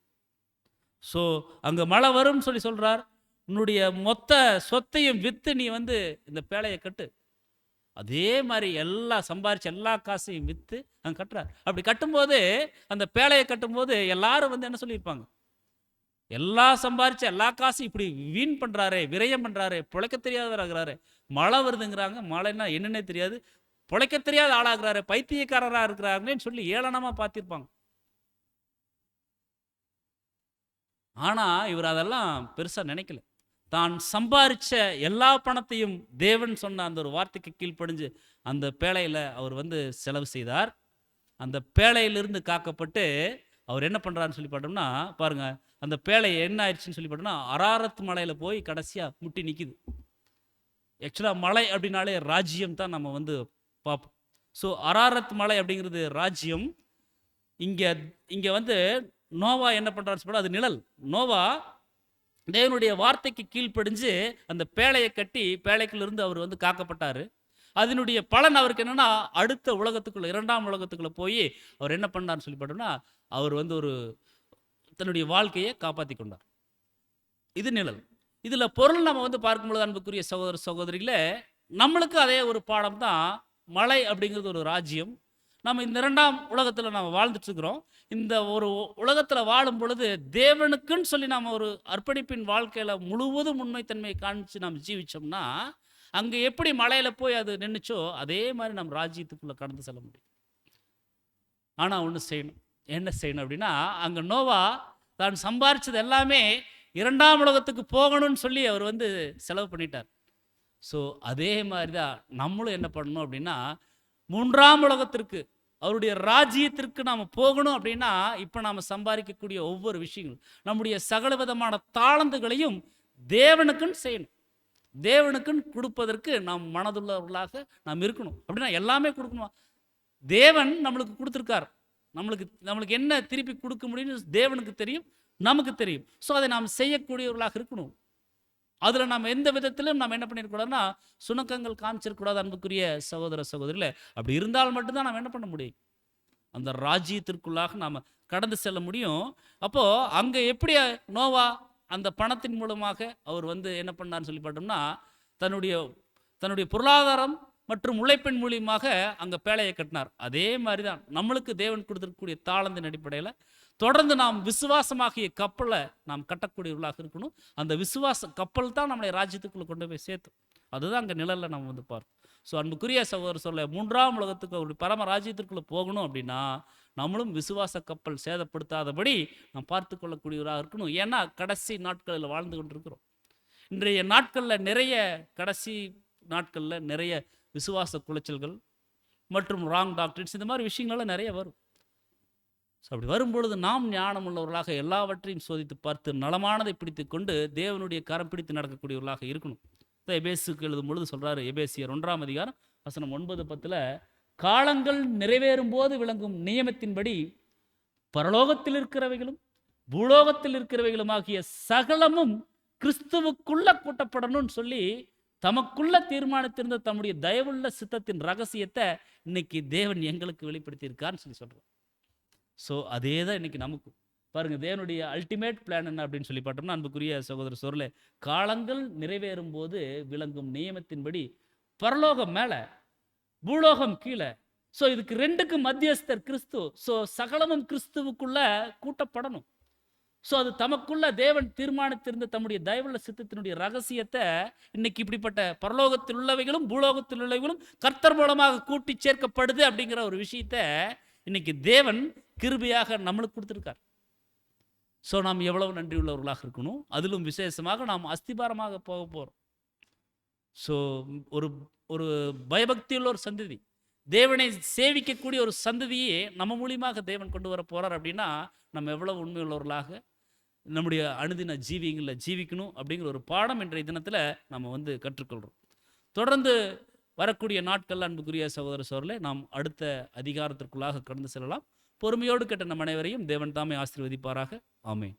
ஸோ அங்கே மழை வரும்னு சொல்லி சொல்கிறார். உன்னுடைய மொத்த சொத்தையும் விற்று நீ வந்து இந்த பேழையை கட்டு. அதே மாதிரி எல்லாம் சம்பாரிச்சு எல்லா காசையும் விற்று அங்கே கட்டுறார். அப்படி கட்டும்போது, அந்த பேழையை கட்டும்போது எல்லாரும் வந்து என்ன சொல்லியிருப்பாங்க? எல்லாம் சம்பாரிச்ச எல்லா காசும் இப்படி வீண் பண்றாரே, விரயம் பண்றாரே, பிழைக்க தெரியாதவராகிறாரு. மழை வருதுங்கிறாங்க, மழைன்னா என்னன்னே தெரியாது, பிழைக்க தெரியாத ஆளாகிறாரு, பைத்தியக்காரரா இருக்கிறாருன்னு சொல்லி ஏளனமா பார்த்திருப்பாங்க. ஆனா இவர் அதெல்லாம் பெருசா நினைக்கல. தான் சம்பாரிச்ச எல்லா பணத்தையும் தேவன் சொன்ன அந்த ஒரு வார்த்தைக்கு கீழ்ப்படிஞ்சு அந்த பேழையில அவர் வந்து செலவு செய்தார். அந்த பேழையிலிருந்து காக்கப்பட்டு அவர் என்ன பண்றாருன்னு சொல்லி பார்த்தோம்னா, பாருங்க அந்த பேழை என்ன ஆயிடுச்சுன்னு சொல்லி பார்த்தோம்னா, அராரத் மலையில போய் கடைசியா முட்டி நிக்குது. ஆக்சுவலா மலை அப்படின்னாலே ராஜ்யம் தான் நம்ம வந்து பார்ப்போம். ஸோ அராரத் மலை அப்படிங்கிறது ராஜ்யம். இங்க இங்க வந்து நோவா என்ன பண்றாருன்னு சொல்லி அது நிழல். நோவா தேவனுடைய வார்த்தைக்கு கீழ்ப்படிஞ்சு அந்த பேழையை கட்டி பேழைக்குள்ளிருந்து அவர் வந்து காக்கப்பட்டாரு. அதனுடைய பலன் அவருக்கு என்னன்னா, அடுத்த உலகத்துக்குள்ள 2ஆம் உலகத்துக்குள்ள போய் அவர் என்ன பண்ணார்ன்னு சொல்லி பார்த்தோம்னா, அவர் வந்து ஒரு தன்னுடைய வாழ்க்கையை காப்பாற்றிக் கொண்டார். இது நிழல். இதுல பொருள் நம்ம வந்து பார்க்கும்பொழுது அன்புக்குரிய சகோதர சகோதரிகளே, நம்மளுக்கு அதே ஒரு பாடம் தான். மலை அப்படிங்கிறது ஒரு ராஜ்யம். நம்ம இந்த 2ஆம் உலகத்துல நம்ம வாழ்ந்துட்டு இருக்கிறோம். இந்த ஒரு உலகத்துல வாழும் பொழுது தேவனுக்குன்னு சொல்லி நாம ஒரு அர்ப்பணிப்பின் வாழ்க்கையில முழுவதும் உண்மைத்தன்மையை காமிச்சு நாம் ஜீவிச்சோம்னா, அங்க எப்படி மலையில போய் அது நின்னுச்சோ அதே மாதிரி நம்ம ராஜ்யத்துக்குள்ள கடந்து செல்ல முடியும். ஆனா ஒண்ணு செய்யணும். என்ன செய்யணும் அப்படின்னா, அங்க நோவா தான் சம்பாரிச்சது எல்லாமே 2ஆம் உலகத்துக்கு போகணும்னு சொல்லி அவர் வந்து செலவு பண்ணிட்டார். ஸோ அதே மாதிரி தான் நம்மளும் என்ன பண்ணணும் அப்படின்னா, 3ஆம் உலகத்திற்கு அவருடைய ராஜ்யத்திற்கு நாம் போகணும் அப்படின்னா, இப்போ நாம் சம்பாதிக்கக்கூடிய ஒவ்வொரு விஷயங்களும் நம்முடைய சகல விதமான தாளந்துகளையும் தேவனுக்குன்னு செய்யணும். தேவனுக்குன்னு கொடுப்பதற்கு நாம் மனதுள்ளவர்களாக நாம் இருக்கணும். அப்படின்னா எல்லாமே கொடுக்கணும். தேவன் நம்மளுக்கு கொடுத்துருக்கார். நம்மளுக்கு என்ன திருப்பி கொடுக்க முடியும்னு தேவனுக்கு தெரியும், நமக்கு தெரியும். ஸோ அதை நாம் செய்யக்கூடியவர்களாக இருக்கணும். அதில் நம்ம எந்த விதத்திலும் நம்ம என்ன பண்ணிடக்கூடாதுன்னா, சுணக்கங்கள் காமிச்சிடக்கூடாது அன்புக்குரிய சகோதர சகோதரிகளே. அப்படி இருந்தால் மட்டும்தான் நாம் என்ன பண்ண முடியும், அந்த ராஜ்யத்திற்குள்ளாக நாம் கடந்து செல்ல முடியும். அப்போது அங்கே எப்படி நோவா அந்த பணத்தின் மூலமாக அவர் வந்து என்ன பண்ணார்னு சொல்லி பார்த்தோம்னா, தன்னுடைய பொருளாதாரம் மற்றும் உழைப்பின் மூலியமாக அங்கே பேழையை கட்டினார். அதே மாதிரி தான் நம்மளுக்கு தேவன் கொடுத்திருக்கக்கூடிய தாளந்தின் அடிப்படையில் தொடர்ந்து நாம் விசுவாசமாகிய கப்பலை நாம் கட்டக்கூடியவர்களாக இருக்கணும். அந்த விசுவாச கப்பல் தான் நம்மளை ராஜ்யத்துக்குள்ளே கொண்டு போய் சேர்த்தோம். அதுதான் அங்கே நிழலில் நம்ம வந்து பார்ப்போம். ஸோ அன்புக்குரிய சகோதரர் சொல்ல 3ஆம் உலகத்துக்கு அவருடைய பரம ராஜ்யத்திற்குள்ளே போகணும் அப்படின்னா, நம்மளும் விசுவாச கப்பல் சேதப்படுத்தாதபடி நாம் பார்த்து கொள்ளக்கூடியவராக இருக்கணும். ஏன்னா கடைசி நாட்களில் வாழ்ந்து கொண்டிருக்கிறோம். இன்றைய நாட்களில் நிறைய கடைசி நாட்களில் நிறைய விசுவாச குலைச்சல்கள் மற்றும் ராங் டாக்டரின்ஸ் இந்த மாதிரி விஷயங்கள்லாம் நிறைய வரும். ஸோ அப்படி வரும்பொழுது நாம் ஞானம் உள்ளவர்களாக எல்லாவற்றையும் சோதித்து பார்த்து நலமானதை பிடித்து கொண்டு தேவனுடைய கரம் பிடித்து நடக்கக்கூடியவர்களாக இருக்கணும். எபேசுக்கு எழுதும் பொழுது சொல்றாரு, எபேசியர் 1ஆம் அதிகாரம் வசனம் 9-10, காலங்கள் நிறைவேறும் போது விளங்கும் நியமத்தின்படி பரலோகத்தில் இருக்கிறவைகளும் பூலோகத்தில் இருக்கிறவைகளும் ஆகிய சகலமும் கிறிஸ்துவுக்குள்ள கூட்டப்படணும்னு சொல்லி தமக்குள்ள தீர்மானித்திருந்த தம்முடைய தயவுள்ள சித்தத்தின் ரகசியத்தை இன்னைக்கு தேவன் எங்களுக்கு வெளிப்படுத்தி இருக்கான்னு சொல்லி சொல்றோம். ஸோ அதே தான் இன்னைக்கு நமக்கு பாருங்க, தேவனுடைய அல்டிமேட் பிளான் என்ன அப்படின்னு சொல்லி பார்த்தோம்னா, அன்புக்குரிய சகோதர சோர்லே, காலங்கள் நிறைவேறும் போது விளங்கும் நியமத்தின்படி பரலோகம் மேலே பூலோகம் கீழே. ஸோ இதுக்கு 2க்கும் மத்தியஸ்தர் கிறிஸ்து. ஸோ சகலமும் கிறிஸ்துவுக்குள்ள கூட்டப்படணும். ஸோ அது தமக்குள்ள தேவன் தீர்மானித்திருந்த தம்முடைய தயவுள்ள சித்தத்தினுடைய ரகசியத்தை இன்னைக்கு இப்படிப்பட்ட பரலோகத்தில் உள்ளவைகளும் பூலோகத்தில் உள்ளவைகளும் கர்த்தர் மூலமாக கூட்டி சேர்க்கப்படுது அப்படிங்கிற ஒரு விஷயத்தை இன்னைக்கு தேவன் கிருபையாக நம்மளுக்கு கொடுத்துருக்கார். ஸோ நாம் எவ்வளவு நன்றி உள்ளவர்களாக இருக்கணும். அதிலும் விசேஷமாக நாம் அஸ்திபாரமாக போக போகிறோம். ஸோ ஒரு ஒரு பயபக்தியுள்ள ஒரு சந்ததி, தேவனை சேவிக்கக்கூடிய ஒரு சந்ததியே நம்ம மூலியமாக தேவன் கொண்டு வர போகிறார். அப்படின்னா நம்ம எவ்வளவு உண்மையுள்ளவர்களாக நம்முடைய அனுதின ஜீவியங்களில் ஜீவிக்கணும் அப்படிங்கிற ஒரு பாடம் இன்றைய தினத்தில் நம்ம வந்து கற்றுக்கொள்கிறோம். தொடர்ந்து வரக்கூடிய நாட்கள் அன்புக்குரிய சகோதர சோழர்களே, நாம் அடுத்த அதிகாரத்திற்குள்ளாக கடந்து செல்லலாம். பொறுமையோடு கேட்ட நம் அனைவரையும் தேவன் தாமே ஆசீர்வதிப்பாராக. ஆமென்.